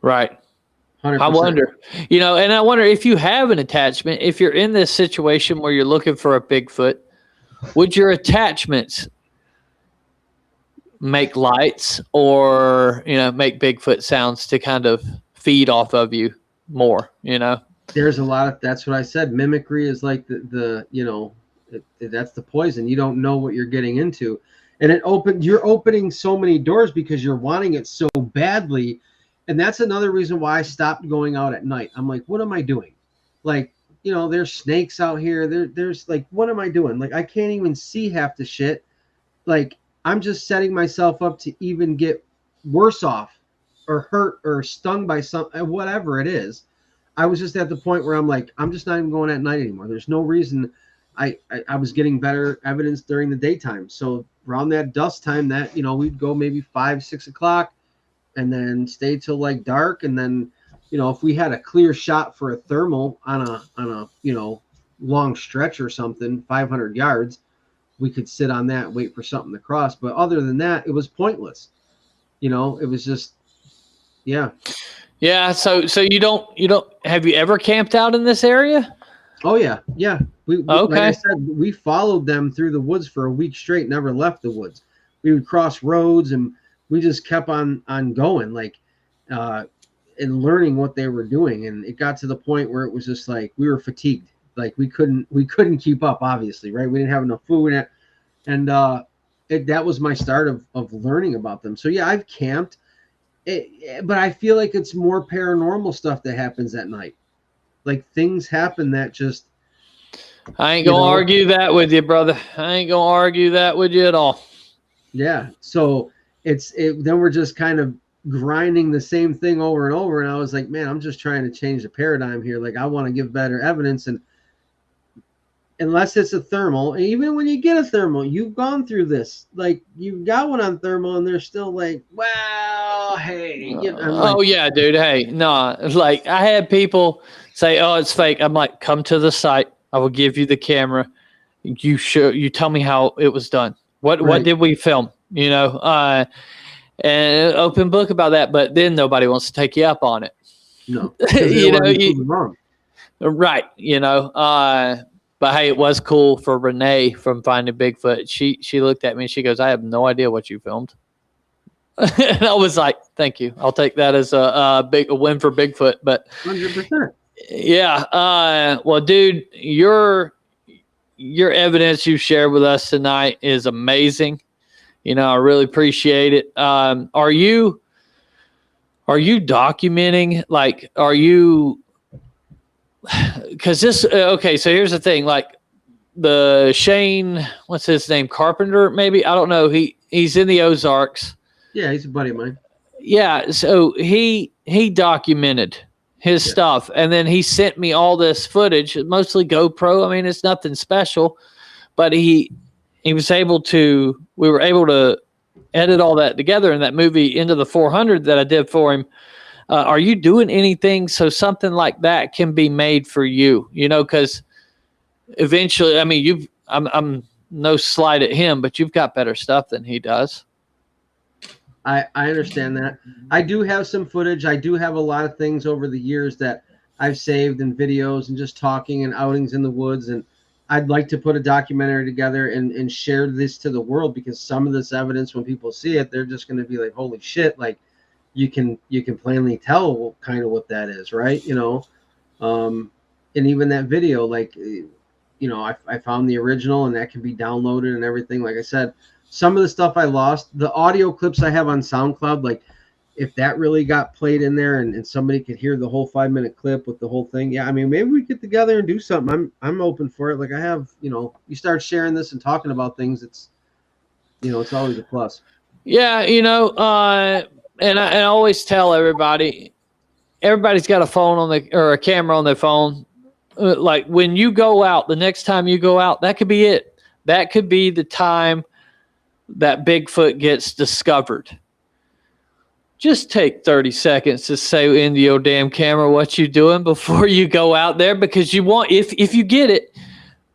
S6: Right.
S7: 100%.
S6: I wonder, and I wonder if you have an attachment, if you're in this situation where you're looking for a Bigfoot, would your attachments make lights or, make Bigfoot sounds to kind of feed off of you more,
S7: There's a lot of, that's what I said. Mimicry is like that's the poison. You don't know what you're getting into. And you're opening so many doors because you're wanting it so badly. And that's another reason why I stopped going out at night. I'm like, what am I doing? Like, there's snakes out here. There's like, what am I doing? Like, I can't even see half the shit. Like, I'm just setting myself up to even get worse off or hurt or stung by something, whatever it is. I was just at the point where I'm like, I'm just not even going at night anymore. There's no reason. I was getting better evidence during the daytime. So around that dusk time we'd go maybe 5, 6 o'clock and then stay till like dark. And then if we had a clear shot for a thermal on a long stretch or something, 500 yards, we could sit on that and wait for something to cross. But other than that, it was pointless. It was just, yeah.
S6: Yeah. So you don't have you ever camped out in this area?
S7: Oh yeah. Yeah. We
S6: Okay.
S7: Like I said, we followed them through the woods for a week straight, never left the woods. We would cross roads and we just kept on going, like, and learning what they were doing. And it got to the point where it was just like, we were fatigued. Like we couldn't keep up, obviously, right? We didn't have enough food. And that was my start of learning about them. So yeah, I've camped, but I feel like it's more paranormal stuff that happens at night. Like things happen that just.
S6: I ain't gonna argue that with you, brother. I ain't gonna argue that with you at all.
S7: Yeah. So then we're just kind of grinding the same thing over and over. And I was like, man, I'm just trying to change the paradigm here. Like I want to give better evidence. And unless it's a thermal, and even when you get a thermal, you've gone through this. Like you've got one on thermal, and they're still like, "Well, hey."
S6: Oh yeah, dude. Hey, no, like I had people say, "Oh, it's fake." I'm like, "Come to the site. I will give you the camera. You tell me how it was done. What did we film? And open book about that." But then nobody wants to take you up on it.
S7: No, wrong.
S6: Right. But hey, it was cool for Renee from Finding Bigfoot. She looked at me and she goes, "I have no idea what you filmed." And I was like, "Thank you. I'll take that as a win for Bigfoot." But
S7: 100%.
S6: Yeah. Well, dude, your evidence you shared with us tonight is amazing. I really appreciate it. Are you documenting? Like, are you? Because this, okay, so here's the thing, like the Shane, what's his name? Carpenter, maybe? I don't know. He's in the Ozarks.
S7: Yeah, he's a buddy of mine.
S6: Yeah. So he documented his stuff. And then he sent me all this footage, mostly GoPro. I mean, it's nothing special, but we were able to edit all that together in that movie Into the 400 that I did for him. Are you doing anything so something like that can be made for you? Because eventually, I mean, I'm no slight at him, but you've got better stuff than he does.
S7: I understand that. I do have some footage. I do have a lot of things over the years that I've saved and videos and just talking and outings in the woods. And I'd like to put a documentary together and share this to the world, because some of this evidence, when people see it, they're just going to be like, holy shit, like, you can plainly tell kind of what that is, right? And even that video, like, I found the original and that can be downloaded and everything. Like I said, some of the stuff I lost, the audio clips I have on SoundCloud, like if that really got played in there and somebody could hear the whole 5-minute clip with the whole thing. Yeah. I mean, maybe we get together and do something. I'm open for it. Like I have, you start sharing this and talking about things. It's, it's always a plus.
S6: Yeah. And I always tell everybody's got a phone or a camera on their phone. Like when you go out, the next time you go out, that could be it. That could be the time that Bigfoot gets discovered. Just take 30 seconds to say into your damn camera what you're doing before you go out there, because you want, if you get it,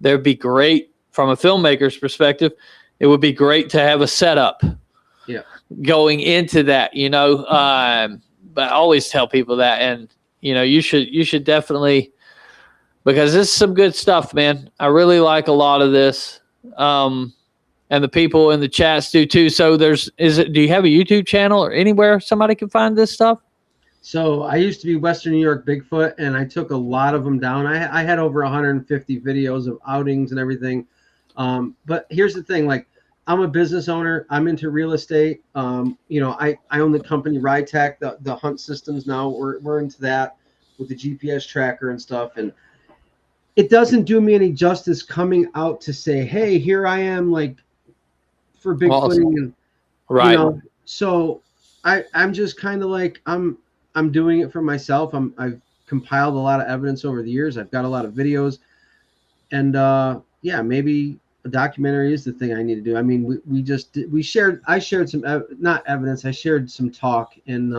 S6: there'd be great from a filmmaker's perspective. It would be great to have a setup.
S7: Yeah.
S6: Going into that, but I always tell people that, and you should definitely, because this is some good stuff, man. I really like a lot of this, and the people in the chats do too. So do you have a YouTube channel or anywhere somebody can find this stuff?
S7: So I used to be Western New York Bigfoot, and I took a lot of them down. I had over 150 videos of outings and everything. But here's the thing, like, I'm a business owner. I'm into real estate. I own the company RYTAC, the Hunt Systems now. We're into that with the GPS tracker and stuff. And it doesn't do me any justice coming out to say, hey, here I am, like, for Bigfooting.
S6: Awesome.
S7: And,
S6: Right.
S7: So I'm just kind of like, I'm doing it for myself. I've compiled a lot of evidence over the years. I've got a lot of videos. And maybe a documentary is the thing I need to do. I mean, I shared some, not evidence, I shared some talk in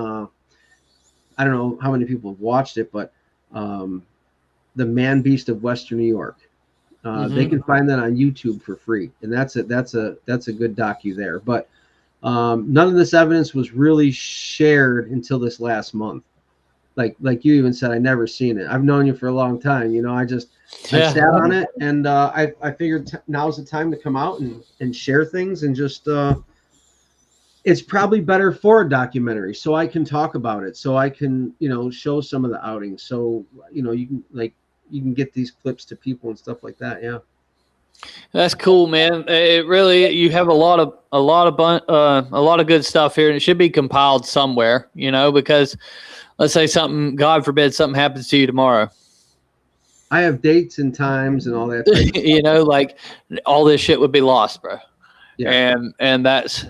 S7: I don't know how many people have watched it, but the Man Beast of Western New York. They can find that on YouTube for free, and that's a good docu there. But none of this evidence was really shared until this last month. Like you even said, I never seen it. I've known you for a long time. I sat on it, and I figured now's the time to come out and share things, and just it's probably better for a documentary, so I can talk about it, so I can show some of the outings, so you can get these clips to people and stuff like that. Yeah,
S6: that's cool, man. It really, you have a lot of good stuff here, and it should be compiled somewhere. Because let's say something, God forbid, something happens to you tomorrow.
S7: I have dates and times and all that type of stuff.
S6: Like all this shit would be lost, bro.
S7: Yeah.
S6: And that's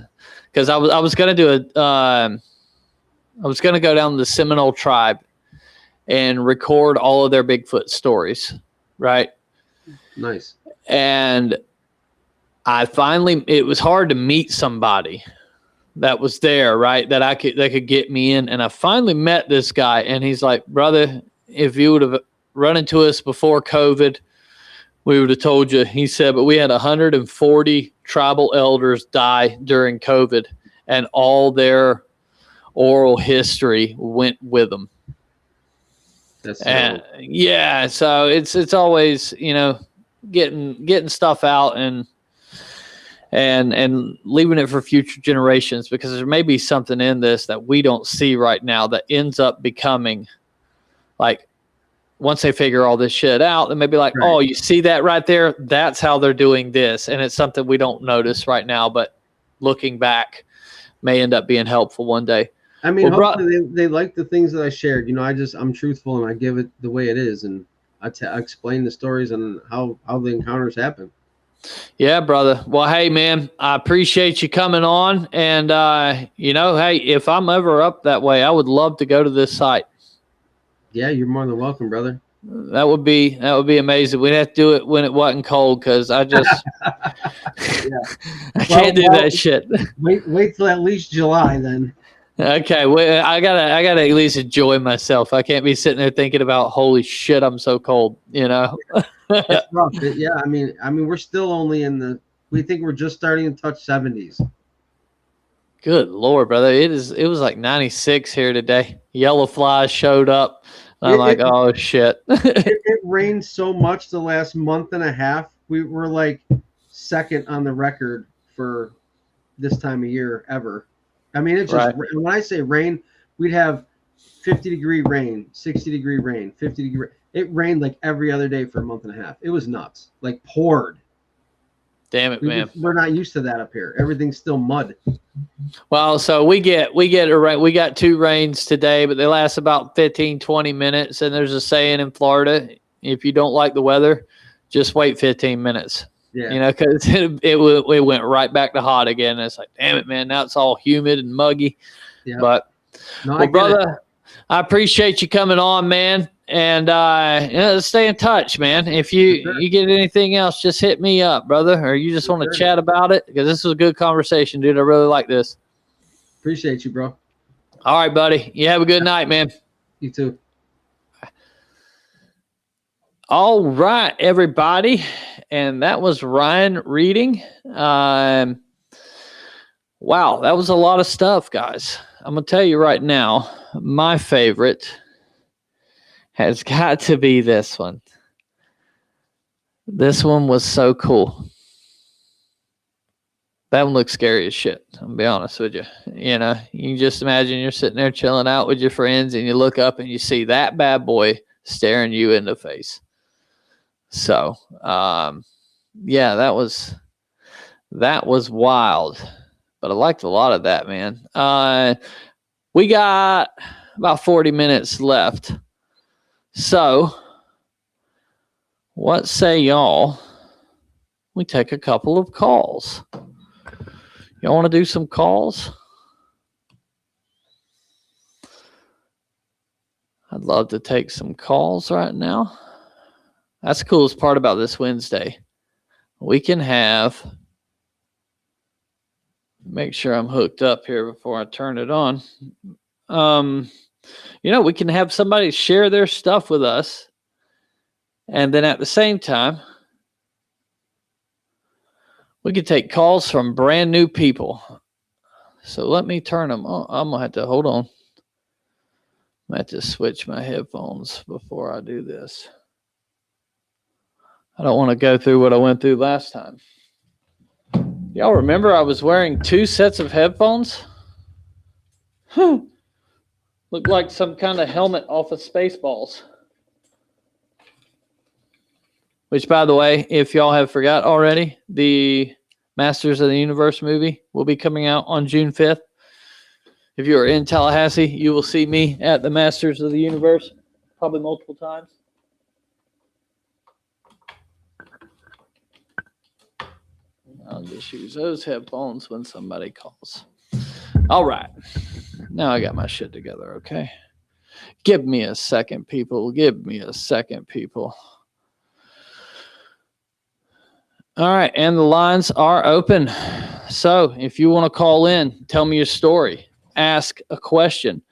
S6: because I was gonna do I was gonna go down to the Seminole tribe and record all of their Bigfoot stories, right?
S7: Nice.
S6: And it was hard to meet somebody that was there, right? That could get me in. And I finally met this guy, and he's like, brother, if you would have run into us before COVID, we would have told you. He said, but we had 140 tribal elders die during COVID, and all their oral history went with them. So it's always, getting stuff out and leaving it for future generations, because there may be something in this that we don't see right now that ends up becoming like, once they figure all this shit out, they may be like, right. Oh, you see that right there? That's how they're doing this. And it's something we don't notice right now, but looking back may end up being helpful one day.
S7: I mean, hopefully they like the things that I shared. I'm truthful, and I give it the way it is, and I explain the stories and how the encounters happen.
S6: Yeah, brother. Well, hey, man, I appreciate you coming on. And, hey, if I'm ever up that way, I would love to go to this site.
S7: Yeah, you're more than welcome, brother.
S6: That would be amazing. We'd have to do it when it wasn't cold, because I just I can't do that shit.
S7: Wait till at least July then.
S6: Okay, well, I gotta at least enjoy myself. I can't be sitting there thinking about, holy shit, I'm so cold.
S7: It's rough. Yeah, I mean, we're still only we think we're just starting to touch 70s.
S6: Good Lord, brother. It was like 96 here today. Yellow flies showed up. I'm like, oh shit.
S7: It rained so much the last month and a half. We were like second on the record for this time of year ever. I mean, it just, when I say rain, we'd have 50-degree rain, 60-degree rain, 50-degree. It rained like every other day for a month and a half. It was nuts. Like poured.
S6: Damn it, man.
S7: We're not used to that up here. Everything's still mud.
S6: Well, so we got 2 rains today, but they last about 15, 20 minutes. And there's a saying in Florida, if you don't like the weather, just wait 15 minutes.
S7: Yeah.
S6: Because it went right back to hot again. And it's like, damn it, man. Now it's all humid and muggy. Yeah. But, brother, I appreciate you coming on, man. And let's stay in touch, man. If you get anything else, just hit me up, brother. Or you just want to chat about it, because this was a good conversation, dude. I really like this.
S7: Appreciate you, bro.
S6: All right, buddy. You have a good night, man.
S7: You too.
S6: All right, everybody. And that was Ryan reading. Wow, that was a lot of stuff, guys. I'm going to tell you right now, my favorite has got to be this one. This one was so cool. That one looks scary as shit. I'll be honest with you. You can just imagine you're sitting there chilling out with your friends, and you look up and you see that bad boy staring you in the face. So, yeah, that was wild, but I liked a lot of that, man. We got about 40 minutes left. So, what say y'all? We take a couple of calls. Y'all want to do some calls? I'd love to take some calls right now. That's the coolest part about this Wednesday. We can make sure I'm hooked up here before I turn it on. we can have somebody share their stuff with us. And then at the same time, we could take calls from brand new people. So let me turn them on. I'm going to have to, hold on. I have to switch my headphones before I do this. I don't want to go through what I went through last time. Y'all remember I was wearing 2 sets of headphones? Looked like some kind of helmet off of Spaceballs. Which, by the way, if y'all have forgot already, the Masters of the Universe movie will be coming out on June 5th. If you are in Tallahassee, you will see me at the Masters of the Universe probably multiple times. I'll just use those headphones when somebody calls. All right. Now I got my shit together, okay? Give me a second, people. Give me a second, people. All right, and the lines are open. So if you want to call in, tell me your story, ask a question,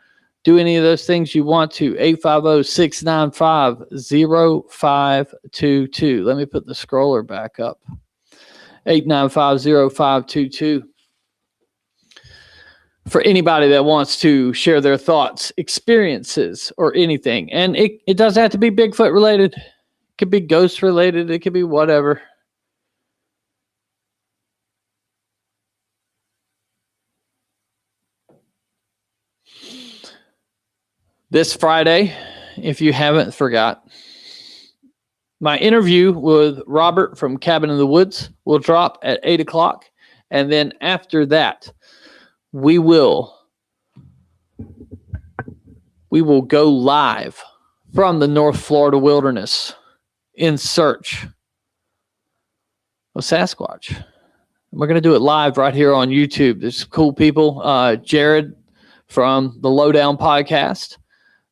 S6: do any of those things you want to, 850-695-0522. Let me put the scroller back up. 895-0522. For anybody that wants to share their thoughts, experiences, or anything. And it doesn't have to be Bigfoot related. It could be ghost related. It could be whatever. This Friday, if you haven't forgot, my interview with Robert from Cabin in the Woods will drop at 8 o'clock. And then after that, we will go live from the North Florida wilderness in search of Sasquatch. We're going to do it live right here on YouTube. There's cool people. Jared from the Lowdown podcast.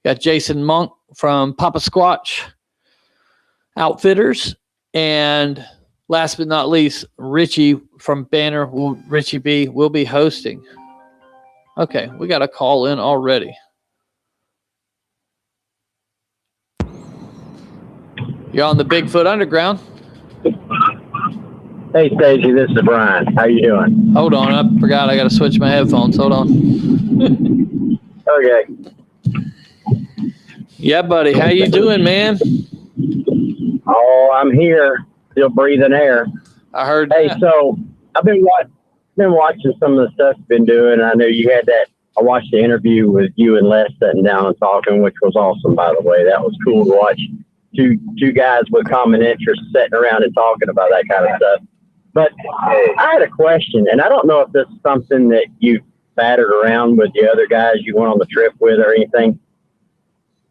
S6: Got Jason Monk from Papa Squatch Outfitters. And last but not least, Richie from Banner, Richie B, will be hosting. Okay, we got a call in already. You're on the Bigfoot Underground.
S9: Hey, Stacey, this is Brian. How you doing?
S6: Hold on, I forgot I got to switch my headphones. Hold on.
S9: Okay.
S6: Yeah, buddy. How you doing, man?
S9: Oh, I'm here, still breathing air.
S6: I heard
S9: Hey,
S6: that.
S9: so I've been watching some of the stuff you've been doing. I know you had that. I watched the interview with you and Les sitting down and talking, which was awesome, by the way. That was cool to watch. Two guys with common interests sitting around and talking about that kind of stuff. But I had a question, and I don't know if this is something that you battered around with the other guys you went on the trip with or anything.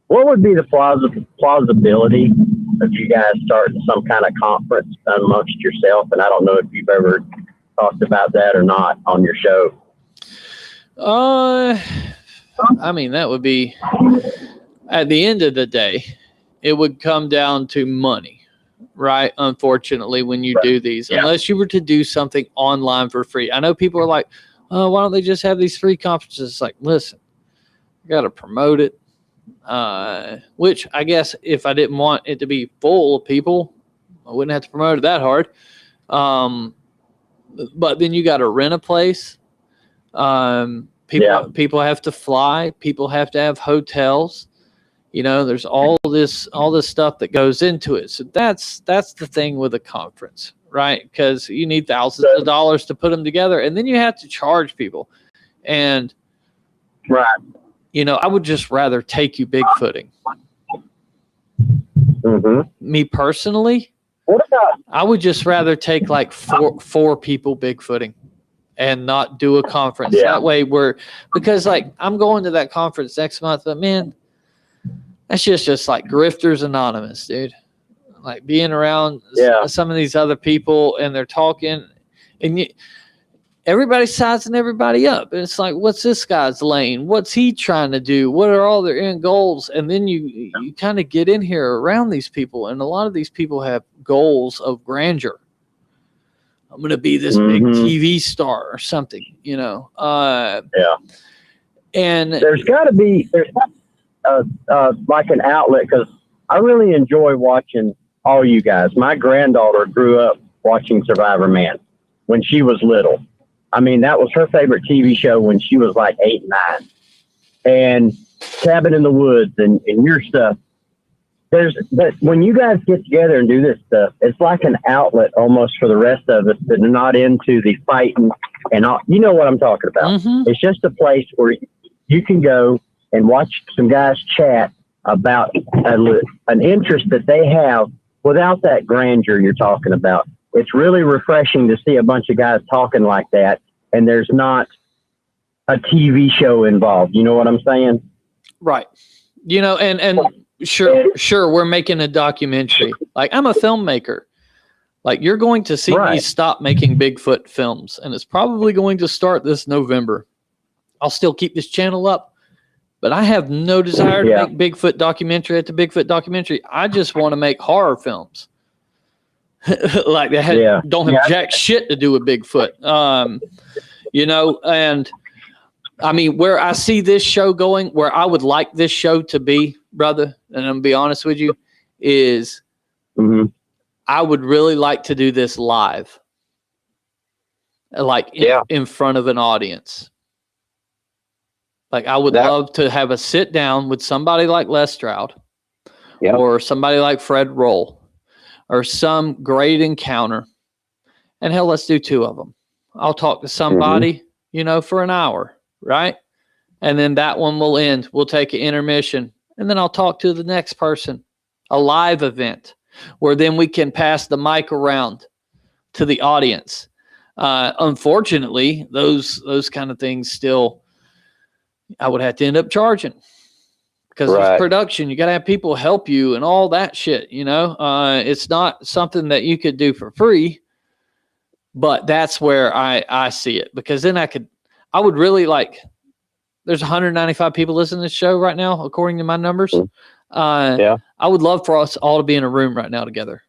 S9: What would be the plausibility of you guys starting some kind of conference amongst yourself? And I don't know if you've ever talked about that or not on your show.
S6: I mean, that would be, at the end of the day, it would come down to money. Right, unfortunately, when you do these, unless you were to do something online for free. I know people are like, oh, why don't they just have these free conferences? It's like, listen, you got to promote it. Which I guess if I didn't want it to be full of people, I wouldn't have to promote it that hard. But then you got to rent a place. People have to fly. People have to have hotels. You know, there's all this stuff that goes into it. So that's the thing with a conference, right? Because you need thousands of dollars to put them together, and then you have to charge people. And
S9: right,
S6: you know, I would just rather take you bigfooting.
S9: Mm-hmm.
S6: Me personally,
S9: what about?
S6: I would just rather take like four people bigfooting and not do a conference.
S9: Yeah.
S6: That way because like I'm going to that conference next month, but man, that's just like Grifters Anonymous, dude. Like being around some of these other people and they're talking and everybody's sizing everybody up. And it's like, what's this guy's lane? What's he trying to do? What are all their end goals? And then you kind of get in here around these people. And a lot of these people have goals of grandeur. I'm going to be this big TV star or something, you know?
S9: Yeah.
S6: And
S9: there's got to be like an outlet, because I really enjoy watching all you guys. My granddaughter grew up watching Survivor Man when she was little. I mean, that was her favorite TV show when she was like 8, 9. And Cabin in the Woods and your stuff. But when you guys get together and do this stuff, it's like an outlet almost for the rest of us that are not into the fighting and all. You know what I'm talking about.
S6: Mm-hmm.
S9: It's just a place where you can go and watch some guys chat about an interest that they have without that grandeur you're talking about. It's really refreshing to see a bunch of guys talking like that, and there's not a TV show involved. You know what I'm saying?
S6: Right. You know, and sure, we're making a documentary. Like, I'm a filmmaker. Like, you're going to see me stop making Bigfoot films, and it's probably going to start this November. I'll still keep this channel up, but I have no desire to make Bigfoot documentary at the Bigfoot documentary. I just want to make horror films. Like, they don't have jack shit to do with Bigfoot. You know, and I mean, where I see this show going, where I would like this show to be, brother, and I'm gonna be honest with you, is I would really like to do this live, like in front of an audience. Like, I would love to have a sit down with somebody like Les Stroud, or somebody like Fred Roll, or some great encounter. And hell, let's do 2 of them. I'll talk to somebody, you know, for an hour, right? And then that one will end. We'll take an intermission, and then I'll talk to the next person. A live event where then we can pass the mic around to the audience. Unfortunately, those kind of things still, I would have to end up charging, because it's production. You got to have people help you and all that shit, you know. It's not something that you could do for free, but that's where I see it, because then I would really like, there's 195 people listening to this show right now, according to my numbers. I would love for us all to be in a room right now together.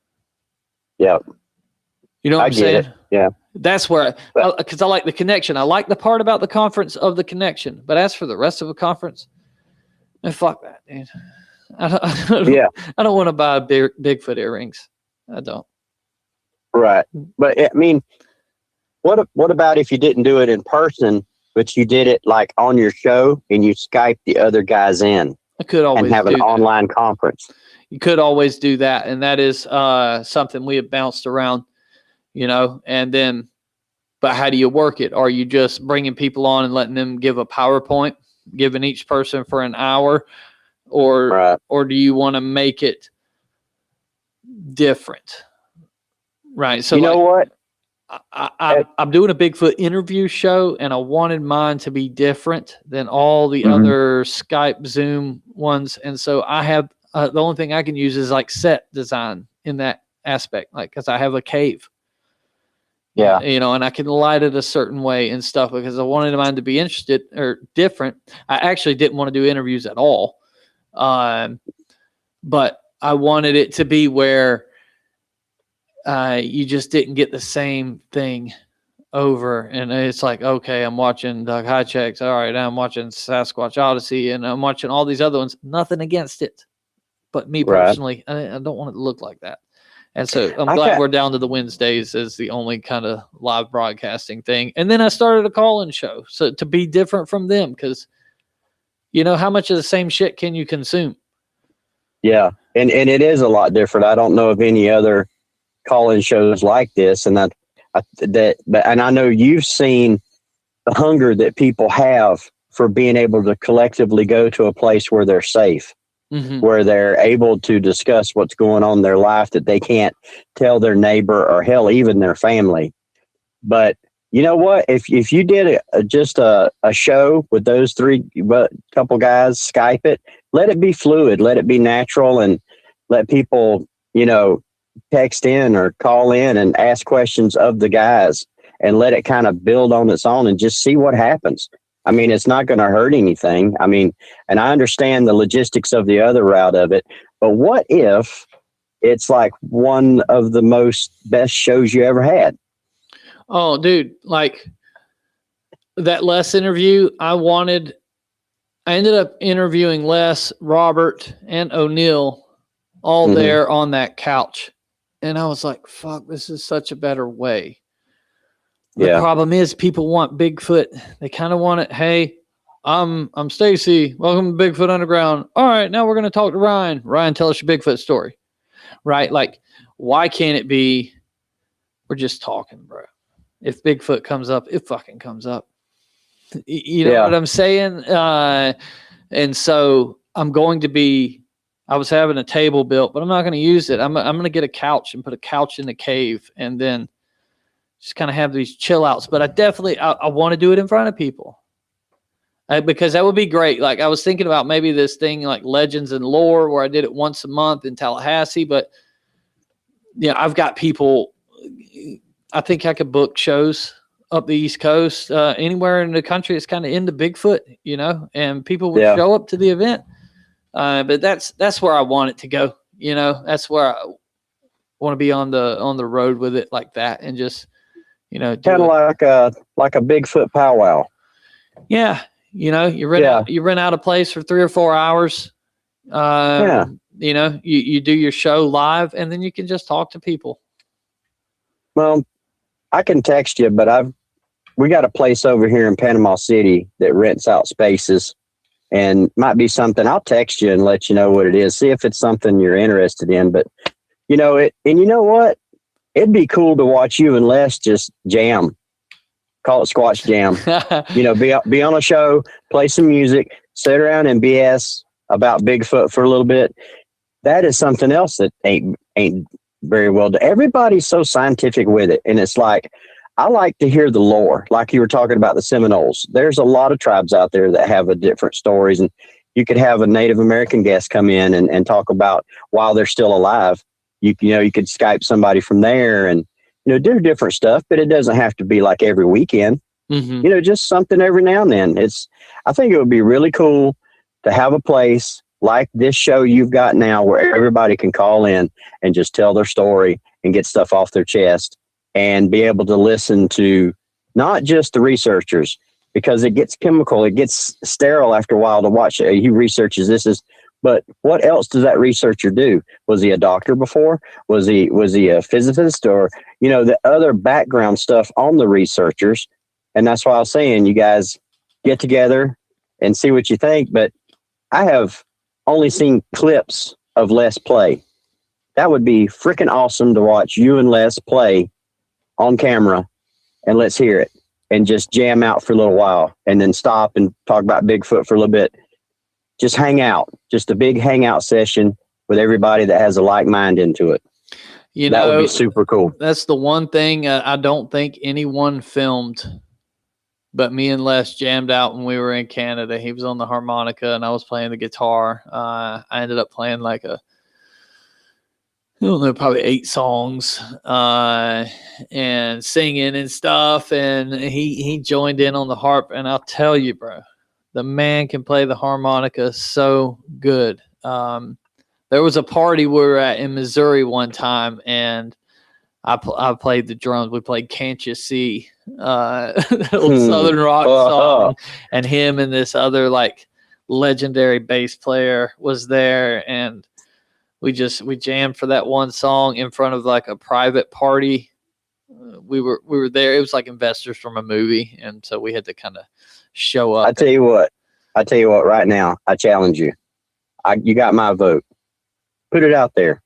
S6: Yeah. You know what I'm saying?
S9: Yeah.
S6: That's where, because I like the connection. I like the part about the conference of the connection. But as for the rest of the conference, man, fuck that, dude. I don't want to buy Bigfoot earrings. I don't.
S10: Right. But I mean, what about if you didn't do it in person, but you did it like on your show and you Skype the other guys in?
S6: I could always
S10: and have an online conference.
S6: You could always do that. And that is something we have bounced around, you know, and then, but how do you work it? Are you just bringing people on and letting them give a PowerPoint, giving each person for an hour, or do you want to make it different? Right. So,
S10: you know what?
S6: I'm doing a Bigfoot interview show, and I wanted mine to be different than all the other Skype, Zoom ones. And so I have, the only thing I can use is like set design in that aspect, like, because I have a cave. Yeah. You know, and I can light it a certain way and stuff, because I wanted mine to be interested or different. I actually didn't want to do interviews at all. But I wanted it to be where you just didn't get the same thing over. And it's like, okay, I'm watching Doug Highchecks. All right, I'm watching Sasquatch Odyssey, and I'm watching all these other ones. Nothing against it. But me personally, I don't want it to look like that. And so I'm glad we're down to the Wednesdays as the only kind of live broadcasting thing. And then I started a call-in show, so to be different from them, because, you know, how much of the same shit can you consume?
S10: Yeah, and it is a lot different. I don't know of any other call-in shows like this, and I know you've seen the hunger that people have for being able to collectively go to a place where they're safe. Where they're able to discuss what's going on in their life that they can't tell their neighbor, or hell, even their family. But you know what? If you did just a show with those couple guys, Skype it, let it be fluid, let it be natural, and let people, you know, text in or call in and ask questions of the guys, and let it kind of build on its own and just see what happens. I mean, it's not going to hurt anything. I mean, and I understand the logistics of the other route of it, but what if it's like one of the best shows you ever had?
S6: Oh, dude, like that Les interview, I wanted I ended up interviewing Les, Robert, and O'Neill all there on that couch. And I was like, fuck, this is such a better way. The problem is people want Bigfoot. They kind of want it. Hey, I'm Stacy. Welcome to Bigfoot Underground. All right, now we're going to talk to Ryan. Ryan, tell us your Bigfoot story. Right? Like, why can't it be we're just talking, bro? If Bigfoot comes up, it fucking comes up. You know what I'm saying? And so I'm going to be, I was having a table built, but I'm not going to use it. I'm going to get a couch and put a couch in the cave and then just kind of have these chill outs. But I want to do it in front of people. Because that would be great. Like I was thinking about maybe this thing like Legends and Lore where I did it once a month in Tallahassee. But yeah, I've got people, I think I could book shows up the East Coast, anywhere in the country that's kind of into Bigfoot, you know, and people would show up to the event. But that's where I want it to go. You know, that's where I want to be on the road with it like that. And just, you know,
S10: kind of like a Bigfoot powwow.
S6: Yeah. You know, you rent out a place for 3 or 4 hours. You know, you do your show live and then you can just talk to people.
S10: Well, I can text you, but we got a place over here in Panama City that rents out spaces and might be something. I'll text you and let you know what it is. See if it's something you're interested in. But you know it, and you know what? It'd be cool to watch you and Les just jam. Call it Squatch Jam. You know, be on a show, play some music, sit around and BS about Bigfoot for a little bit. That is something else that ain't very well done. Everybody's so scientific with it, and it's like I like to hear the lore. Like you were talking about the Seminoles. There's a lot of tribes out there that have different stories, and you could have a Native American guest come in and talk about while they're still alive. You know, you could Skype somebody from there and, you know, do different stuff, but it doesn't have to be like every weekend. You know, just something every now and then. I think it would be really cool to have a place like this show you've got now where everybody can call in and just tell their story and get stuff off their chest and be able to listen to not just the researchers, because it gets chemical, it gets sterile after a while to watch it. He researches but what else does that researcher do? Was he a doctor before? Was he a physicist, or, you know, the other background stuff on the researchers? And that's why I was saying, you guys get together and see what you think. But I have only seen clips of Les play. That would be freaking awesome to watch you and Les play on camera, and let's hear it and just jam out for a little while and then stop and talk about Bigfoot for a little bit. Just hang out, just a big hangout session with everybody that has a like mind into it.
S6: You
S10: that
S6: know,
S10: would be super cool.
S6: That's the one thing I don't think anyone filmed, but me and Les jammed out when we were in Canada. He was on the harmonica and I was playing the guitar. I ended up playing like I don't know, probably 8 songs, and singing and stuff. And he joined in on the harp, and I'll tell you, bro, the man can play the harmonica so good. There was a party we were at in Missouri one time, and I played the drums. We played Can't You See, old Southern rock song, and him and this other like legendary bass player was there, and we jammed for that one song in front of like a private party. We were there. It was like investors from a movie, and so we had to kind of show up.
S10: I tell you what, right now, I challenge you. You got my vote. Put it out there.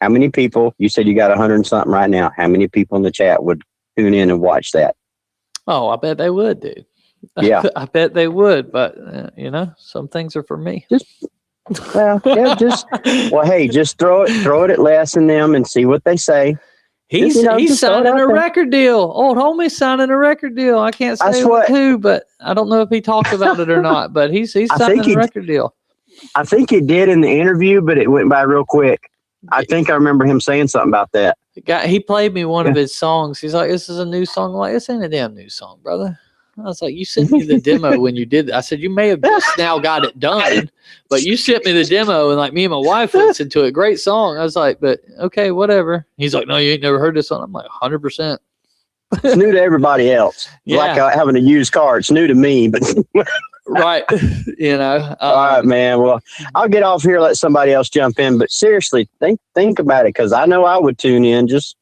S10: How many people, you said you got 100 and something right now. How many people in the chat would tune in and watch that?
S6: Oh, I bet they would, dude.
S10: Yeah.
S6: I bet they would, but you know, some things are for me.
S10: Well, hey, just throw it at Les and them and see what they say.
S6: He's signing a record deal. Old homie's signing a record deal. I can't say who, but I don't know if he talked about it or not. But he's signing a record deal.
S10: I think he did in the interview, but it went by real quick. I think I remember him saying something about that.
S6: He played me one of his songs. He's like, "This is a new song." I'm like, "This ain't a damn new song, brother." I was like, "You sent me the demo when you did that." I said, "You may have just now got it done, but you sent me the demo, and like me and my wife listened to it. Great song." I was like, "But okay, whatever." He's like, "No, you ain't never heard this song." I'm like, 100%.
S10: It's new to everybody else.
S6: Yeah.
S10: Like having a used car. It's new to me, but
S6: Right. You know.
S10: All right, man. Well, I'll get off here, let somebody else jump in. But seriously, think about it, because I know I would tune in. Just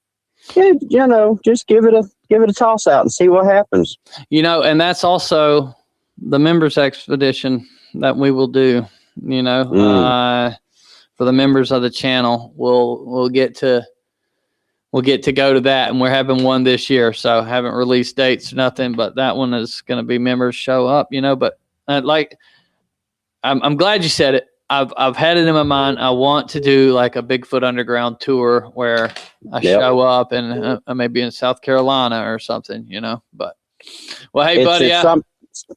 S10: give it a toss out and see what happens.
S6: You know, and that's also the members expedition that we will do. You know, for the members of the channel, we'll get to go to that, and we're having one this year. So haven't released dates or nothing, but that one is going to be members show up. You know, but I'm glad you said it. I've had it in my mind. I want to do like a Bigfoot underground tour where I show up and I may be in South Carolina or something, you know. But well, hey, buddy,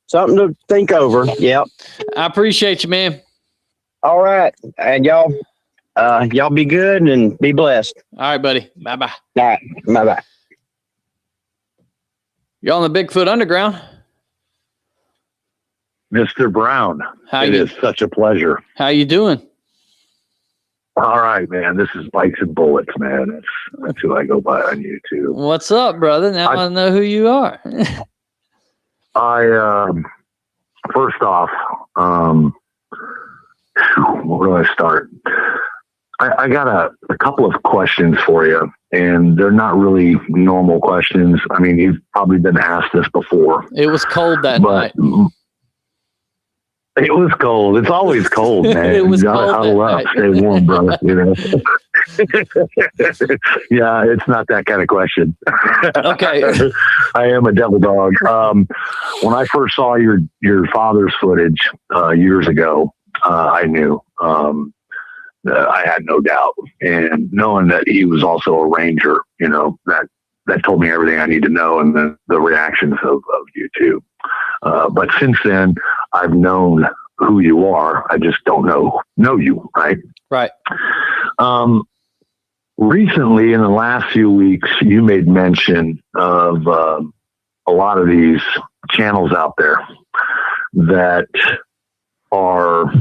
S10: something to think over. Yep.
S6: I appreciate you, man.
S10: All right, and y'all be good and be blessed.
S6: All right, buddy. Bye bye.
S10: All right, bye bye.
S6: You're on the Bigfoot Underground.
S11: Mr. Brown, it is such a pleasure.
S6: How you doing?
S11: All right, man. This is Bikes and Bullets, man. That's who I go by on YouTube.
S6: What's up, brother? Now I know who you are.
S11: First off, where do I start? I got a couple of questions for you, and they're not really normal questions. I mean, you've probably been asked this before.
S6: It was cold that night.
S11: It was cold. It's always cold, man.
S6: It was
S11: you gotta huddle up, stay warm, brother. You know. Yeah, it's not that kind of question.
S6: Okay.
S11: I am a devil dog. When I first saw your father's footage years ago, I knew. I had no doubt, and knowing that he was also a ranger, you know, that told me everything I need to know, and the reactions of you too. But since then, I've known who you are. I just don't know you, right?
S6: Right.
S11: Recently, in the last few weeks, you made mention of a lot of these channels out there that are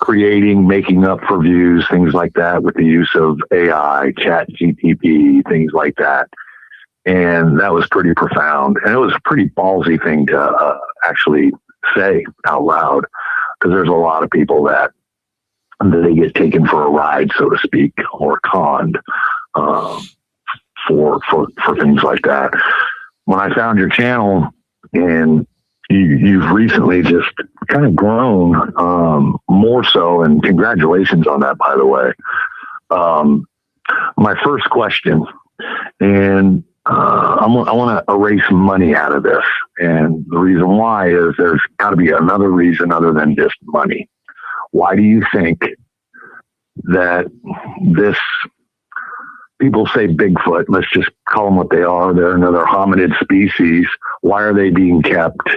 S11: making up for views, things like that, with the use of AI, chat GTP, things like that. And that was pretty profound. And it was a pretty ballsy thing to actually say out loud, because there's a lot of people that they get taken for a ride, so to speak, or conned for things like that. When I found your channel, and you've recently just kind of grown more so, and congratulations on that, by the way. My first question, and I want to erase money out of this. And the reason why is there's got to be another reason other than just money. Why do you think that people say Bigfoot, let's just call them what they are, they're another hominid species. Why are they being kept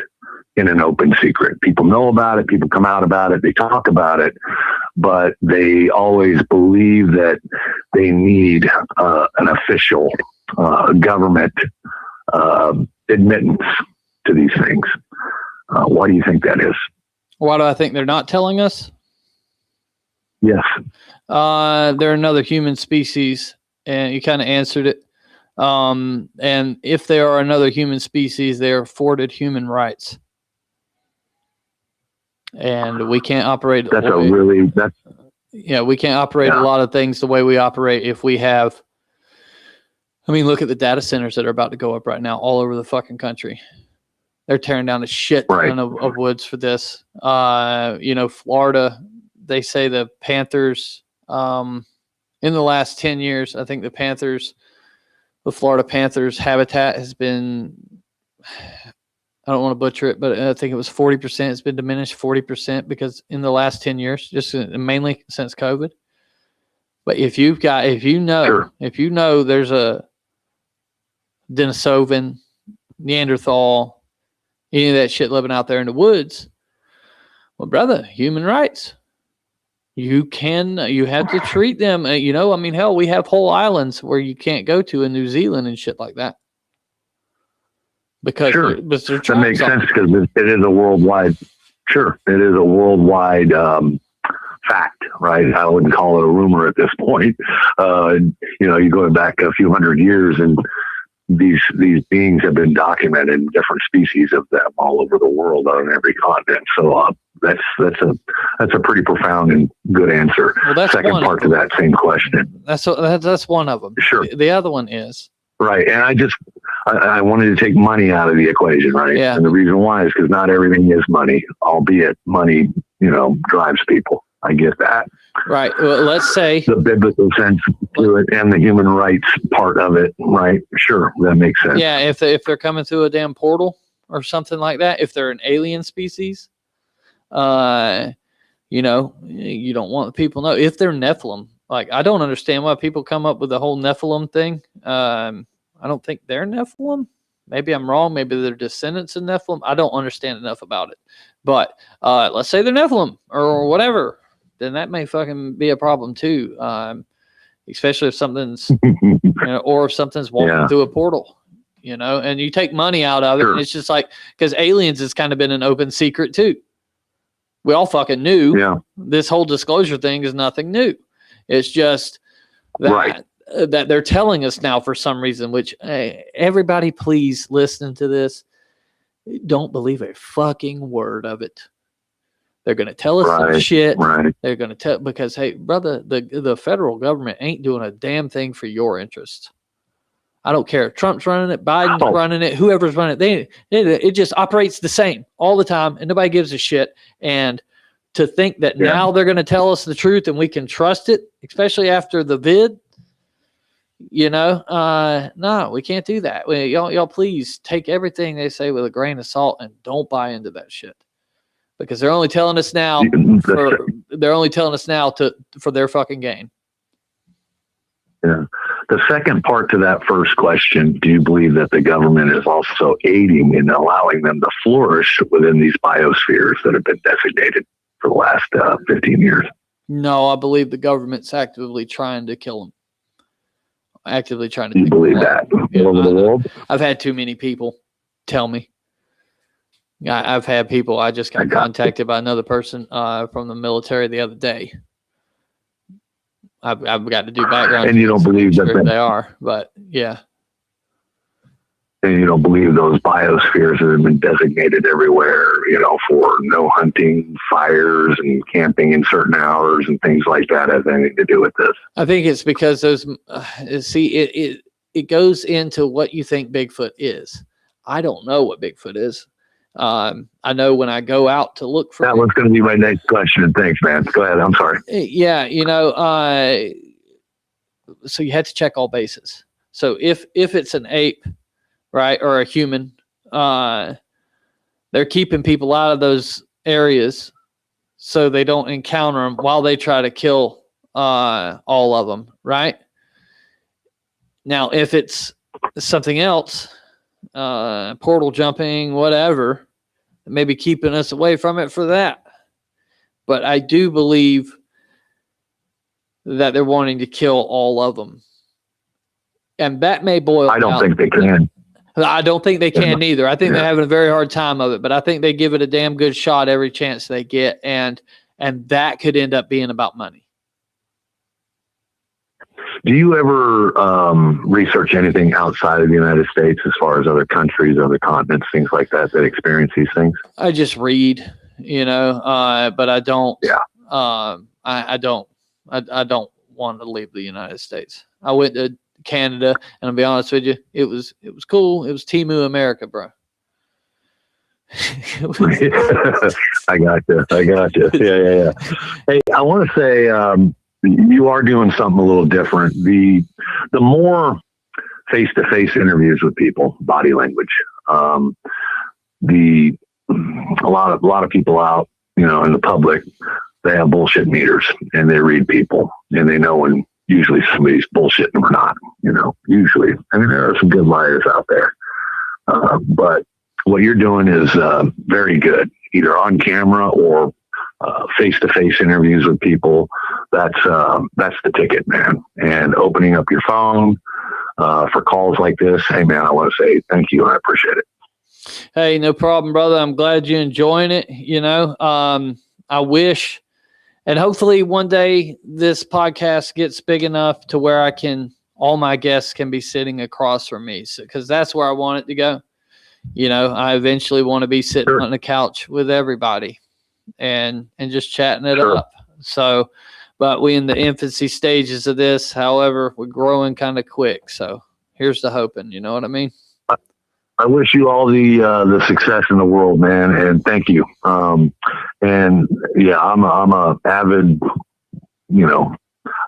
S11: in an open secret? People know about it, people come out about it, they talk about it, but they always believe that they need an official government admittance to these things. Why do you think that is?
S6: Why do I think they're not telling us?
S11: Yes.
S6: They're another human species, and you kind of answered it. And if they are another human species, they are afforded human rights. And we can't operate. We can't operate a lot of things the way we operate if we have. I mean, look at the data centers that are about to go up right now all over the fucking country. They're tearing down a shit ton of woods for this. You know, Florida, they say the Panthers, in the last 10 years, I think the Florida Panthers habitat has been, I don't want to butcher it, but I think it was 40%. It's been diminished 40% because in the last 10 years, just mainly since COVID. But if you know there's a Denisovan, Neanderthal, any of that shit living out there in the woods, well, brother, human rights. You have to treat them. You know, I mean, hell, we have whole islands where you can't go to in New Zealand and shit like that. Because
S11: that makes sense, because it is a worldwide. Sure, it is a worldwide fact, right? I wouldn't call it a rumor at this point. You know, you're going back a few hundred years, and these beings have been documented, different species of them all over the world on every continent. So that's a pretty profound and good answer.
S6: Well, that's
S11: second
S6: one
S11: part to that same question.
S6: That's one of them.
S11: Sure.
S6: The other one is
S11: right, and I wanted to take money out of the equation, right?
S6: Yeah.
S11: And the reason why is because not everything is money, albeit money, drives people. I get that.
S6: Right. Well, let's say
S11: the biblical sense to it and the human rights part of it, right? Sure, that makes sense.
S6: Yeah, if they're coming through a damn portal or something like that, if they're an alien species, you don't want people to know. If they're Nephilim, like I don't understand why people come up with the whole Nephilim thing. I don't think they're Nephilim. Maybe I'm wrong. Maybe they're descendants of Nephilim. I don't understand enough about it. But let's say they're Nephilim or whatever. Then that may fucking be a problem too. Especially if something's, or if something's walking through a portal, and you take money out of it.
S11: Sure.
S6: And it's just like, because aliens has kind of been an open secret too. We all fucking knew.
S11: Yeah.
S6: This whole disclosure thing is nothing new. It's just that, that they're telling us now for some reason, which, hey, everybody please listen to this. Don't believe a fucking word of it. They're going to tell us some shit.
S11: Right.
S6: They're going to tell, because, hey, brother, the federal government ain't doing a damn thing for your interests. I don't care if Trump's running it, Biden's running it, whoever's running it. It just operates the same all the time, and nobody gives a shit. And to think that now they're going to tell us the truth and we can trust it, especially after the vid, no, we can't do that. Y'all please take everything they say with a grain of salt and don't buy into that shit. Because they're only telling us now for their fucking gain.
S11: Yeah. The second part to that first question, do you believe that the government is also aiding in allowing them to flourish within these biospheres that have been designated for the last 15 years?
S6: No, I believe the government's actively trying to kill them. Actively trying to.
S11: Do you believe that? All over the world?
S6: I've had too many people tell me. I've had people. I just got contacted by another person from the military the other day. I've got to do background.
S11: And you don't believe that
S6: they are, but yeah.
S11: And you don't believe those biospheres that have been designated everywhere, for no hunting, fires, and camping in certain hours and things like that has anything to do with this?
S6: I think it's because those. It goes into what you think Bigfoot is. I don't know what Bigfoot is. I know when I go out to look for
S11: that was going to be my next question. Thanks, man. Go ahead. I'm sorry.
S6: Yeah, so you had to check all bases. So if it's an ape, right, or a human, they're keeping people out of those areas so they don't encounter them while they try to kill all of them, right? Now, if it's something else, portal jumping, whatever, maybe keeping us away from it for that. But I do believe that they're wanting to kill all of them. And that may boil
S11: I don't
S6: down.
S11: think they can.
S6: I don't think they can either. I think they're having a very hard time of it, but I think they give it a damn good shot every chance they get. And that could end up being about money.
S11: Do you ever research anything outside of the United States as far as other countries, other continents, things like that experience these things?
S6: I just read, but I don't.
S11: Yeah.
S6: I don't want to leave the United States. I went to Canada, and I'll be honest with you, it was cool. It was Timu America, bro.
S11: I got you. Yeah. Hey, I want to say, you are doing something a little different. The more face-to-face interviews with people, body language. A lot of people out, in the public, they have bullshit meters and they read people and they know when usually somebody's bullshitting them or not. Usually. I mean, there are some good liars out there, but what you're doing is very good, either on camera or face-to-face interviews with people. That's the ticket, man. And opening up your phone for calls like this. Hey, man, I want to say thank you. I appreciate it.
S6: Hey, no problem, brother. I'm glad you're enjoying it. I wish, and hopefully one day this podcast gets big enough to where I can all my guests can be sitting across from me, because that's where I want it to go. You know, I eventually want to be sitting on the couch with everybody and just chatting it up. So, but we in the infancy stages of this. However, we're growing kind of quick. So here's the hoping. You know what I mean?
S11: I wish you all the success in the world, man, and thank you. And yeah, I'm a avid, you know,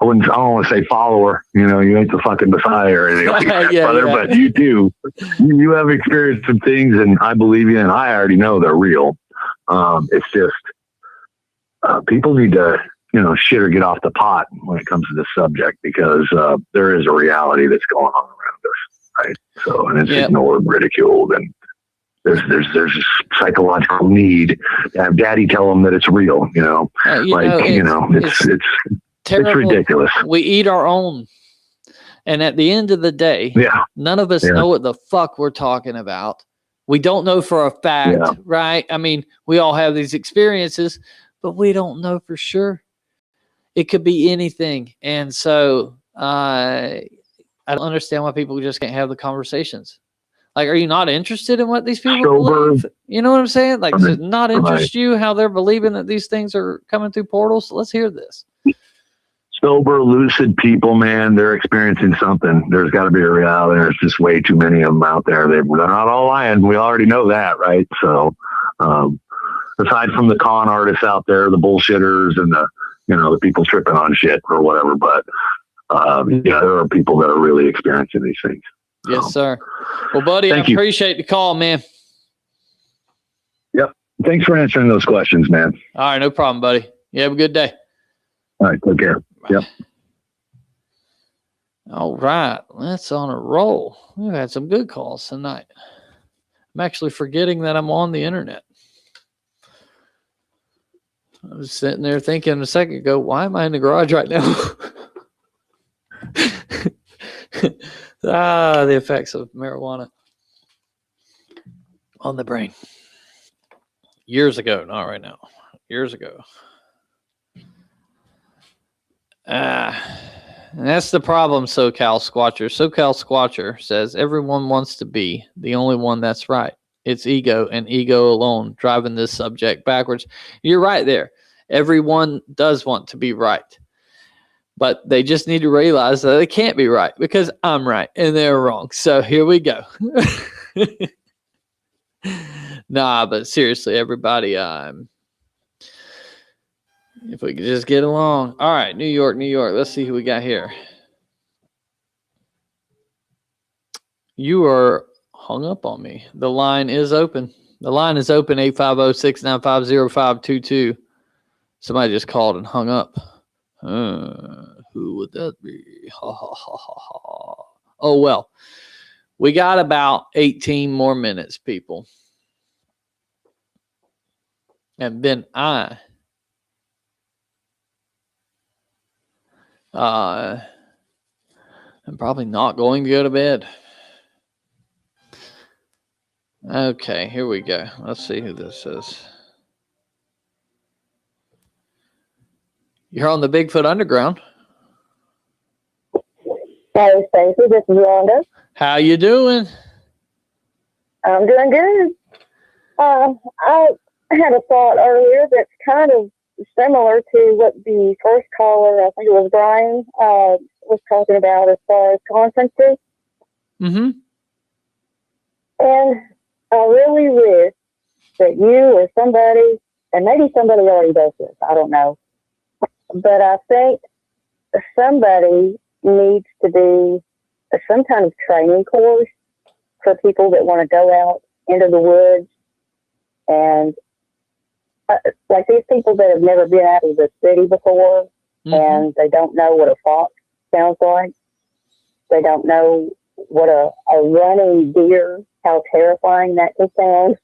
S11: I don't want to say follower. You know, you ain't the fucking Messiah or anything like that, brother, but you do. You have experienced some things, and I believe you, and I already know they're real. It's just people need to, you know, shit or get off the pot when it comes to this subject, because there is a reality that's going on around us, right? So, and it's ignored, ridiculed, and there's this psychological need to have daddy tell them that it's real. You know, it's terrible. It's ridiculous.
S6: We eat our own. And at the end of the day, none of us know what the fuck we're talking about. We don't know for a fact, right? I mean, we all have these experiences, but we don't know for sure. It could be anything. And so I don't understand why people just can't have the conversations. Like, are you not interested in what these people believe? You know what I'm saying? Like, does it not interest you how they're believing that these things are coming through portals? Let's hear this.
S11: Sober, lucid people, man, they're experiencing something. There's got to be a reality. There's just way too many of them out there. They're not all lying. We already know that, right? So, aside from the con artists out there, the bullshitters, and the people tripping on shit or whatever, but there are people that are really experiencing these things.
S6: Yes, sir. Well, buddy, I appreciate the call, man.
S11: Yep. Thanks for answering those questions, man.
S6: All right, no problem, buddy. You have a good day.
S11: All right, take care. Yep.
S6: All right, let's on a roll. We've had some good calls tonight. I'm actually forgetting that I'm on the internet. I was sitting there thinking a second ago, why am I in the garage right now? The effects of marijuana on the brain. Years ago, not right now. Years ago. And that's the problem, SoCal Squatcher. SoCal Squatcher says everyone wants to be the only one that's right. It's ego and ego alone driving this subject backwards. You're right there. Everyone does want to be right. But they just need to realize that they can't be right because I'm right and they're wrong. So here we go. Nah, but seriously, everybody, if we could just get along. All right, New York. Let's see who we got here. You are hung up on me. The line is open. 850-695-0522. Somebody just called and hung up. Who would that be? Ha, ha, ha, ha, ha. Oh, well. We got about 18 more minutes, people. And then I'm probably not going to go to bed. Okay, here we go. Let's see who this is. You're on the Bigfoot Underground.
S12: Hey, Stacy, this is Rhonda.
S6: How you doing?
S12: I'm doing good. I had a thought earlier that's kind of similar to what the first caller, I think it was Brian, was talking about as far as conferences.
S6: Mm-hmm.
S12: And I really wish that you or somebody, and maybe somebody already does this, I don't know, but I think somebody needs to do some kind of training course for people that want to go out into the woods and like these people that have never been out of the city before, and they don't know what a fox sounds like. They don't know what a running deer, how terrifying that can sound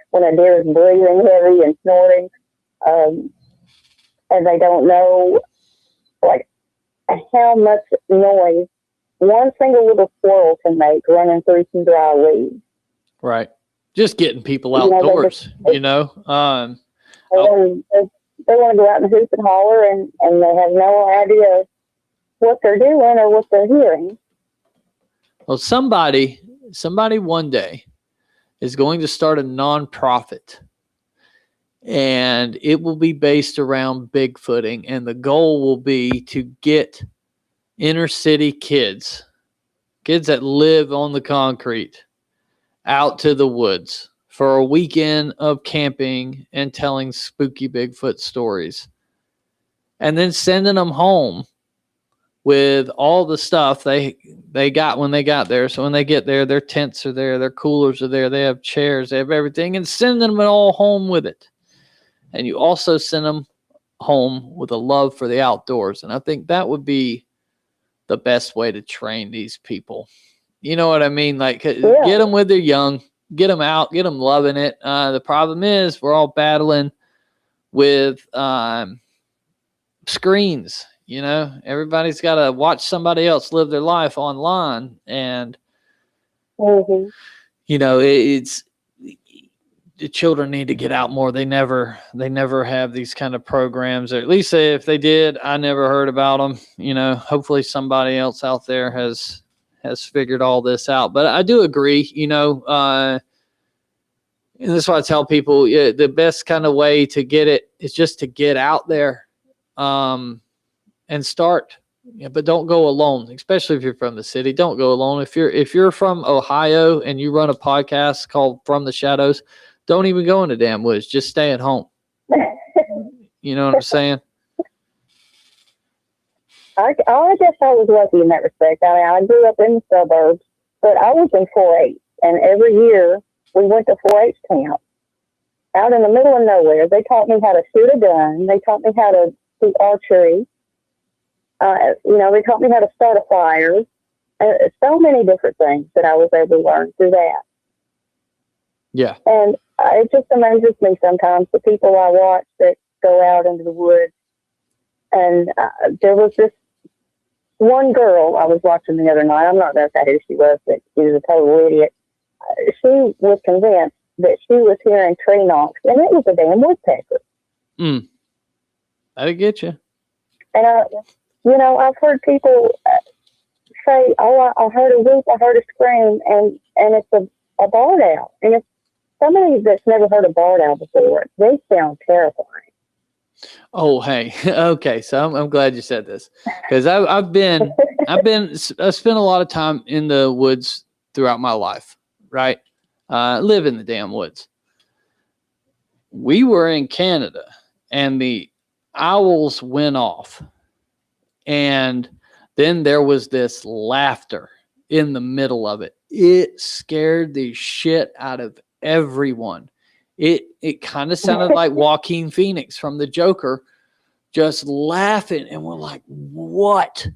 S12: when a deer is breathing heavy and snorting. And they don't know like how much noise one single little squirrel can make running through some dry leaves.
S6: Right. Just getting people outdoors,
S12: they want to go out and hoop and holler, and they have no idea what they're doing or what they're hearing.
S6: Well, somebody one day is going to start a nonprofit, and it will be based around Bigfooting, and the goal will be to get inner city kids that live on the concrete, out to the woods for a weekend of camping and telling spooky Bigfoot stories, and then sending them home with all the stuff they got when they got there. So when they get there, their tents are there, their coolers are there, they have chairs, they have everything, and sending them all home with it. And you also send them home with a love for the outdoors. And I think that would be the best way to train these people. You know what I mean? Like, get them when they're young, get them out, get them loving it. The problem is we're all battling with screens. You know, everybody's got to watch somebody else live their life online. And, you know, it's the children need to get out more. They never have these kind of programs, or at least if they did, I never heard about them. You know, hopefully somebody else out there has figured all this out. But I do agree, you know, and that's why I tell people the best kind of way to get it is just to get out there. And start, but don't go alone, especially if you're from the city. Don't go alone. If you're from Ohio and you run a podcast called From the Shadows, don't even go in the damn woods. Just stay at home. You know what I'm saying?
S12: I guess I was lucky in that respect. I mean, I grew up in the suburbs, but I was in 4-H, and every year we went to 4-H camp out in the middle of nowhere. They taught me how to shoot a gun. They taught me how to do archery. You know, they taught me how to start a fire. So many different things that I was able to learn through that.
S6: Yeah.
S12: And it just amazes me sometimes, the people I watch that go out into the woods. And there was this one girl I was watching the other night. I'm not going to say who she was, but she was a total idiot. She was convinced that she was hearing tree knocks, and it was a damn woodpecker.
S6: That'll get you.
S12: And you know, I've heard people say, "Oh, I heard a whoop, I heard a scream," and it's a barred owl. And if somebody that's never heard a barred owl before, they sound terrifying.
S6: Oh, hey, okay. So I'm glad you said this, because I spent a lot of time in the woods throughout my life. Right, live in the damn woods. We were in Canada, and the owls went off. And then there was this laughter in the middle of it. It scared the shit out of everyone. It kind of sounded like Joaquin Phoenix from the Joker, just laughing. And we're like, what?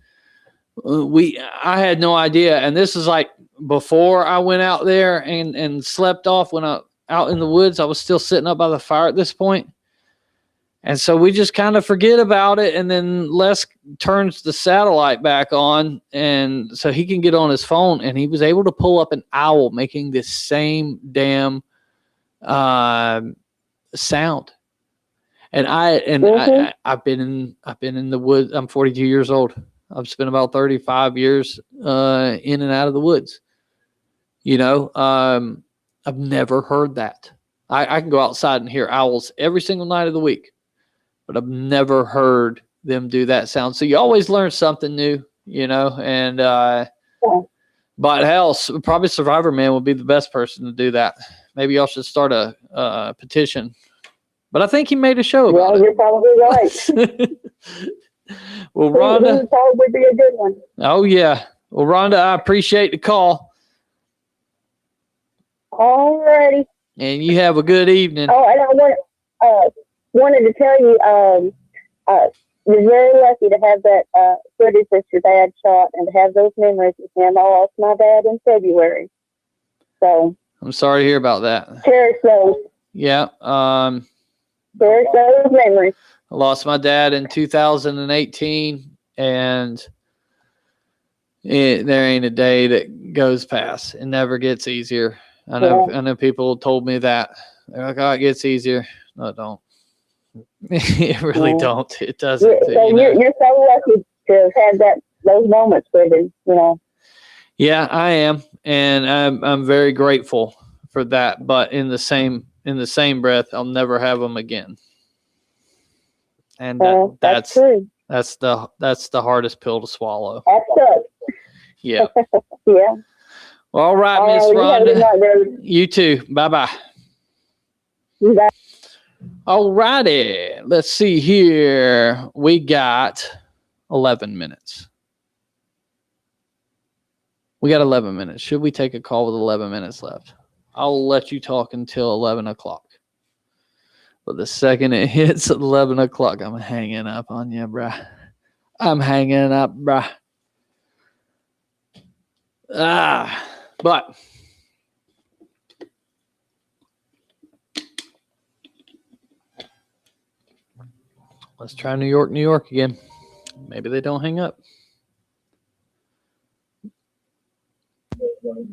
S6: I had no idea. And this is like before I went out there and slept off when I out in the woods. I was still sitting up by the fire at this point. And so we just kind of forget about it. And then Les turns the satellite back on, and so he can get on his phone, and he was able to pull up an owl making this same damn sound. And I've been in the woods. I'm 42 years old. I've spent about 35 years in and out of the woods. You know, I've never heard that. I can go outside and hear owls every single night of the week, but I've never heard them do that sound. So you always learn something new, you know, and but hell, probably Survivor Man would be the best person to do that. Maybe y'all should start a petition. But I think he made a show about it.
S12: You're probably right.
S6: Well, Rhonda,
S12: he would probably be a good one.
S6: Oh yeah. Well, Rhonda, I appreciate the call.
S12: All righty.
S6: And you have a good evening.
S12: Oh, and I wanted to tell you, you're very lucky to have that footage that your dad shot and to have those memories with him. I lost my dad in February. So
S6: I'm sorry to hear about that.
S12: Cherish those.
S6: Yeah.
S12: Cherish those memories.
S6: I lost my dad in 2018, and there ain't a day that goes past. It never gets easier. I know people told me that. They're like, oh, it gets easier. No, it don't. It really don't. It doesn't.
S12: So you're so lucky to have had those moments, Brendan, you know.
S6: Yeah, I am, and I'm very grateful for that. But in the same breath, I'll never have them again. And that's
S12: true.
S6: That's the hardest pill to swallow.
S12: That sucks.
S6: Yeah.
S12: Yeah.
S6: Well, all right, Miss Rhonda. You too. Bye-bye.
S12: Bye.
S6: All righty. Let's see here. We got 11 minutes. We got 11 minutes. Should we take a call with 11 minutes left? I'll let you talk until 11 o'clock. But the second it hits 11 o'clock, I'm hanging up on you, bruh. I'm hanging up, bruh. But let's try New York again. Maybe they don't hang up.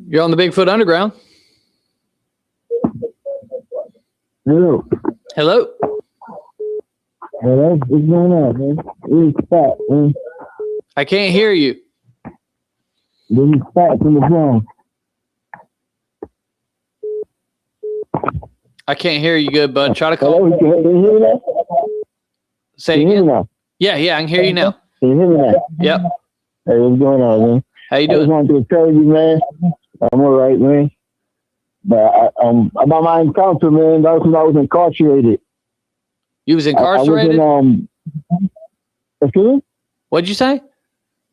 S6: You're on the Bigfoot Underground.
S13: Hello.
S6: Hello.
S13: Hello. What's going on, man? This is Fat, man.
S6: I can't hear you.
S13: This is Fat from the phone.
S6: I can't hear you good, bud. Try to call.
S13: Hello, can you hear me now?
S6: Say it again. Yeah, I can hear you now.
S13: Can you hear me now?
S6: Yep.
S13: Hey, what's going on, man?
S6: How you
S13: I just
S6: doing?
S13: wanted to tell you, man, I'm all right, man. But about my encounter, man, that was when I was incarcerated.
S6: You was incarcerated?
S13: Excuse me?
S6: What'd you say?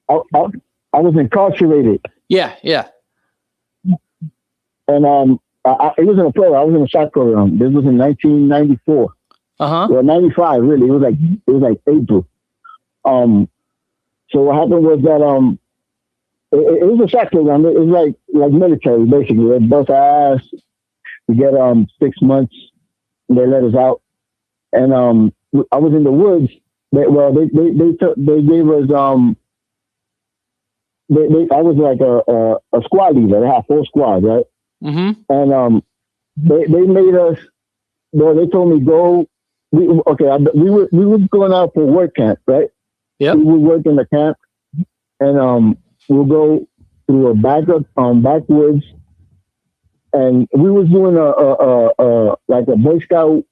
S13: I was incarcerated.
S6: Yeah.
S13: And it was in a program. I was in a shock program. This was in 1994. Well, 95, really. It was like April. So what happened was that it was a shock program. It was like military, basically. They bust our ass. We get 6 months. They let us out, and I was in the woods. They gave us I was like a squad leader. They had 4 squads, right?
S6: Mm-hmm.
S13: And they made us. Well, they told me go. We was going out for work camp, right?
S6: Yeah.
S13: We would work in the camp, and we'll go through a backwoods, and we was doing like a Boy Scout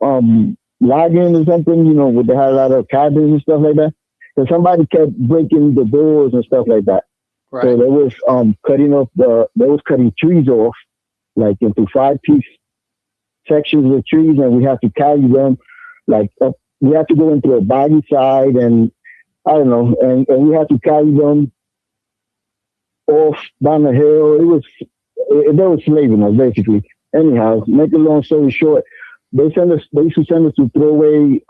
S13: logging or something, you know, where they had a lot of cabins and stuff like that. So somebody kept breaking the doors and stuff like that.
S6: Right.
S13: So they was cutting trees off, like into 5-piece sections of trees, and we have to carry them, like we have to go into a boggy side, and I don't know, and we have to carry them off down the hill. They were slaving us, basically. Anyhow, make a long story short, they used to send us to throw away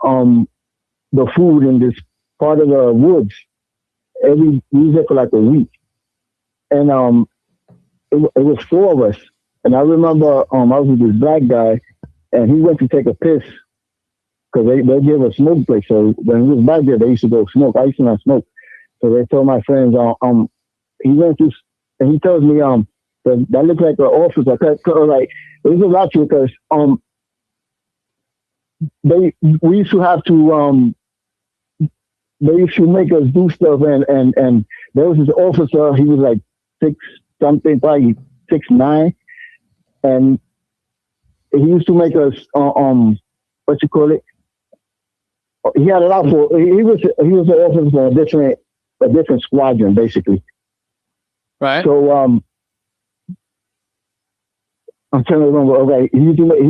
S13: the food in this part of the woods. We was there for like a week. And it was 4 of us. And I remember I was with this black guy, and he went to take a piss because they gave us smoke break. So when he was back there, they used to go smoke. I used to not smoke. So they told my friends, he went to, and he tells me, that looked like an officer. Like, it was a lot to because we used to have to they used to make us do stuff, and there was this officer. He was like 6 something, probably 6'9", and he used to make us what you call it. He had a lot for. He was an officer for a different squadron, basically.
S6: Right.
S13: So I'm trying to remember. Okay, he was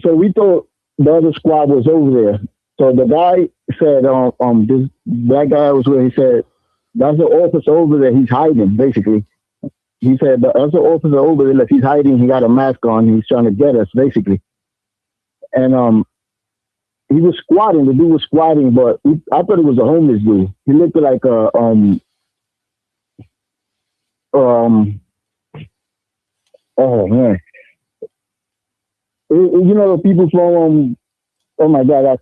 S13: so we thought the other squad was over there. So the guy said, that guy was where he said, that's the officer over there. He's hiding, basically. He said, that's the officer over there. If he's hiding, he got a mask on. He's trying to get us, basically. And he was squatting. The dude was squatting, but I thought it was a homeless dude. He looked like a oh man, you know the people from oh my god,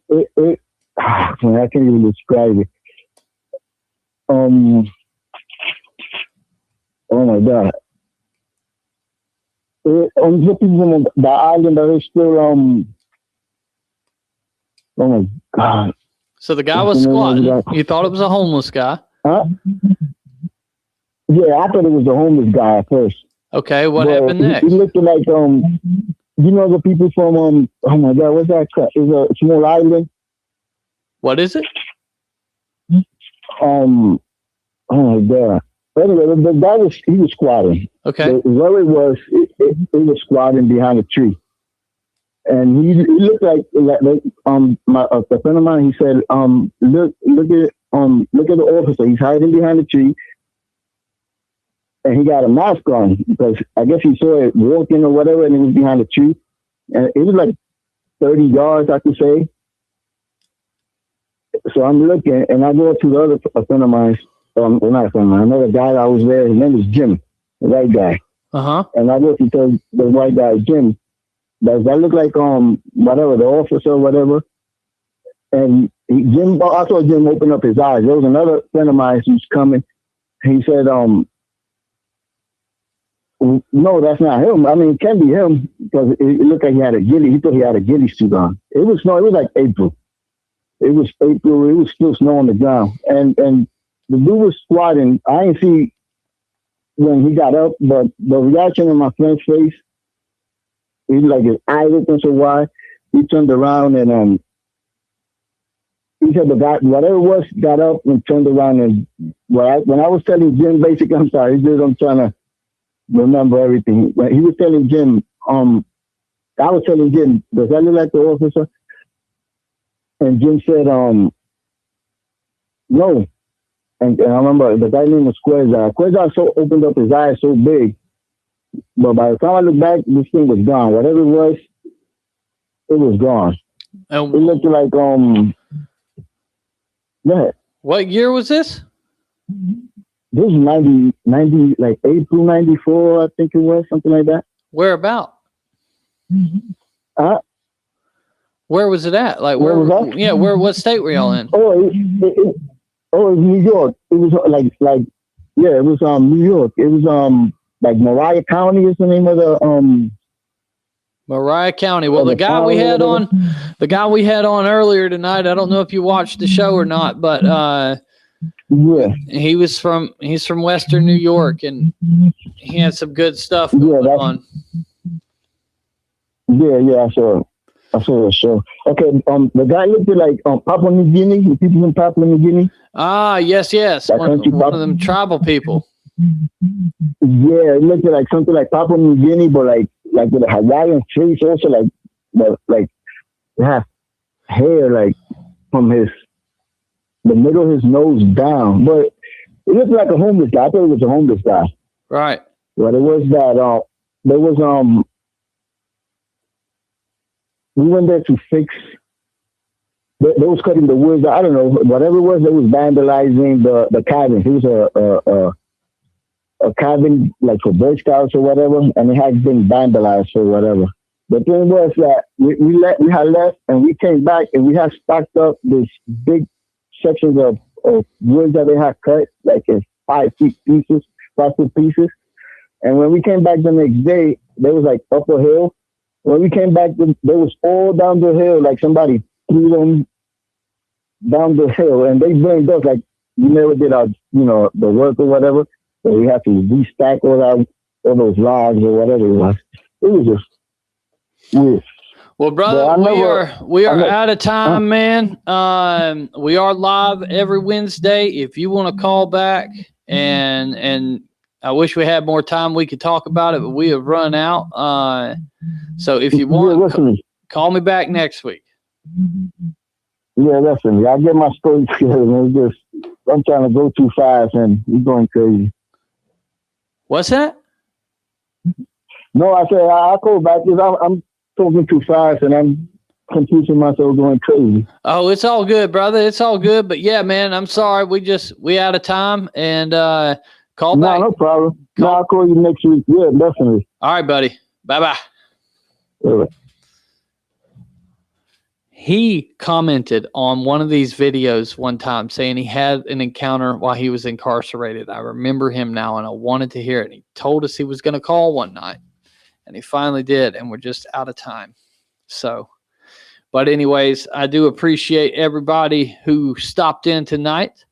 S13: man, I can't even describe it. Oh my god, the people from the island that are still oh my god.
S6: So the guy was squatting. You thought it was a homeless guy.
S13: Huh? Yeah, I thought it was the homeless guy at first.
S6: Okay, what happened next?
S13: He looked like you know the people from oh my God, what's that? It's a small island.
S6: What is it?
S13: Oh my God. Anyway, the guy was squatting.
S6: Okay.
S13: Where it was, it was squatting behind a tree, and he looked like a friend of mine. He said, look at the officer. He's hiding behind the tree, and he got a mask on because I guess he saw it walking or whatever, and it was behind a tree, and it was like 30 yards, I could say. So I'm looking, and I go up to the other friend of mine. Well, not a friend of mine, another guy that was there. His name was Jim, the white guy. And I go to tell the white guy, Jim, does that look like whatever, the officer or whatever? And I saw Jim open up his eyes. There was another friend of mine who's coming. He said, no, that's not him. I mean, it can be him because it looked like he had a ghillie. He thought he had a ghillie suit on. It was like April. It was April. It was still snow on the ground. And the dude was squatting. I didn't see when he got up, but the reaction on my friend's face, he like his eyes open so wide. He turned around and he said the guy, whatever it was, got up and turned around. And when I was telling Jim, basically, I'm sorry, I'm trying to remember everything. But he was telling Jim, I was telling Jim, does that look like the officer? And Jim said, no. And I remember the guy's name was Quezar. Quezar opened up his eyes so big. But by the time I looked back, this thing was gone. Whatever it was gone. It looked like, yeah.
S6: What year was this?
S13: This is 90, like April 94, I think it was, something like that.
S6: Where about? Where was it at? Like where was that? Yeah, what state were y'all in?
S13: It was New York. It was it was New York. It was like Mariah County is the name of the
S6: Mariah County. Well, the guy we had on earlier tonight, I don't know if you watched the show or not, but
S13: yeah,
S6: he's from Western New York, and he had some good stuff going on.
S13: Yeah, I saw the show. Okay, the guy looked like Papua New Guinea, the people in Papua New Guinea.
S6: Ah, yes. One of them tribal people.
S13: Yeah, it looked like something like Papua New Guinea, but like with a Hawaiian face, also like have hair like from the middle of his nose down. But it looked like a homeless guy. I thought it was a homeless guy.
S6: Right.
S13: But it was that there was we went there to fix. They was cutting the woods. I don't know, whatever it was. They was vandalizing the cabin. It was a cabin like for Boy Scouts or whatever, and it had been vandalized or whatever. The thing was that we had left and we came back and we had stocked up this big sections of woods that they had cut, like in 5 foot pieces. And when we came back the next day, there was like up a hill. When we came back, they was all down the hill, like somebody threw them down the hill, and they blamed us like we never did our, the work or whatever. So we had to restack all those logs or whatever it was. It was just weird.
S6: Well, brother, we are out of time, man. We are live every Wednesday. If you want to call back, and I wish we had more time, we could talk about it, but we have run out. So if you want, call me back next week.
S13: Yeah, listen, I'll get my story together. I'm trying to go too fast and you're going crazy.
S6: What's that?
S13: No, I said I'll call back because I'm talking too fast and I'm confusing myself, going crazy.
S6: Oh, it's all good, brother. It's all good. But yeah, man, I'm sorry. We out of time, and call back.
S13: No problem. I'll call you next week. Yeah, definitely.
S6: All right, buddy. Bye-bye.
S13: Yeah.
S6: He commented on one of these videos one time saying he had an encounter while he was incarcerated. I remember him now, and I wanted to hear it. And he told us he was going to call one night, and he finally did, and we're just out of time. So, but anyways, I do appreciate everybody who stopped in tonight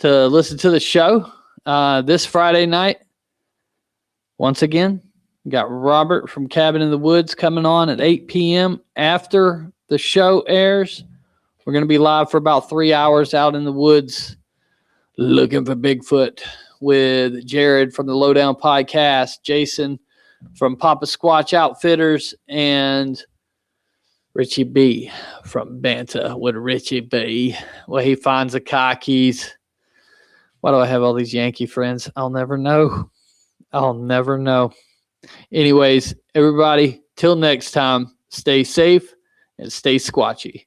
S6: to listen to the show this Friday night. Once again, we got Robert from Cabin in the Woods coming on at 8 p.m. after the show airs. We're going to be live for about 3 hours out in the woods looking for Bigfoot with Jared from the Lowdown Podcast, Jason from Papa Squatch Outfitters, and Richie B from Banta with Richie B, where he finds the car keys. Why do I have all these Yankee friends? I'll never know. I'll never know. Anyways, everybody, till next time, stay safe and stay squatchy.